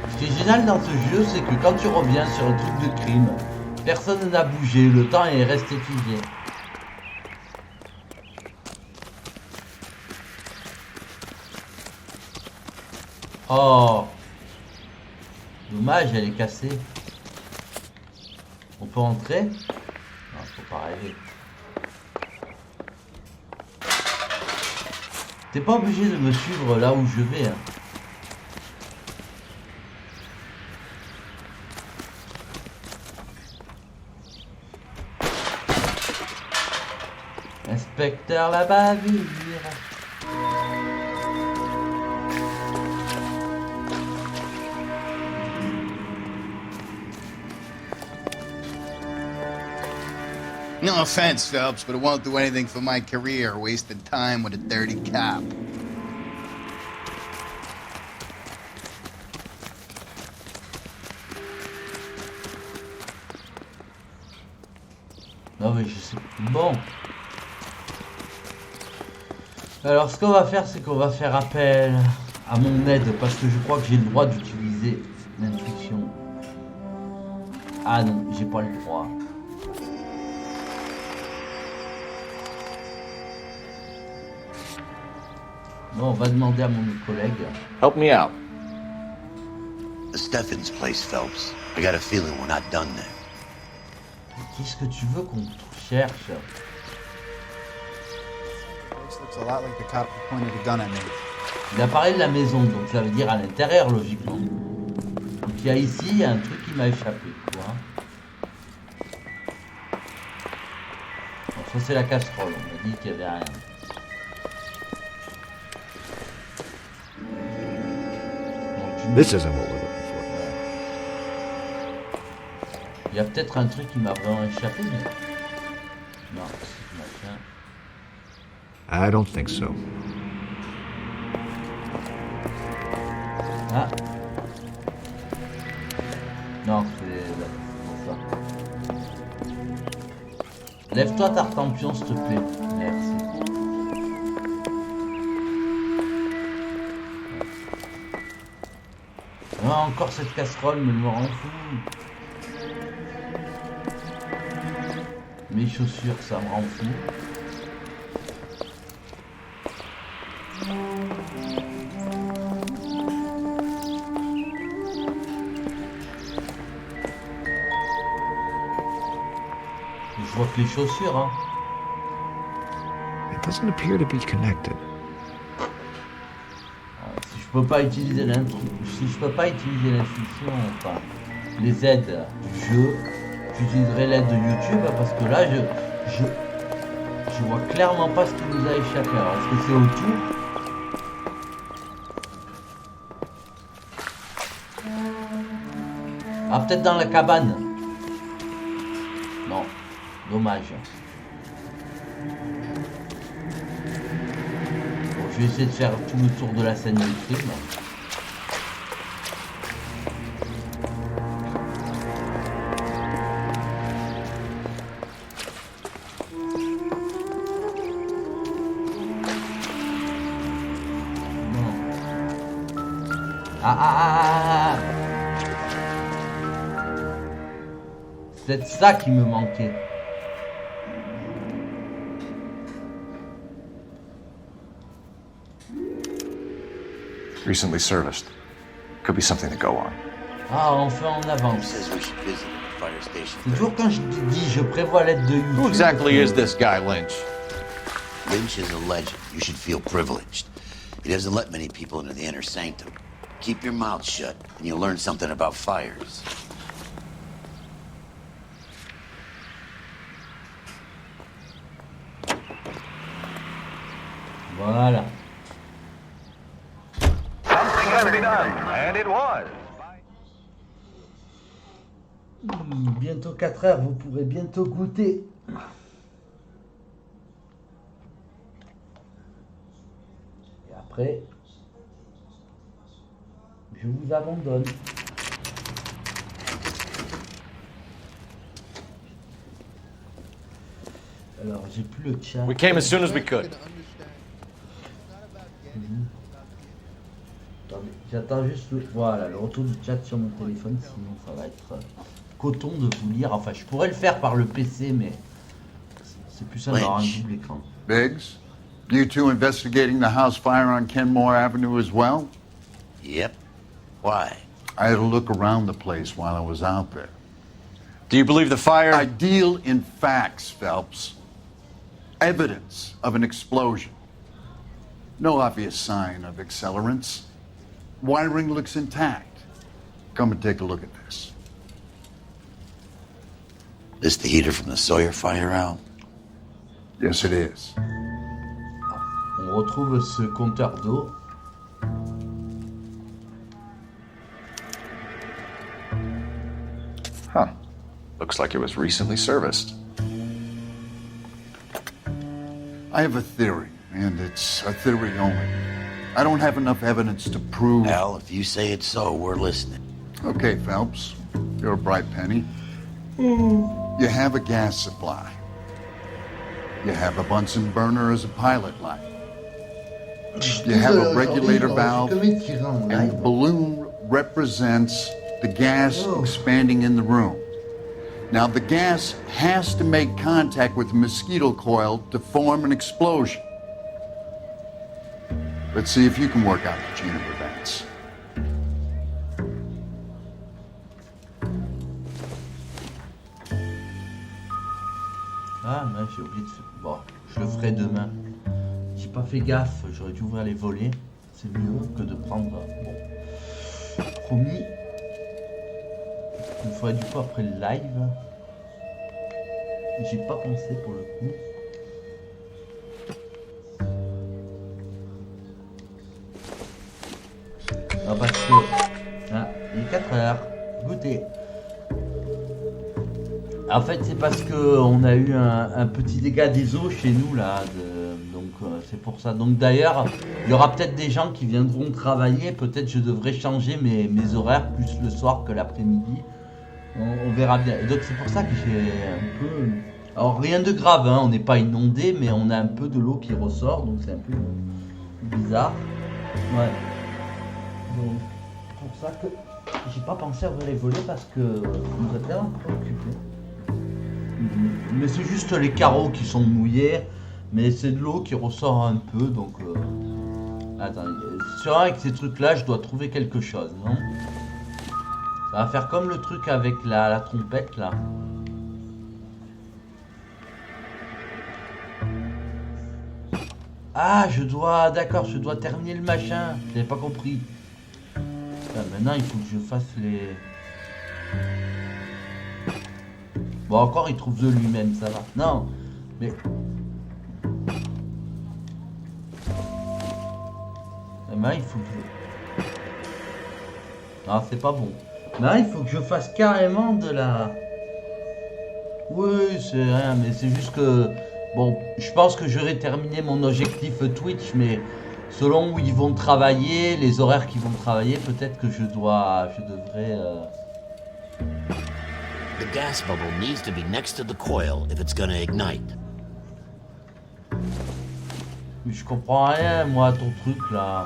Ce qui est original dans ce jeu, c'est que quand tu reviens sur un truc de crime, personne n'a bougé, le temps est resté figé. Oh, dommage, elle est cassée. On peut entrer? Non, faut pas rêver. T'es pas obligé de me suivre là où je vais. Hein. Inspecteur la bavure.
No offense, Phelps, but it won't do anything for my career, wasting time with a dirty cop.
Non mais je sais. Bon. Alors ce qu'on va faire, c'est qu'on va faire appel à mon aide parce que je crois que j'ai le droit d'utiliser l'intuition. Ah non, j'ai pas le droit. Bon, on va demander à mon collègue.
Help me out.
The Steffens place, Phelps. I got a feeling we're not done there.
Qu'est-ce que tu veux qu'on cherche?
This looks a lot like the cop who pointed a gun at me.
Il a parlé de la maison, donc ça veut dire à l'intérieur, logiquement. Donc il y a ici, il y a un truc qui m'a échappé, quoi. Bon, ça c'est la casserole, on m'a dit qu'il n'y avait rien.
This isn't what we're looking for.
Il y a peut-être un truc qui m'a vraiment échappé, mais... Non, machin.
I don't think so.
Ah. Non, c'est ça. Lève-toi, Tartampion, s'il te plaît. Merci. Non, encore cette casserole, mais je me rends fou. Mes chaussures, ça me rend fou. Je vois que les chaussures, hein.
It doesn't appear to be connected.
Si je peux pas utiliser l'intuition, enfin, les aides du jeu, j'utiliserai l'aide de YouTube parce que là, je vois clairement pas ce qui nous a échappé. Alors, est-ce que c'est autour? Ah, peut-être dans la cabane. Non, dommage. Bon, je vais essayer de faire tout le tour de la scène du crime. C'est ça qui me manquait.
Recently serviced. Could be something to go on.
Ah, enfin on avance. C'est toujours quand je dis je prévois l'aide de YouTube.
Who exactly is this guy, Lynch?
Lynch is a legend. You should feel privileged. He doesn't let many people into the inner sanctum. Keep your mouth shut, and you'll learn something about fires.
Voilà.
Something had to be done, and it was.
Bientôt 4 heures, vous pourrez bientôt goûter. Et après, je vous abandonne. Alors, j'ai plus le chat.
We came as soon as we could.
Attendez. J'attends juste voilà, le retour du chat sur mon téléphone, sinon ça va être coton de vous lire. Enfin, je pourrais le faire par le PC, mais c'est plus simple d'avoir un double écran.
Biggs, you two investigating the house fire on Kenmore Avenue as well?
Yep. Why?
I had a look around the place while I was out there.
Do you believe the fire?
I deal in facts, Phelps. Evidence of an explosion. No obvious sign of accelerants. Wiring looks intact. Come and take a look at this.
This the heater from the Sawyer fire, Al?
Yes, it is.
On retrouve ce compteur d'eau.
Huh. Looks like it was recently serviced.
I have a theory, and it's a theory only. I don't have enough evidence to prove...
Al, if you say it's so, we're listening.
Okay, Phelps. You're a bright penny. You have a gas supply. You have a Bunsen burner as a pilot light. You have a regulator valve, and the balloon represents the gas expanding in the room. Now, the gas has to make contact with the mosquito coil to form an explosion. Let's see if you can work out the chain of events.
Ah, mais j'ai oublié de faire... Bon, je le ferai demain. J'ai pas fait gaffe, j'aurais dû ouvrir les volets. C'est mieux que de prendre... Bon, promis. Il me faudrait du coup après le live. J'ai pas pensé pour le coup. Non, parce que... Ah, il est 4 heures. Goûtez. En fait, c'est parce que on a eu un petit dégât des eaux chez nous là, donc c'est pour ça. Donc d'ailleurs, il y aura peut-être des gens qui viendront travailler. Peut-être je devrais changer mes horaires plus le soir que l'après-midi. On verra bien. Et donc c'est pour ça que j'ai un peu. Alors rien de grave, hein, on n'est pas inondé, mais on a un peu de l'eau qui ressort, donc c'est un peu bizarre. Ouais. Donc c'est pour ça que j'ai pas pensé à ouvrir les volets parce que nous a tellement préoccupé. Mais c'est juste les carreaux qui sont mouillés, mais c'est de l'eau qui ressort un peu, donc... Attends, c'est vrai avec ces trucs-là, je dois trouver quelque chose, non? Ça va faire comme le truc avec la trompette, là. Ah, je dois... D'accord, je dois terminer le machin. J'avais pas compris. Putain, maintenant, il faut que je fasse les... Bon, encore, il trouve de lui-même, ça va. Non, mais... Maintenant, il faut que je... Non, c'est pas bon. Maintenant, il faut que je fasse carrément de la... Oui, c'est rien, mais c'est juste que... Bon, je pense que j'aurai terminé mon objectif Twitch, mais... Selon où ils vont travailler, les horaires qu'ils vont travailler, peut-être que je devrais...
The gas bubble needs to be next to the coil if it's gonna ignite.
Mais je comprends rien, moi, ton truc, là.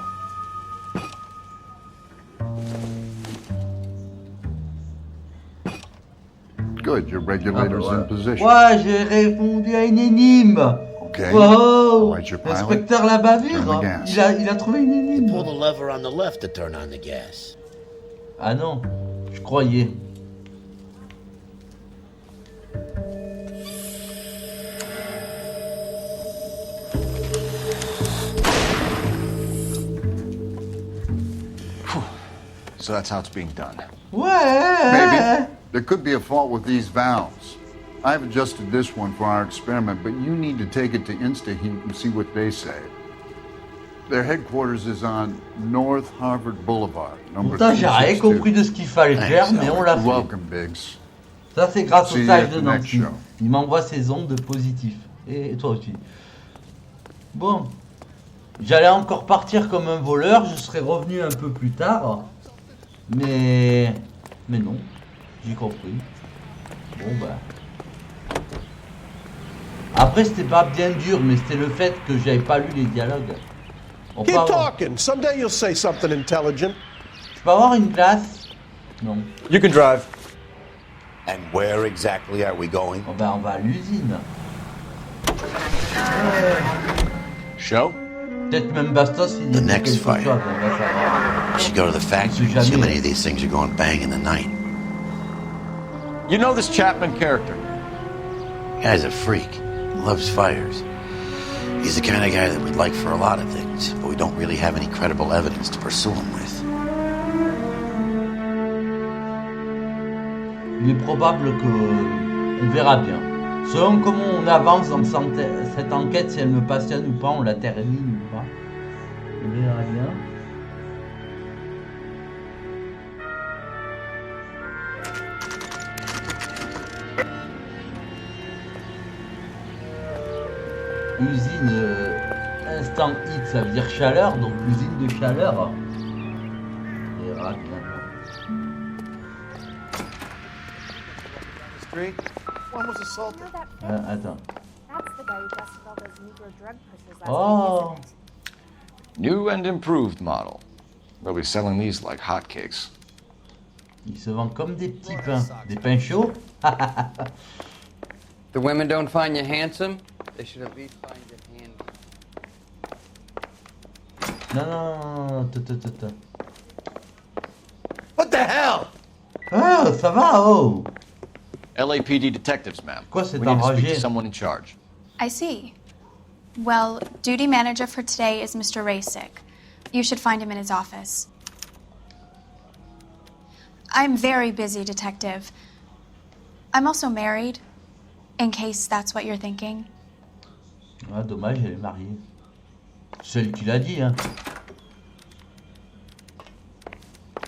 Good, your regulator's in position.
Ouais, j'ai répondu à une énigme.
Okay.
Wow,
Right, your pilot.
inspecteur la bavure.
Turn the gas.
Il a trouvé une énigme.
Pull the lever on the left to turn on the gas.
Ah non, je croyais.
So that's how it's being done.
Ouais.
Maybe. There could be a fault with these valves. I've adjusted this one for our experiment, but you need to take it to InstaHeat and see what they say. Their headquarters is on North Harvard Boulevard, number
Pourtant, j'ai rien compris de ce qu'il fallait faire, mais on l'a fait.
Welcome, Biggs.
Ça, c'est grâce au
See you
sage
at
de
the next
Nancy.
show.
Il m'envoie ses ondes de positif. Et toi aussi. Bon. J'allais encore partir comme un voleur, je serais revenu un peu plus tard. Mais non, j'ai compris. Bon bah. Après c'était pas bien dur, mais c'était le fait que j'avais pas lu les dialogues. On
Keep
parle...
talking. Someday you'll say something intelligent.
Je peux avoir une glace? Non.
You can drive.
And where exactly are we going?
Oh ben, on va à l'usine.
Show?
Peut-être même Bastos, il
The
dit
next
quelque
fire.
chose, on va savoir.
We should go to the factory and see how many of these things are going bang in the night.
You know this Chapman character?
Guy's a freak. Loves fires. He's the kind of guy that we'd like for a lot of things, but we don't really have any credible evidence to pursue him with.
Il est probable que... On verra bien. Selon comment on avance dans cette enquête, si elle me passionne ou pas, on la termine ou pas. On verra bien. Usine instant heat, ça veut dire chaleur, donc usine de chaleur. On verra bien.
One was assaulted.
Attends.
That's the guy who busted all those Negro drug pushers last
Oh.
week, isn't it?
New and improved model. They'll be selling these like hotcakes.
Ils se vendent comme des petits pains. Des pains chauds.
The women don't find you handsome? They should at least find you handy.
Non.
What the hell?
Oh, ça va, oh.
LAPD detectives, ma'am.
Quoi, c'est
We need to speak
enragé?
to someone in charge.
I see. Well, duty manager for today is Mr. Rasick. You should find him in his office. I'm very busy, detective. I'm also married, in case that's what you're thinking.
Ah, dommage, elle est mariée. C'est celle qui l'a dit, hein.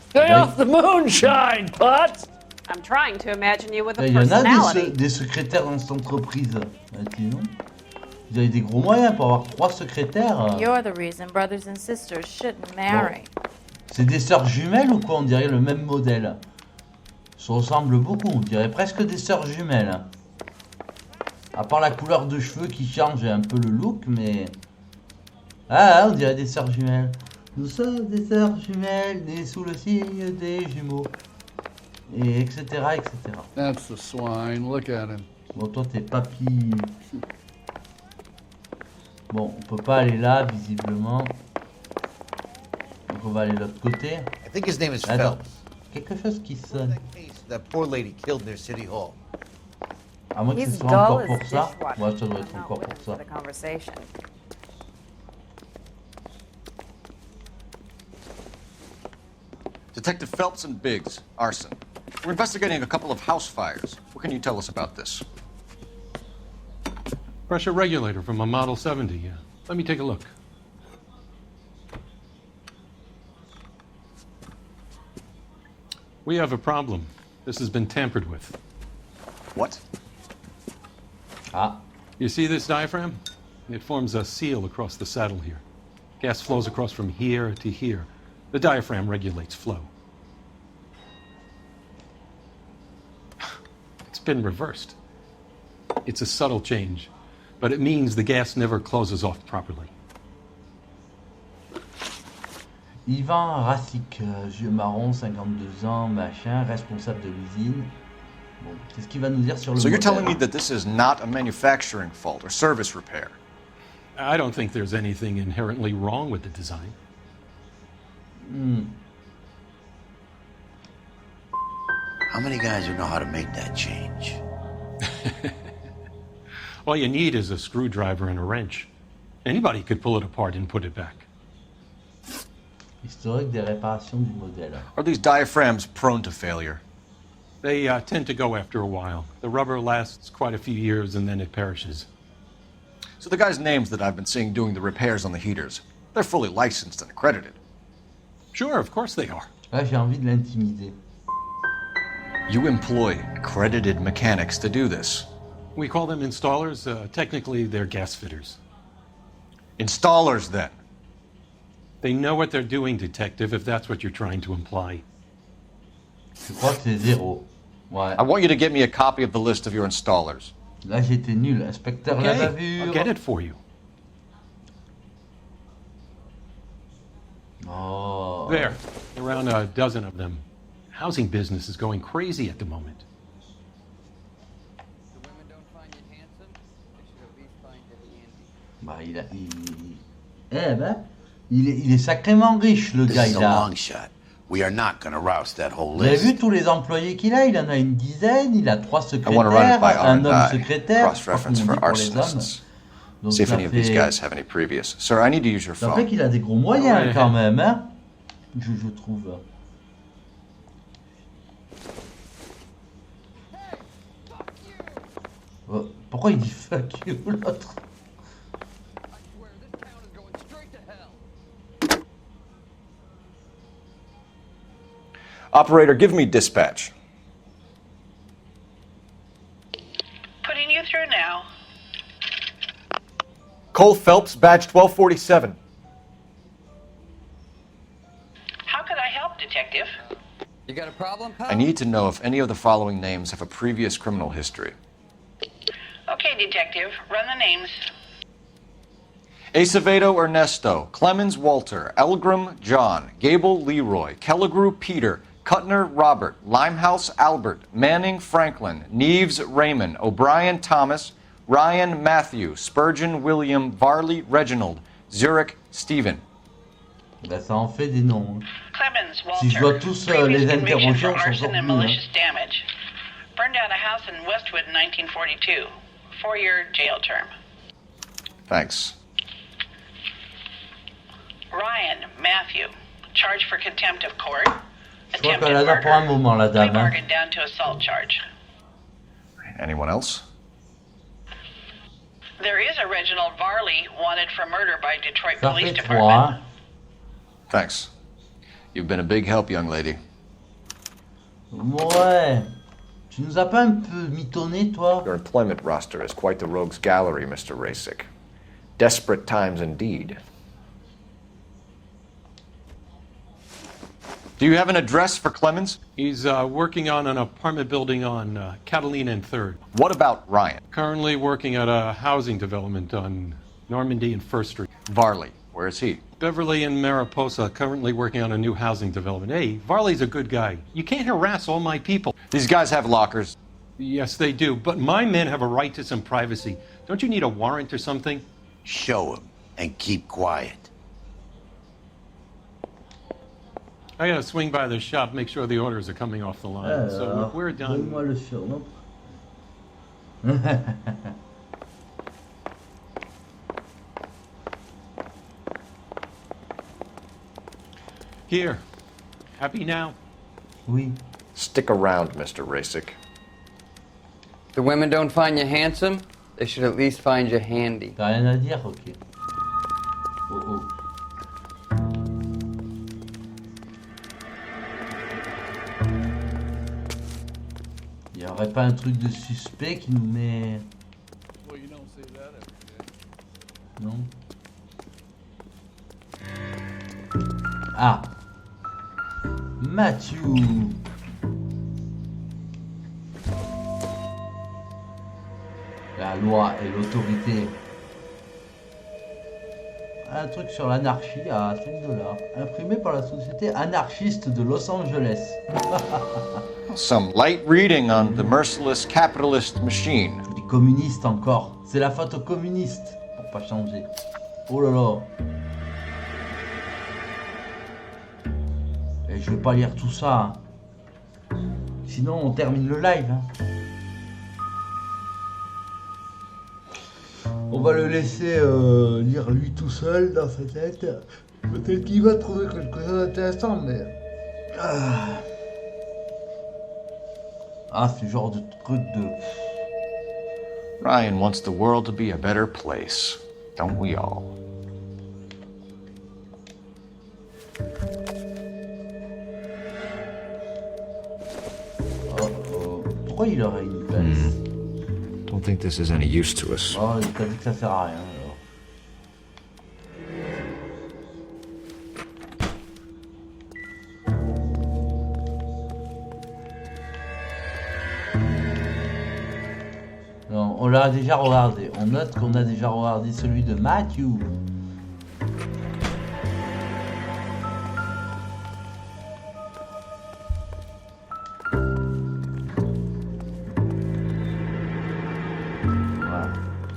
Stay off the moonshine, Potts!
I'm trying to imagine you with a
Il y en a
personality.
des secrétaires dans cette entreprise. Non. Vous avez des gros moyens pour avoir 3 secrétaires.
You're the reason brothers and sisters shouldn't marry.
C'est des sœurs jumelles ou quoi? On dirait le même modèle. Ça ressemble beaucoup, on dirait presque des sœurs jumelles. À part la couleur de cheveux qui change un peu le look, mais... Ah, on dirait des sœurs jumelles. Nous sommes des sœurs jumelles, nées sous le signe des jumeaux. Et etc, etc.
That's the swine, look at him.
Bon, toi t'es papy. Bon, on peut pas aller là, visiblement. Donc on va aller de l'autre côté.
I think his name is
Attends.
Phelps.
Quelque chose qui sonne.
That poor lady killed near City Hall.
À moins que ce
He's
soit
dull
encore
as
pour ça.
dishwasher.
Ouais, ça doit être encore pour ça.
For the conversation.
Detective Phelps and Biggs, arson. We're investigating a couple of house fires. What can you tell us about this?
Pressure regulator from a Model 70, yeah. Let me take a look. We have a problem. This has been tampered with.
What?
Ah.
You see this diaphragm? It forms a seal across the saddle here. Gas flows across from here to here. The diaphragm regulates flow. It's been reversed. It's a subtle change, but it means the gas never closes off properly.
Ivan Rasic, yeux marron, 52 ans, machin, responsable de l'usine. Bon, qu'est-ce qu'il va nous dire sur le
So you're
modèle?
telling me that this is not a manufacturing fault or service repair?
I don't think there's anything inherently wrong with the design.
How many guys who know how to make that change?
All you need is a screwdriver and a wrench. Anybody could pull it apart and put it back.
Historique des réparations du modèle.
Are these diaphragms prone to failure?
They tend to go after a while. The rubber lasts quite a few years and then it perishes.
So the guys' names that I've been seeing doing the repairs on the heaters, they're fully licensed and accredited.
Sure, of course they are.
Là, j'ai envie de l'intimider.
You employ accredited mechanics to do this.
We call them installers. Technically, they're gas fitters.
Installers, then?
They know what they're doing, detective, if that's what you're trying to imply.
Je crois que c'est 0. Ouais.
I want you to get me a copy of the list of your installers.
Là, j'étais nul. Inspecteur
Okay,
la bavure.
I'll get it for you.
Oh.
There. There Around a dozen of them. Housing business is going crazy at the moment.
Bah, il est sacrément riche, le gars.
This is a long shot. We are not going to rouse that whole
Vous avez
list.
vu tous les employés qu'il a? Il en a une dizaine, il a 3
I want to run it
secrétaires,
by
un homme
R&I,
secrétaire.
cross-reference
Je crois
for
qu'on dit pour les hommes.
arsonists.
Donc
See if
ça
any of these
fait-
guys have any previous. Sir, I need to use your
Ça fait
phone.
qu'il a des gros moyens
Ouais.
quand même, hein? Je trouve. Oh, pourquoi il dit fuck you l'autre?
Operator, give me dispatch.
Putting you through now.
Cole Phelps, badge 1247.
How could I help, Detective?
You got a problem, pal?
I need to know if any of the following names have a previous criminal history.
Okay, Detective. Run the names.
Acevedo Ernesto, Clemens Walter, Elgram John, Gable Leroy, Kelligrew Peter, Cutner Robert, Limehouse Albert, Manning Franklin, Neves Raymond, O'Brien Thomas, Ryan Matthew, Spurgeon William, Varley Reginald, Zurich Stephen.
Ben, ça en fait des noms. Hein.
Clemens Walter.
Si je dois tous les
Previous conviction for
interroger, on s'en
arson
sort
and
mieux. Hein.
malicious damage. Burned down a house in Westwood in 1942. 4-year jail term.
Thanks.
Ryan Matthew. Charged for contempt of court.
Je crois
Attempted
qu'elle a là pour un moment, la
Plea
dame. Hein.
bargain down to assault charge.
Anyone else?
There is a Reginald Varley wanted for murder by Detroit
Ça
Police
fait
Department.
3. Hein.
Thanks. You've been a big help, young lady.
Ouais. Tu nous as pas un peu mitonné, toi?
Your employment roster is quite the rogues gallery, Mr. Rasick. Desperate times indeed.
Do you have an address for Clemens?
He's working on an apartment building on Catalina and 3rd.
What about Ryan?
Currently working at a housing development on Normandy and 1st Street.
Varley, where is he?
Beverly and Mariposa, currently working on a new housing development. Hey, Varley's a good guy. You can't harass all my people.
These guys have lockers.
Yes, they do, but my men have a right to some privacy. Don't you need a warrant or something?
Show him and keep quiet.
I gotta swing by the shop, make sure the orders are coming off the line. So if we're done.
Donne-moi le surnom.
Here. Happy now?
Oui.
Stick around, Mr. Rasick.
The women don't find you handsome, they should at least find you handy.
T'as rien à dire? Ok. Oh oh. Il y aurait pas un truc de suspect qui nous met... Non. Ah. Matthew. La loi et l'autorité. Un truc sur l'anarchie à $5. Imprimé par la société anarchiste de Los Angeles.
Some light reading on the merciless capitalist machine.
Les communistes encore. C'est la faute aux communistes. Pour pas changer. Oh là là. Et je vais pas lire tout ça. Hein. Sinon on termine le live. Hein. On va le laisser lire lui tout seul dans sa tête. Peut-être qu'il va trouver quelque chose d'intéressant, mais... Ah, ce genre de truc de...
Ryan wants the world to be a better place. Don't we all?
Pourquoi il aurait une pince?
Don't think this is any use to us.
Oh, t'as vu que ça sert à rien alors. Non, on l'a déjà regardé. On note qu'on a déjà regardé celui de Matthew.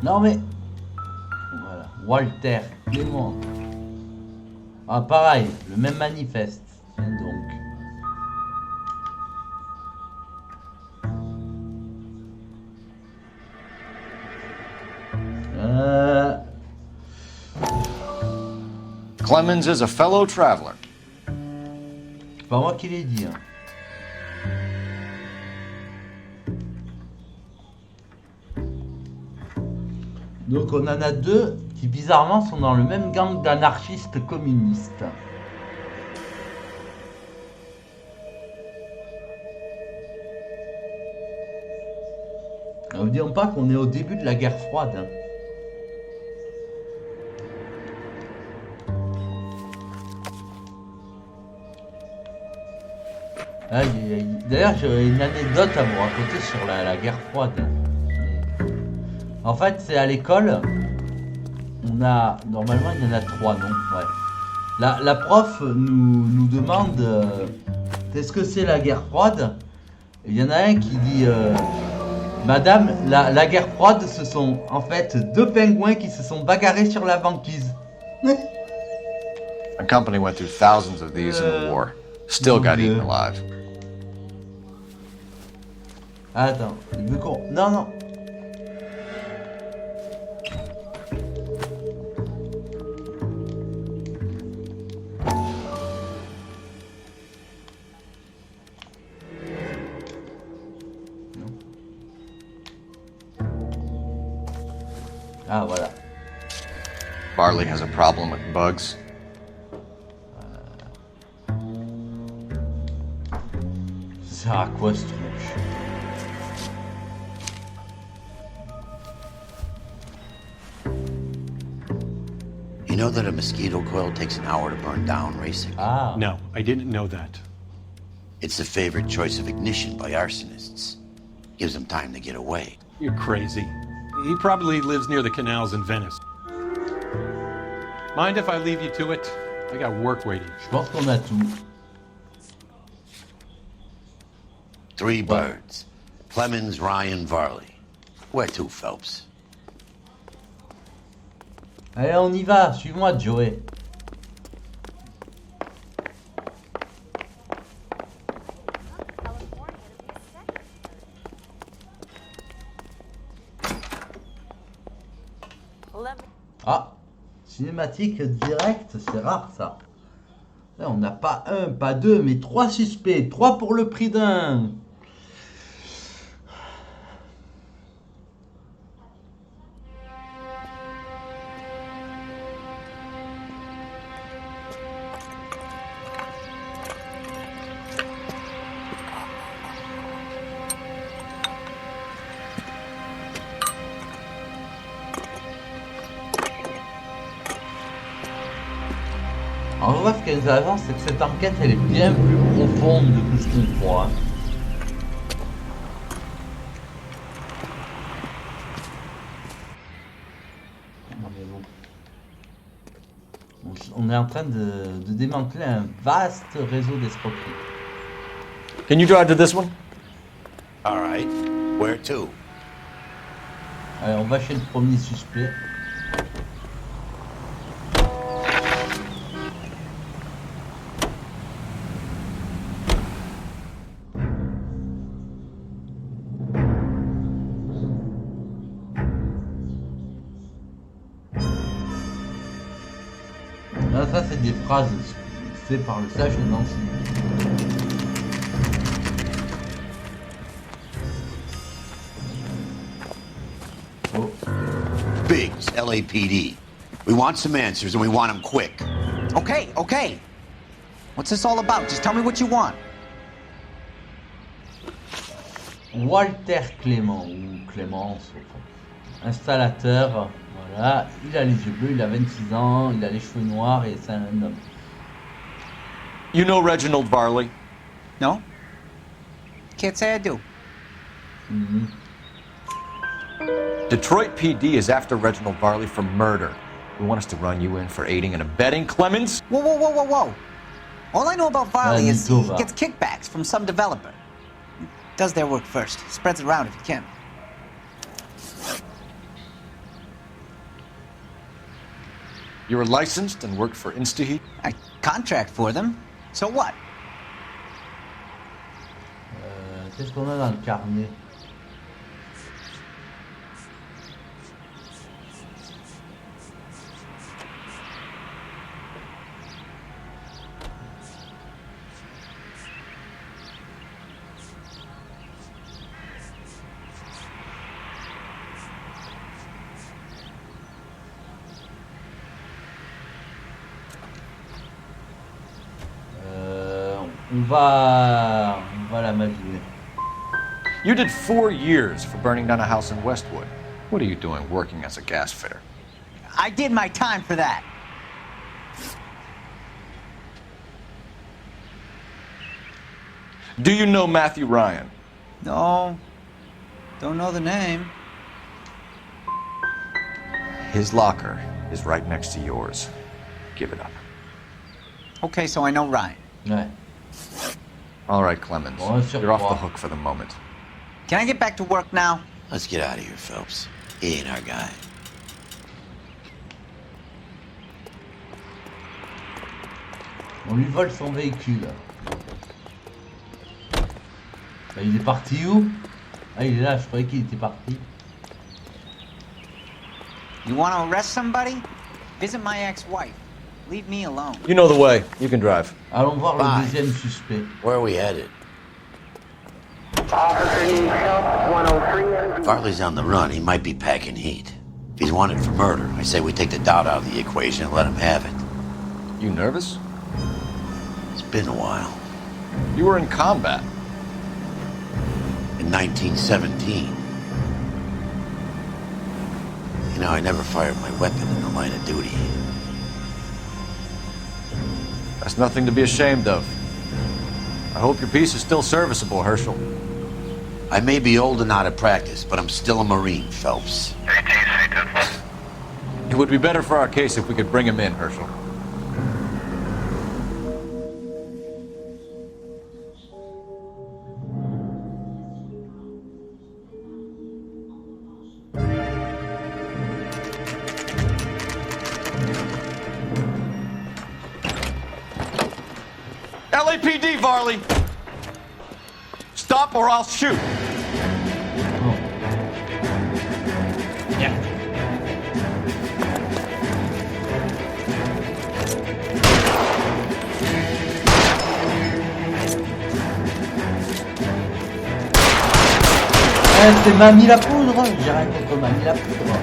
Non mais... Voilà. Walter Clément. Ah pareil, le même manifeste. Tiens donc.
Clemens is a fellow traveler.
C'est pas moi qui l'ai dit. Hein. Donc on en a deux qui bizarrement sont dans le même gang d'anarchistes communistes. N'oublions pas qu'on est au début de la guerre froide. Hein. D'ailleurs, j'ai une anecdote à vous raconter sur la guerre froide. En fait, c'est à l'école. On a normalement il y en a 3, non? Ouais. La prof nous demande qu'est-ce que c'est la guerre froide. Et il y en a un qui dit Madame, la guerre froide, ce sont en fait 2 pingouins qui se sont bagarrés sur la banquise.
A company went through thousands of these in the war. Still got eaten alive.
Attends, il veut qu'on... Non, non. Ah, voilà.
Barley has a problem with bugs.
Ça sert à quoi ce truc?
You know that a mosquito coil takes an hour to burn down, racing?
Ah.
No, I didn't know that.
It's the favorite choice of ignition by arsonists. Gives them time to get away.
You're crazy. He probably lives near the canals in Venice. Mind if I leave you to it? I got work waiting.
Je pense qu'on a tout.
3 birds. Clemens, Ryan, Varley. Where to, Phelps?
Allez, on y va. Suis-moi, Joey. Ah, cinématique directe, c'est rare ça. Là, on n'a pas 1, pas 2, mais 3 suspects. 3 pour le prix d'un. En vrai, ce qui est intéressant, c'est que cette enquête, elle est bien plus profonde que ce qu'on croit. Non, mais bon. On est en train de démanteler un vaste réseau d'escroquerie.
Can you drive to this one?
All right. Where to?
Allez, on va chez le premier suspect. Là, ça, c'est des phrases faites par le sage de Nancy. Oh.
Biggs, LAPD. We want some answers and we want them quick.
Okay, okay. What's this all about? Just tell me what you want.
Walter Clément, ou Clémence, installateur, voilà, il a les yeux bleus, il a 26 ans, il a les cheveux noirs et c'est un homme.
You know Reginald Varley?
No? Can't say I do.
Mm-hmm.
Detroit PD is after Reginald Varley for murder. We want us to run you in for aiding and abetting Clemens?
Whoa, whoa, whoa, whoa, whoa. All I know about Varley is he
Nitova.
gets kickbacks from some developer. Does their work first. Spreads it around if he can.
You were licensed and worked for InstaHeat?
I contract for them. So what?
Qu'est-ce qu'on a dans le carnet? On va la imaginer.
You did 4 years for burning down a house in Westwood. What are you doing working as a gas fitter?
I did my time for that.
Do you know Matthew Ryan?
No. Don't know the name.
His locker is right next to yours. Give it up.
Okay, so I know Ryan.
Ouais.
All right, Clemens.
Bon,
You're off the hook for the moment.
Can I get back to work now?
Let's get out of here, Phelps. He ain't our guy.
On lui vole son véhicule. Bah, il est parti où? Ah, il est là, je croyais qu'il était parti.
You want to arrest somebody? Visit my ex-wife. Leave me alone.
You know the way. You can drive.
Allons voir
Bye.
le deuxième suspect.
Where are we headed? Farley's on the run. He might be packing heat. If he's wanted for murder, I say we take the doubt out of the equation and let him have it.
You nervous?
It's been a while.
You were in combat.
In 1917. You know, I never fired my weapon in the line of duty.
That's nothing to be ashamed of. I hope your piece is still serviceable, Herschel.
I may be old and out of practice, but I'm still a Marine, Phelps.
It would be better for our case if we could bring him in, Herschel. LAPD, Varley! Stop or I'll shoot!
C'est Mamie la poudre. J'ai rien contre Mamie la poudre.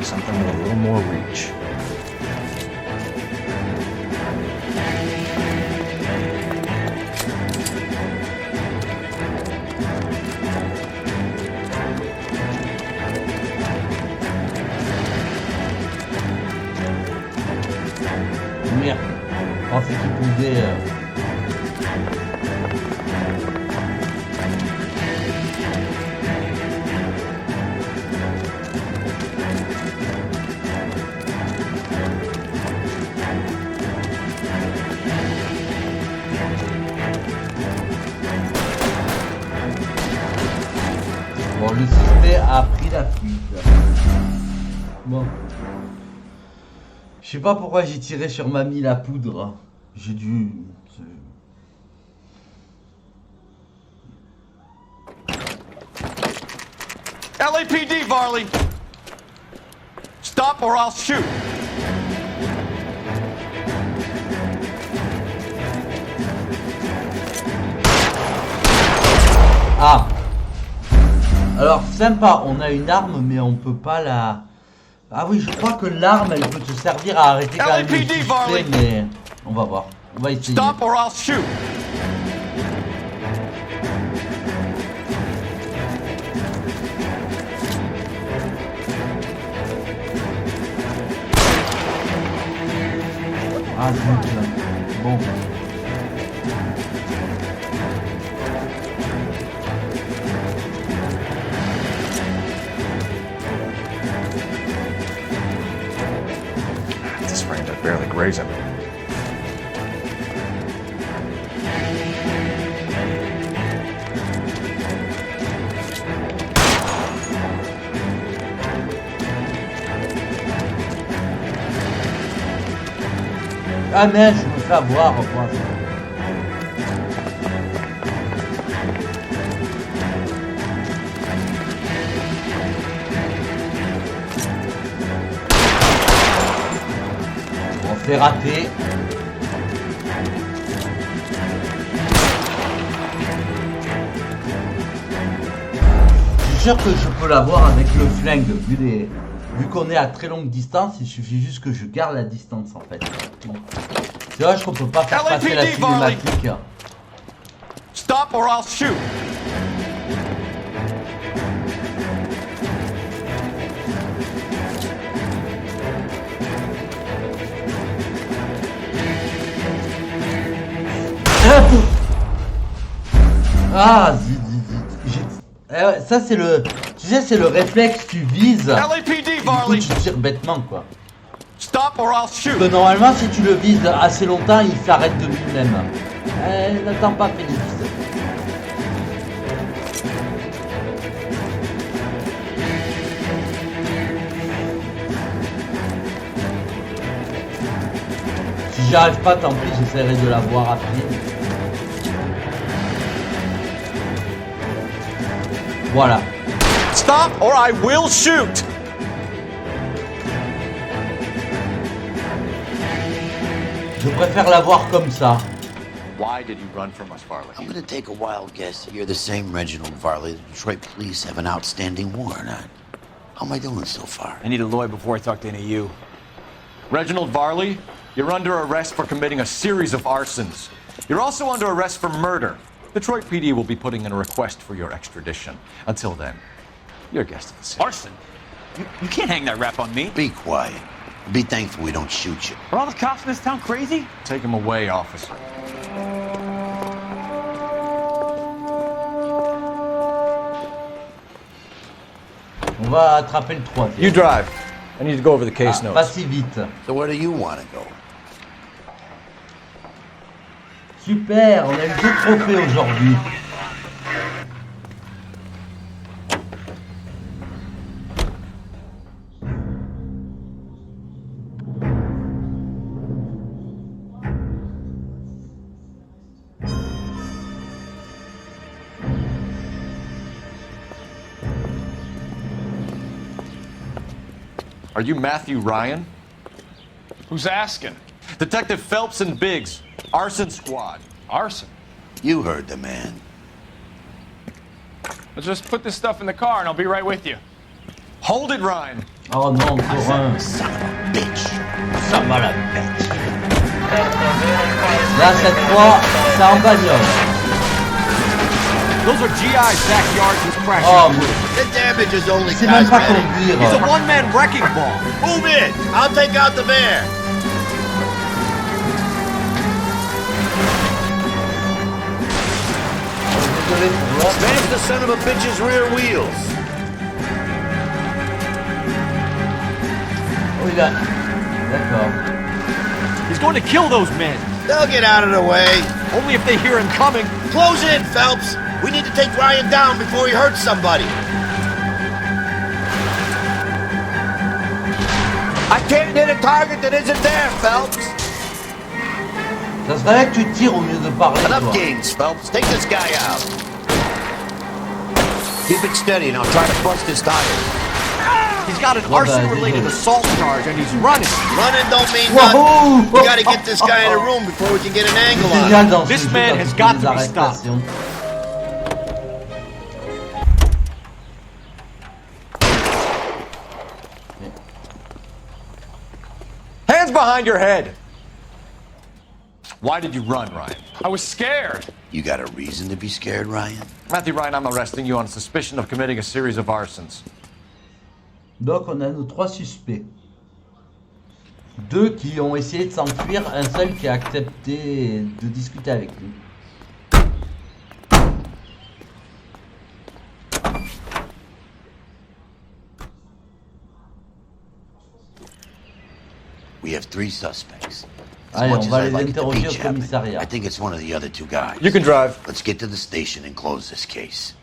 Something with a little more reach.
Merde. Je pensais qu'il pouvait... Bon, le suspect a pris la fuite. Bon. Je sais pas pourquoi j'ai tiré sur Mamie la poudre. J'ai dû...
LAPD, Varley! Stop or I'll shoot!
Ah! Alors, sympa, on a une arme, mais on peut pas la... Ah oui, je crois que l'arme, elle peut te servir à arrêter quand même le suspect, mais... On va voir. On va essayer.
Stop or I'll shoot!
Ah, zut, là. Bon.
This range, I barely graze him.
Ah mais je me fais avoir, moi. On fait rater. Je suis sûr que je peux l'avoir avec le flingue, vu qu'on est à très longue distance, il suffit juste que je garde la distance en fait. C'est vrai qu'on peut pas faire passer la cinématique.
Stop or I'll shoot.
Ah, ça c'est le, tu sais, c'est le réflexe, tu vises.
LAPD,
du coup, tu tires bêtement quoi.
Stop or I'll shoot.
Parce que normalement, si tu le vises assez longtemps, il s'arrête de lui-même. N'attends pas, Félix. Si j'y arrive pas, tant pis, j'essaierai de la voir après. Voilà.
Stop or I will shoot.
Je préfère la voir comme ça.
Why did you run from us, Varley?
I'm gonna take a wild guess that you're the same Reginald Varley the Detroit police have an outstanding warrant on. How am I doing so far?
I need a lawyer before I talk to any of you.
Reginald Varley, you're under arrest for committing a series of arsons. You're also under arrest for murder. Detroit PD will be putting in a request for your extradition. Until then, you're guest of the city.
Arson? You can't hang that rap on me.
Be quiet. Be thankful we don't shoot you.
Are all the cops in this town crazy?
Take him away, officer.
On va attraper le 3.
You drive. I need to go over the case notes.
Pas si vite.
So where do you want to go?
Super, on a eu 2 trophées aujourd'hui.
Are you Matthew Ryan?
Who's asking?
Detective Phelps and Biggs, Arson Squad.
Arson?
You heard the man.
Let's just put this stuff in the car and I'll be right with you.
Hold it, Ryan.
Oh non, encore un.
Son of a bitch.
Son of a bitch. Là, cette fois, c'est en bagnole.
Those are GI's backyards with crashing.
Oh,
The damage is only
c'est même pas
cosmetic.
conduire.
He's a one-man wrecking ball.
Move in. I'll take out the van.
Smash the son of a bitch's rear wheels.
Oh, il a... D'accord.
He's going to kill those men.
They'll get out of the way.
Only if they hear him coming.
Close in, Phelps. We need to take Ryan down before he hurts somebody.
I can't hit a target that isn't there, Phelps.
Ça serait là que tu tires au lieu de parler.
Enough
Toi.
games, Phelps. Take this guy out. Keep it steady and I'll try to bust his tires.
He's got an arson-related assault charge and he's running.
Running don't mean nothing. We gotta get this guy in a room before we can get an angle on him.
This man has got to be stopped. Hands behind your head. Why did you run, Ryan?
I was scared.
You got a reason to be scared, Ryan?
Matthew Ryan, I'm arresting you on suspicion of committing a series of arsons.
Donc on a nos 3 suspects. 2 qui ont essayé de s'enfuir, un seul qui a accepté de discuter avec lui.
We have 3 suspects. As
Allez,
much
on va
as I'd
les
like it to
interroger
be
au
Chapman,
commissariat.
I think it's one of the other 2 guys.
You can drive.
Let's get to the station and close this case.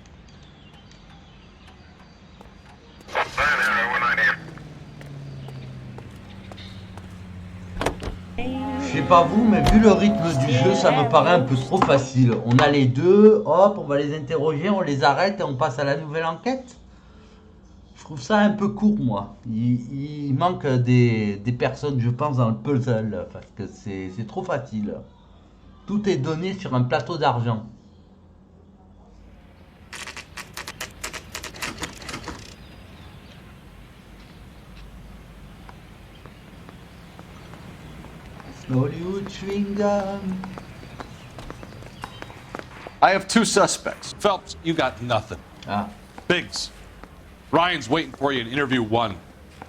Je sais pas vous, mais vu le rythme du jeu, ça me paraît un peu trop facile. On a les deux, hop, on va les interroger, on les arrête et on passe à la nouvelle enquête. Je trouve ça un peu court, moi. Il manque des personnes, je pense, dans le puzzle, parce que c'est trop facile. Tout est donné sur un plateau d'argent. Hollywood chewing gum.
I have two suspects.
Phelps, you got nothing. Biggs, Ryan's waiting for you in interview 1.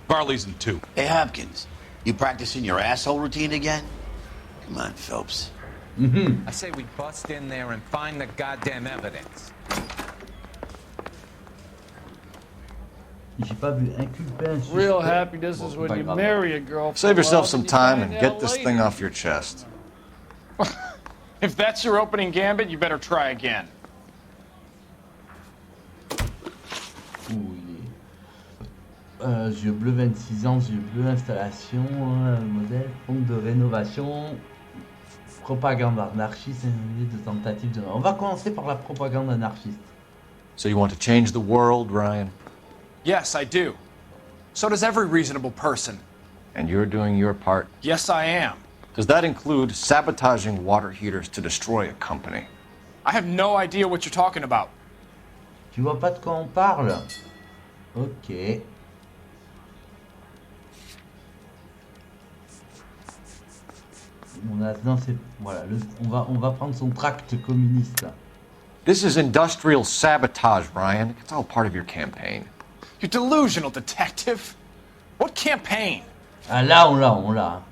Varley's in 2.
Hey, Hopkins, you practicing your asshole routine again? Come on, Phelps.
I say we bust in there and find the goddamn evidence.
J'ai pas vu inculper un suspect.
Real happiness is when you marry a girl.
Save yourself some time and get this thing off your chest.
If that's your opening gambit, you better try again.
Yeux bleu 26 ans, yeux bleu installation, modèle, pompe de rénovation, propagande anarchiste, de tentative de... On va commencer par la propagande anarchiste.
So you want to change the world, Ryan?
Yes, I do. So does every reasonable person.
And you're doing your part?
Yes, I am.
Does that include sabotaging water heaters to destroy a company?
I have no idea what you're talking about.
Tu vois pas de quoi on parle? Ok. Non, c'est... Voilà, on va prendre son tract communiste.
This is industrial sabotage, Ryan. It's all part of your campaign.
You're delusional, detective. What campaign?
Ah là, on l'a.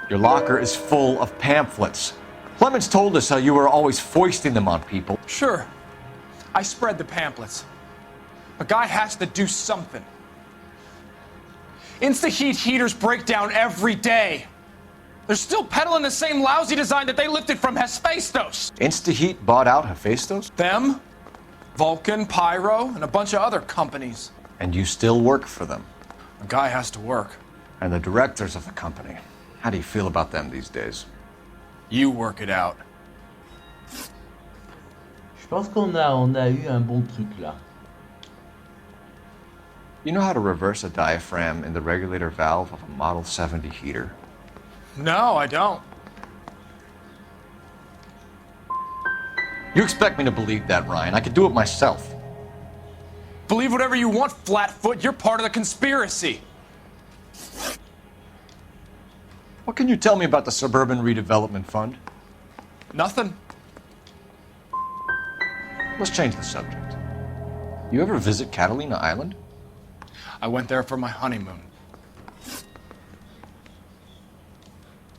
Your locker is full of pamphlets. Clemens told us how you were always foisting them on people.
Sure. I spread the pamphlets. A guy has to do something. Insta-heat heaters break down every day. They're still peddling the same lousy design that they lifted from Hephaestus.
Insta-heat bought out Hephaestus?
Them, Vulcan, Pyro, and a bunch of other companies.
And you still work for them?
A guy has to work.
And the directors of the company. How do you feel about them these days?
You work it out.
Je pense qu'on a eu un bon truc là.
You know how to reverse a diaphragm in the regulator valve of a Model 70 heater?
No, I don't.
You expect me to believe that, Ryan? I could do it myself.
Believe whatever you want, Flatfoot. You're part of the conspiracy.
What can you tell me about the Suburban Redevelopment Fund?
Nothing.
Let's change the subject. You ever visit Catalina Island?
I went there for my honeymoon.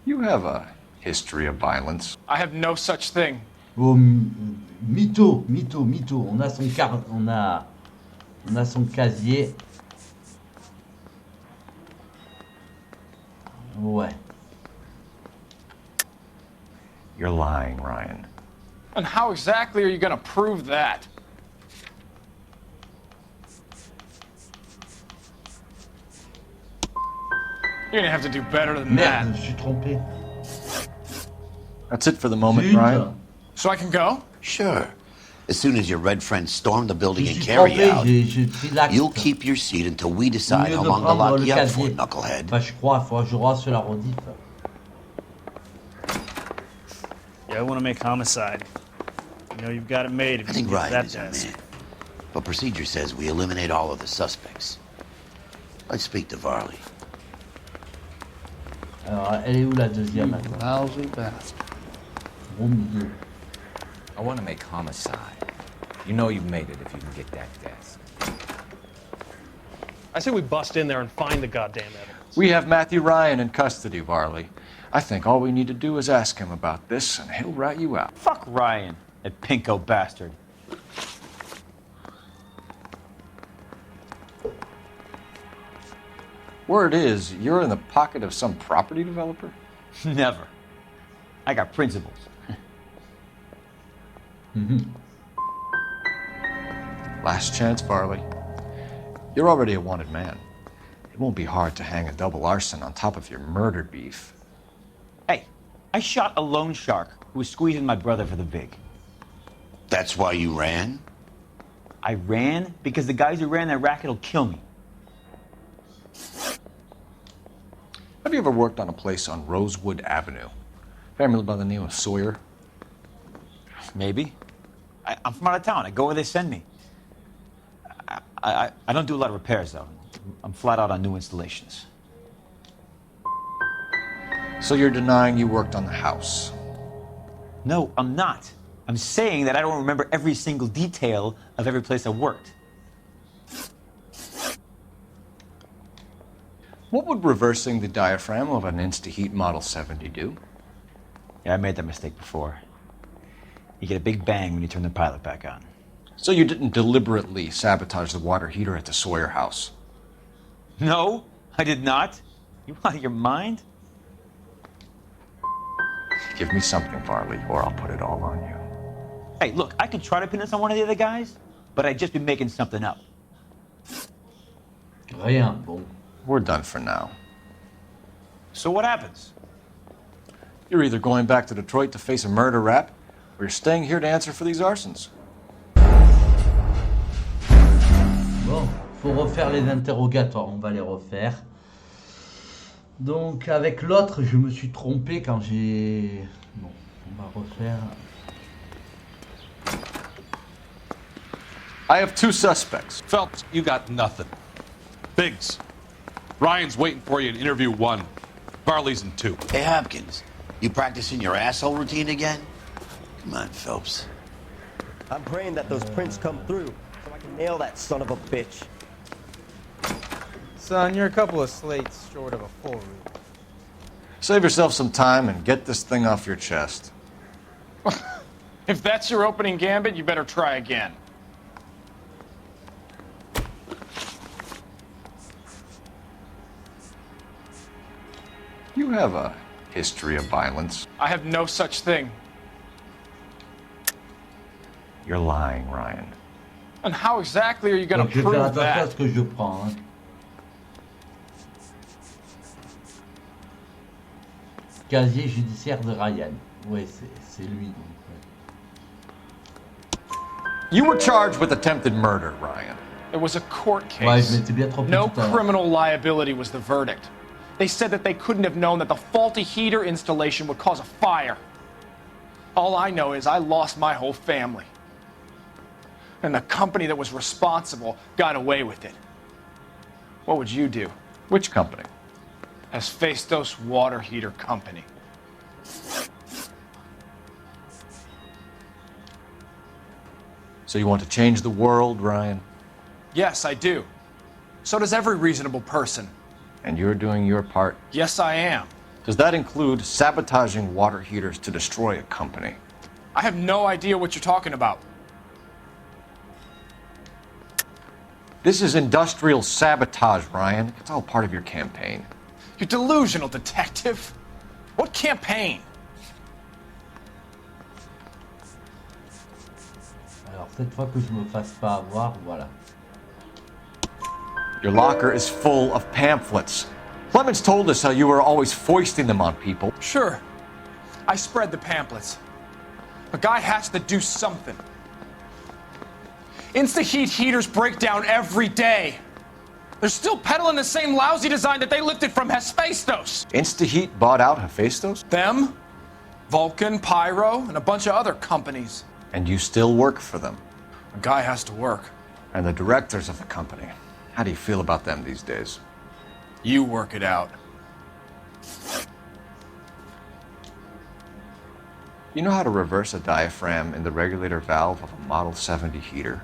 You have a history of violence.
I have no such thing.
Oh, mytho. On a son casier. Ouais.
You're lying, Ryan.
And how exactly are you going to prove that? You're gonna have to do better than
Merde,
that.
je suis trompé.
That's it for the moment, Ryan.
So I can go?
Sure. As soon as your red friends storm the building
Je
and
suis
carry
trompé,
out,
j'ai pris l'acte.
you'll keep your seat until we decide
Au
how
lieu de
long to
prendre
lock
le
you up for,
casier.
knucklehead.
Bah, je crois, faut que je reste sur la rediff.
Yeah, I want to make homicide. You know, you've got it made if
I
you
think
get
Ryan
that
is our
desk.
man. But procedure says we eliminate all of the suspects. Let's speak to Varley.
Alors, elle est où la deuxième alors?
Lousy bastard.
Au milieu.
I want to make homicide. You know you've made it if you can get that desk.
I say we bust in there and find the goddamn evidence.
We have Matthew Ryan in custody, Varley. I think all we need to do is ask him about this, and he'll rat you out.
Fuck Ryan, that pinko bastard.
Word is, you're in the pocket of some property developer?
Never. I got principles.
Last chance, Varley. You're already a wanted man. It won't be hard to hang a double arson on top of your murder beef.
Hey, I shot a loan shark who was squeezing my brother for the vig.
That's why you ran?
I ran because the guys who ran that racket will kill me.
Have you ever worked on a place on Rosewood Avenue? Family by the name of Sawyer?
Maybe. I'm from out of town. I go where they send me. I don't do a lot of repairs, though. I'm flat out on new installations.
So you're denying you worked on the house?
No, I'm not. I'm saying that I don't remember every single detail of every place I worked.
What would reversing the diaphragm of an Insta-Heat Model 70 do?
Yeah, I made that mistake before. You get a big bang when you turn the pilot back on.
So you didn't deliberately sabotage the water heater at the Sawyer house?
No, I did not. You out of your mind?
Give me something, Varley, or I'll put it all on you.
Hey, look, I could try to pin this on one of the other guys, but I'd just be making something up.
Rien, bon.
We're done for now.
So what happens?
You're either going back to Detroit to face a murder rap, or you're staying here to answer for these arsons.
Bon, faut refaire les interrogatoires, on va les refaire. Donc avec l'autre, je me suis trompé quand j'ai... Bon, on va refaire...
I have two suspects.
Phelps, you got nothing. Biggs, Ryan's waiting for you in interview 1. Varley's in 2.
Hey, Hopkins, you practicing your asshole routine again? Come on, Phelps.
I'm praying that those prints come through so I can nail that son of a bitch.
Son, you're a couple of slates short of a full route.
Save yourself some time and get this thing off your chest.
If that's your opening gambit, you better try again.
You have a history of violence.
I have no such thing.
You're lying, Ryan.
And how exactly are you going to
Je vais faire
prove
attention à
that?
ce que je prends. Hein. Casier judiciaire de Ryan. Ouais, c'est lui. Donc, ouais.
You were charged with attempted murder, Ryan.
It was a court
Ouais,
case.
je m'étais bien trompé
No
tout à l'heure.
criminal liability was the verdict. They said that they couldn't have known that the faulty heater installation would cause a fire. All I know is I lost my whole family. And the company that was responsible got away with it. What would you do?
Which company?
Hephaestus Water Heater Company.
So you want to change the world, Ryan?
Yes, I do. So does every reasonable person.
And you're doing your part?
Yes, I am.
Does that include sabotaging water heaters to destroy a company?
I have no idea what you're talking about.
This is industrial sabotage, Ryan. It's all part of your campaign.
You're delusional, detective. What campaign?
Alors cette fois que je me fasse pas avoir, voilà.
Your locker is full of pamphlets. Clemens told us how you were always foisting them on people.
Sure. I spread the pamphlets. A guy has to do something. Insta-heat heaters break down every day. They're still peddling the same lousy design that they lifted from Hephaestus.
Insta-Heat bought out Hephaestus?
Them, Vulcan, Pyro, and a bunch of other companies.
And you still work for them.
A guy has to work.
And the directors of the company. How do you feel about them these days?
You work it out.
You know how to reverse a diaphragm in the regulator valve of a Model 70 heater?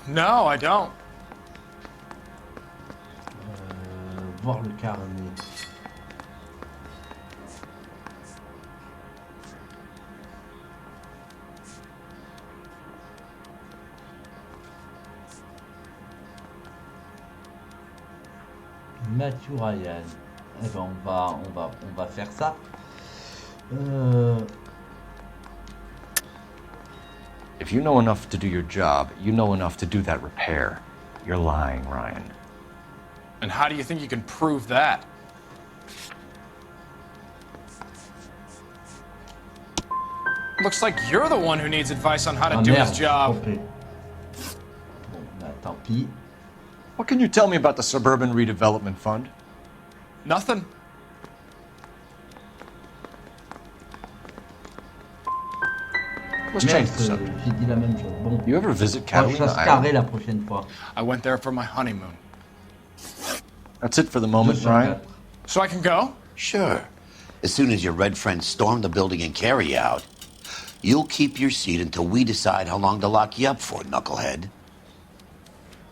No, I don't.
Voir le carnet. Matthew Ryan. Eh ben on va faire ça.
If you know enough to do your job, you know enough to do that repair. You're lying, Ryan.
And how do you think you can prove that? Looks like you're the one who needs advice on how to do his job.
Bon, bah, tant pis.
What can you tell me about the Suburban Redevelopment Fund?
Nothing.
Let's change the subject.
J'ai dit la même chose. Bon.
You ever visit
Je
Catalina
fasse carré
Island?
la prochaine fois.
I went there for my honeymoon.
That's it for the moment, Ryan.
So I can go?
Sure. As soon as your red friends storm the building and carry you out, you'll keep your seat until we decide how long to lock you up for, knucklehead.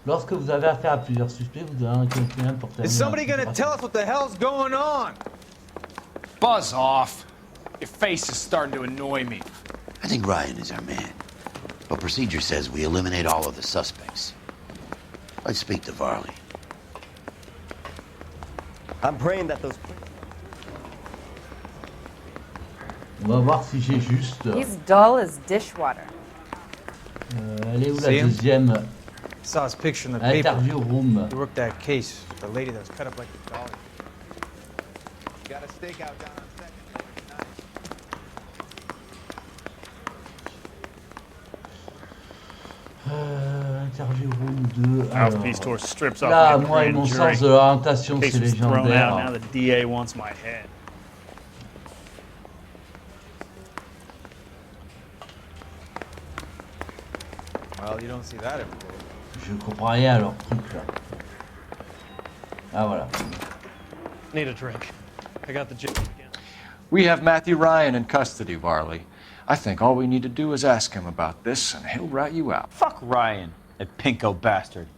Lorsque vous avez affaire à plusieurs suspects, vous devez en quelqu'un pour terminer.
Is somebody gonna tell us what the hell's going on?
Buzz off. Your face is starting to annoy me.
I think Ryan is our man. But procedure says we eliminate all of the suspects. Let's speak to Varley.
I'm praying that those...
On va voir si j'ai juste.
He's dull as dishwater.
Elle est où la
See him?
deuxième
Saw his picture in the paper.
interview room?
He worked that case. The lady that was cut up like a dog.
Got a stakeout down on second.
Interview room 2.
Mouthpiece tour strips off
Là,
my
moi et
grand
mon
jury.
sens de l'orientation,
Case
c'est
was thrown out.
légendaire.
Now the DA wants my head.
Well, you don't see that every day.
Je comprends rien à leur truc là. Ah voilà.
Need a drink. I got the gin again.
We have Matthew Ryan in custody, Varley. I think all we need to do is ask him about this, and he'll rat you out.
Fuck Ryan, that pinko bastard.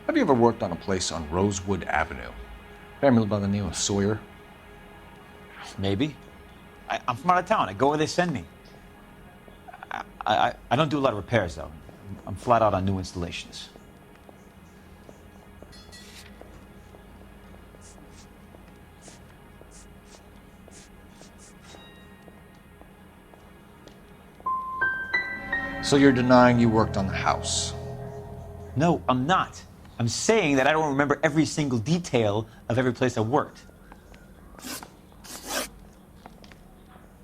Have you ever worked on a place on Rosewood Avenue? Family by the name of Sawyer?
Maybe. I'm from out of town. I go where they send me. I don't do a lot of repairs, though. I'm flat out on new installations.
So you're denying you worked on the house?
No, I'm not. I'm saying that I don't remember every single detail of every place I worked.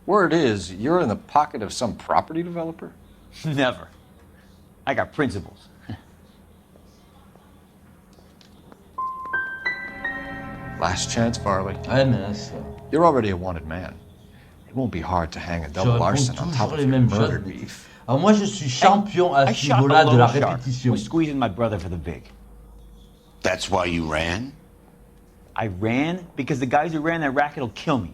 Word is, you're in the pocket of some property developer?
Never. I got principles.
Last chance, Varley.
Ouais, mais là, ça.
You're already a wanted man. It won't be hard to hang a double arson on top of your murder beef.
Alors moi, je suis champion à ce niveau-là de la répétition.
Was squeezing my brother for the big.
That's why you ran?
I ran because the guys who ran that racket will kill me.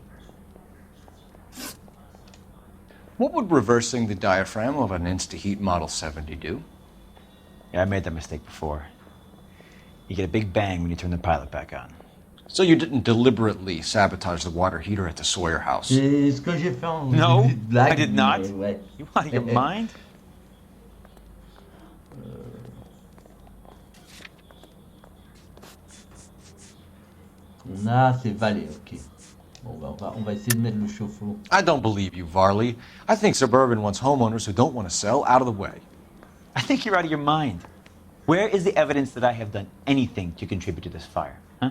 What would reversing the diaphragm of an Insta-Heat Model 70 do?
Yeah, I made that mistake before. You get a big bang when you turn the pilot back on.
So you didn't deliberately sabotage the water heater at the Sawyer house?
C'est ce que j'ai fait en
No,
blague,
I did not.
Ouais.
You out of your mind?
On a, c'est Valais, ok. Bon, bah, on va essayer de mettre le chauffe-eau.
I don't believe you, Varley. I think Suburban wants homeowners who don't want to sell out of the way.
I think you're out of your mind. Where is the evidence that I have done anything to contribute to this fire? Huh?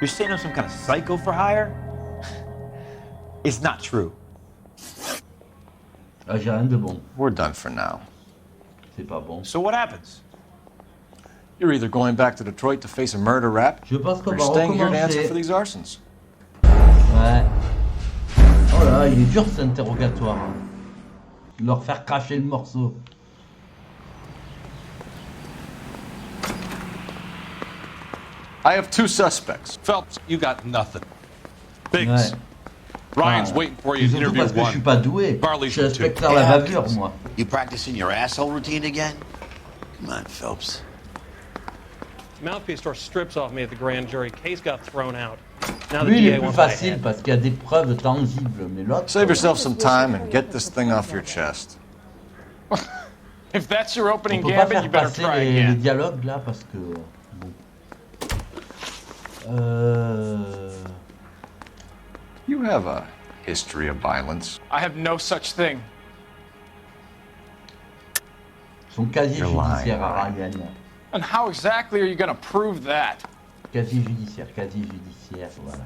You're saying I'm some kind of psycho for hire? It's not true.
Ah, j'ai rien de bon.
We're done for now.
C'est pas bon.
So what happens?
You're either going back to Detroit to face a murder rap,
Je pense qu'on
or
va
staying here to answer
recommencer.
for these arsons.
Ouais. Oh là là, il est dur cet interrogatoire. Hein. Leur faire cracher le morceau.
I have two suspects.
Phelps, you got nothing. Biggs,
Ouais.
Ryan's
Ah,
waiting for you in
surtout
interview
parce que je suis
one.
pas doué.
Varley's
Je suis
in two.
inspecteur la bavure, moi.
You practicing your asshole routine again? Come on, Phelps.
Mouthpiece store strips off me at the grand jury. Case got thrown out. Now the
Lui, il
DA
est plus
wants my
facile
head.
parce qu'il y a des preuves tangibles, mais l'autre.
Save yourself some time and get this thing off your chest.
If that's your
On
opening
peut pas
gambit,
faire
you better
passer
try
les
again.
dialogues là parce que. Bon.
You have a history of violence.
I have no such thing.
Son casier judiciaire à Ryan.
And how exactly are you going to prove that?
Casier judiciaire, voilà.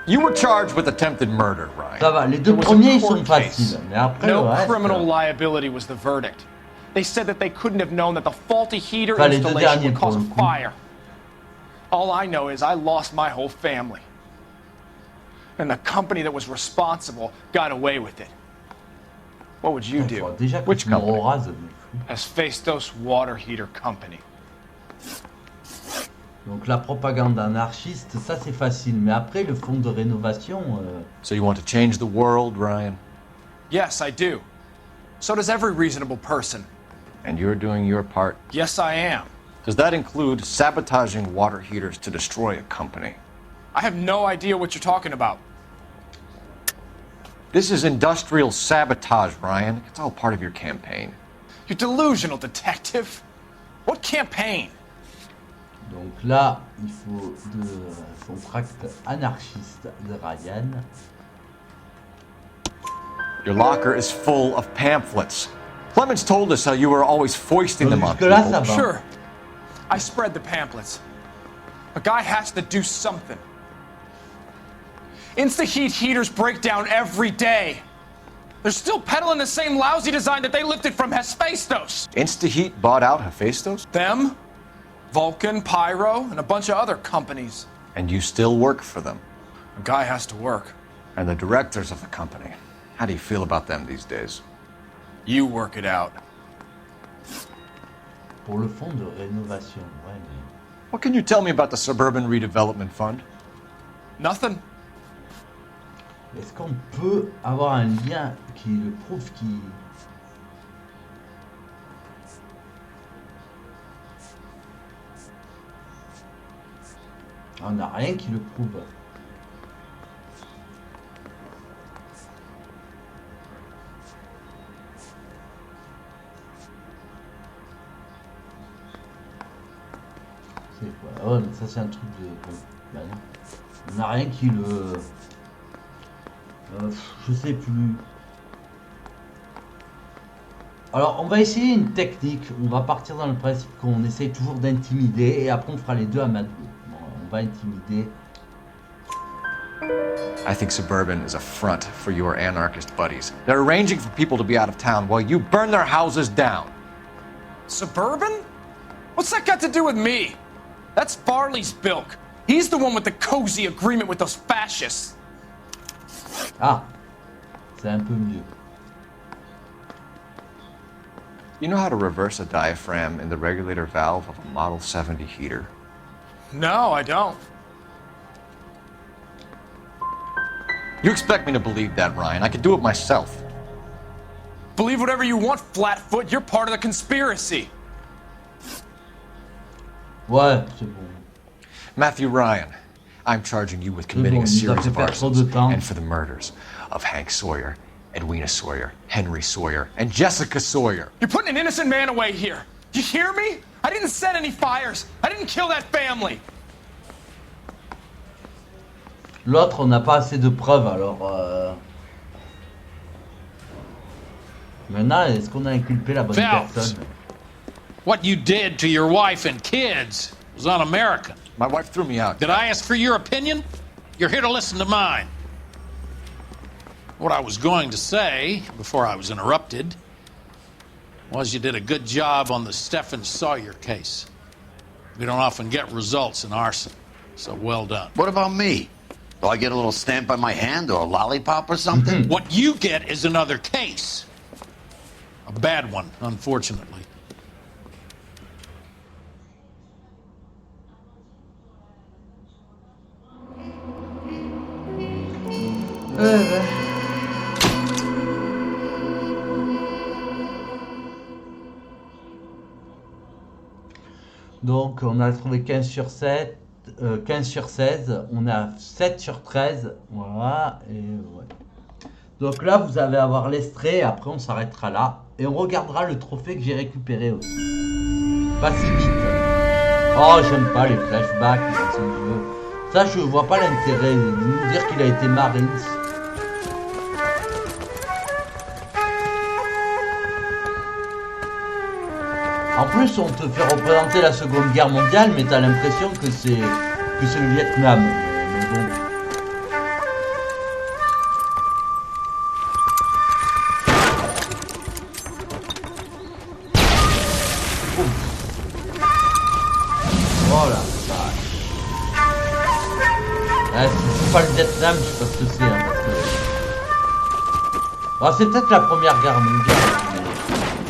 You were charged with attempted murder, Ryan.
Ça va, les deux premiers ils sont faciles, mais après
no
le reste...
criminal liability was the verdict. They said that they couldn't have known that the faulty heater
Enfin,
installation would cause a fire. All I know is I lost my whole family. And the company that was responsible got away with it. What would you do?
Which company?
Hephaestus Water Heater Company.
Donc la propagande anarchiste, ça c'est facile, mais après le fonds de rénovation...
So you want to change the world, Ryan?
Yes, I do. So does every reasonable person.
And you're doing your part?
Yes, I am.
Does that include sabotaging water heaters to destroy a company?
I have no idea what you're talking about.
This is industrial sabotage, Ryan. It's all part of your campaign.
You're delusional, detective. What campaign?
Donc là, il faut son tract anarchiste de Ryan.
Your locker is full of pamphlets. Clemens told us how you were always foisting them on people.
Sure. I spread the pamphlets. A guy has to do something. Insta-heat heaters break down every day. They're still peddling the same lousy design that they lifted from Hephaestus.
Insta-heat bought out Hephaestus?
Them, Vulcan, Pyro, and a bunch of other companies.
And you still work for them?
A guy has to work.
And the directors of the company. How do you feel about them these days?
You work it out.
Pour le fonds de rénovation, ouais, mais...
What can you tell me about the Suburban Redevelopment Fund?
Nothing.
Est-ce qu'on peut avoir un lien qui le prouve qui... On n'a rien qui le prouve. C'est quoi? Oh, mais ça c'est un truc de... Ben non. On n'a rien qui le... je sais plus. Alors on va essayer une technique. On va partir dans le principe qu'on essaye toujours d'intimider et après on fera les deux à main de Bon, on va intimider.
I think Suburban is a front for your anarchist buddies. They're arranging for people to be out of town while you burn their houses down.
Suburban? What's that got to do with me? That's Farley's bilk. He's the one with the cozy agreement with those fascists.
Ah, c'est un peu mieux.
You know how to reverse a diaphragm in the regulator valve of a Model 70 heater?
No, I don't.
You expect me to believe that, Ryan? I could do it myself.
Believe whatever you want, Flatfoot. You're part of the conspiracy.
Ouais, c'est bon.
Matthew Ryan, I'm charging you with committing a series of arsons and for the murders of Hank Sawyer, Edwina Sawyer, Henry Sawyer, and Jessica Sawyer.
You're putting an innocent man away here. You hear me? I didn't set any fires. I didn't kill that family.
L'autre, on n'a pas assez de preuves, alors... Maintenant, est-ce qu'on a inculpé la bonne personne?
What you did to your wife and kids was un-American.
My wife threw me out.
Did I ask for your opinion? You're here to listen to mine. What I was going to say, before I was interrupted, was you did a good job on the Stephen Sawyer case. We don't often get results in arson, so well done.
What about me? Do I get a little stamp on my hand or a lollipop or something?
What you get is another case. A bad one, unfortunately.
Donc on a trouvé 15 sur 7, 15 sur 16, on a 7 sur 13, voilà, et ouais. Donc là vous allez avoir l'extrait, après on s'arrêtera là, et on regardera le trophée que j'ai récupéré aussi. Pas si vite. Oh j'aime pas les flashbacks, c'est vieux. Ça, je vois pas l'intérêt de nous dire qu'il a été Marines. En plus, on te fait représenter la Seconde Guerre mondiale, mais t'as l'impression que c'est le Vietnam. Mais bon. Voilà. C'est pas le Vietnam, je sais pas ce que c'est. Hein, parce que... c'est peut-être la Première Guerre mondiale.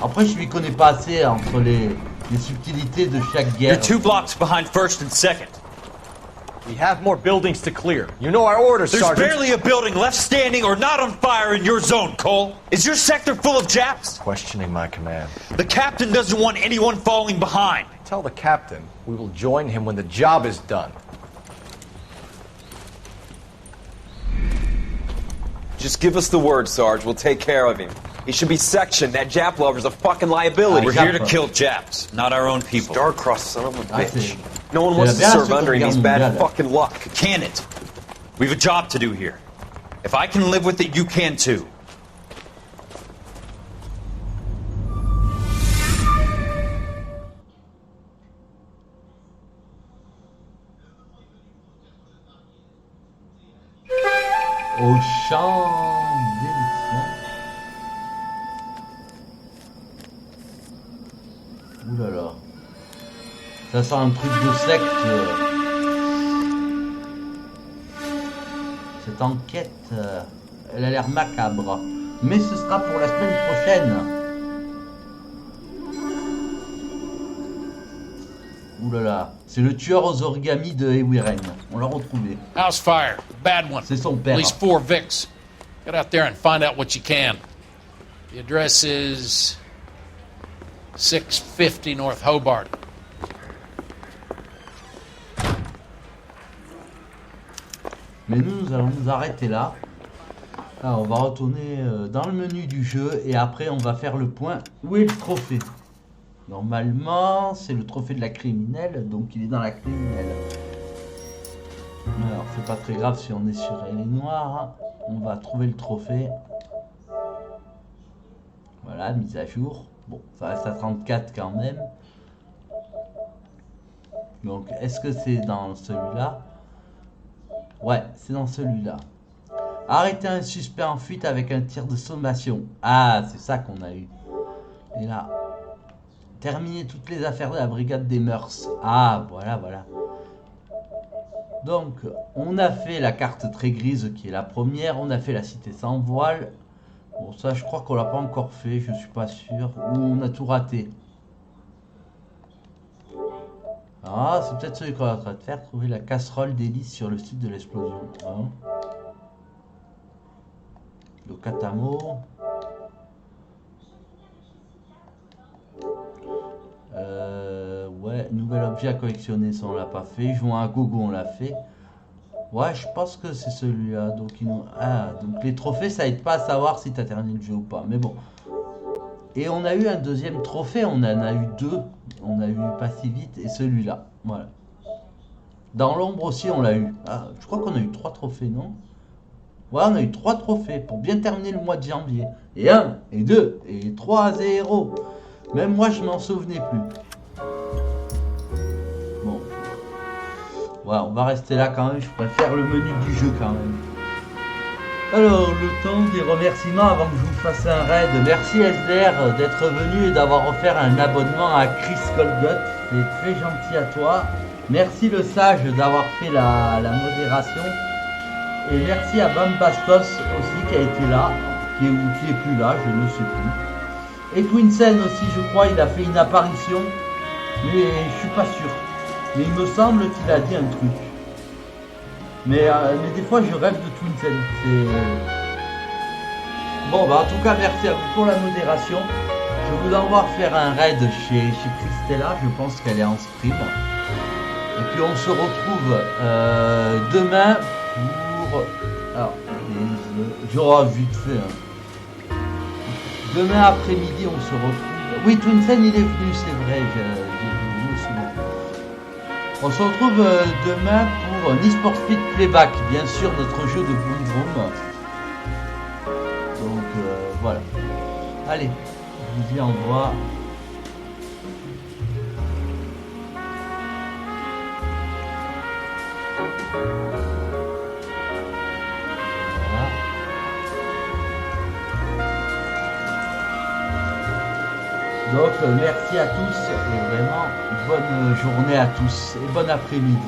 Après, je lui connais pas assez entre les subtilités de chaque guerre.
You're 2 blocks behind first and second.
We have more buildings to clear. You know our orders,
There's
Sergeant.
barely a building left standing or not on fire in your zone, Cole. Is your sector full of Japs?
Questioning my command.
The captain doesn't want anyone falling behind.
Tell the captain we will join him when the job is done.
Just give us the word, Sarge. We'll take care of him. He should be sectioned. That Jap lover's a fucking liability.
We're here to kill Japs, not our own people.
Star-crossed son of a bitch. No one wants to serve under him. He's bad fucking luck.
Can it? We have a job to do here. If I can live with it, you can too.
Au champ délicieux. Ouh là là. Ça sent un truc de secte. Cette enquête, elle a l'air macabre. Mais ce sera pour la semaine prochaine. Ouh là là. C'est le tueur aux origamis de Ewiren. On l'a retrouvé.
House fire. Bad one.
C'est son père.
At least 4 Vicks. Get out there and find out what you can. The address is 650 North Hobart.
Mais nous allons nous arrêter là. Alors, on va retourner dans le menu du jeu et après on va faire le point. Où est le trophée? Normalement, c'est le trophée de la criminelle, donc il est dans la criminelle. Alors, c'est pas très grave si on est sur L.A Noire. On va trouver le trophée. Voilà, mise à jour. Bon, ça reste à 34 quand même. Donc, est-ce que c'est dans celui-là? Ouais, c'est dans celui-là. Arrêter un suspect en fuite avec un tir de sommation. Ah, c'est ça qu'on a eu. Et là, terminer toutes les affaires de la brigade des mœurs. Ah, voilà, voilà. Donc, on a fait la carte très grise qui est la première. On a fait la cité sans voile. Bon, ça, je crois qu'on l'a pas encore fait. Je suis pas sûr. Ou on a tout raté. Ah, c'est peut-être celui qu'on est en train de faire. Trouver la casserole d'hélice sur le site de l'explosion. Hein. Le catamo. Ouais, nouvel objet à collectionner, ça on l'a pas fait. Jouant à gogo, on l'a fait. Ouais, je pense que c'est celui-là. Donc, donc les trophées, ça aide pas à savoir si tu as terminé le jeu ou pas. Mais bon. Et on a eu un deuxième trophée. On en a eu 2. On a eu pas si vite. Et celui-là. Voilà. Dans l'ombre aussi, on l'a eu. Ah, je crois qu'on a eu 3 trophées, non? Ouais, on a eu 3 trophées pour bien terminer le mois de janvier. Et 1, et 2, et 3 à 0. Même moi, je m'en souvenais plus. Bon. Ouais, on va rester là quand même. Je préfère le menu du jeu quand même. Alors, le temps des remerciements avant que je vous fasse un raid. Merci SDR d'être venu et d'avoir offert un abonnement à Chris Colgott. C'est très gentil à toi. Merci le sage d'avoir fait la modération. Et merci à Bam Bastos aussi qui a été là, qui est plus là, je ne sais plus. Et Twinsen aussi, je crois, il a fait une apparition, mais je suis pas sûr. Mais il me semble qu'il a dit un truc. Mais des fois, je rêve de Twinsen. Bon, bah en tout cas, merci à vous pour la modération. Je vous envoie faire un raid chez Christella, je pense qu'elle est en stream. Et puis on se retrouve demain pour... Alors, j'aurai vite fait. Hein. Demain après-midi, on se retrouve... Oui, Twinsen, il est venu, c'est vrai. J'ai oublié souvent. On se retrouve demain pour pour Need for Speed Playback, bien sûr, notre jeu de boom boom. Donc voilà. Allez, je vous dis au revoir. Donc merci à tous et vraiment bonne journée à tous et bon après-midi.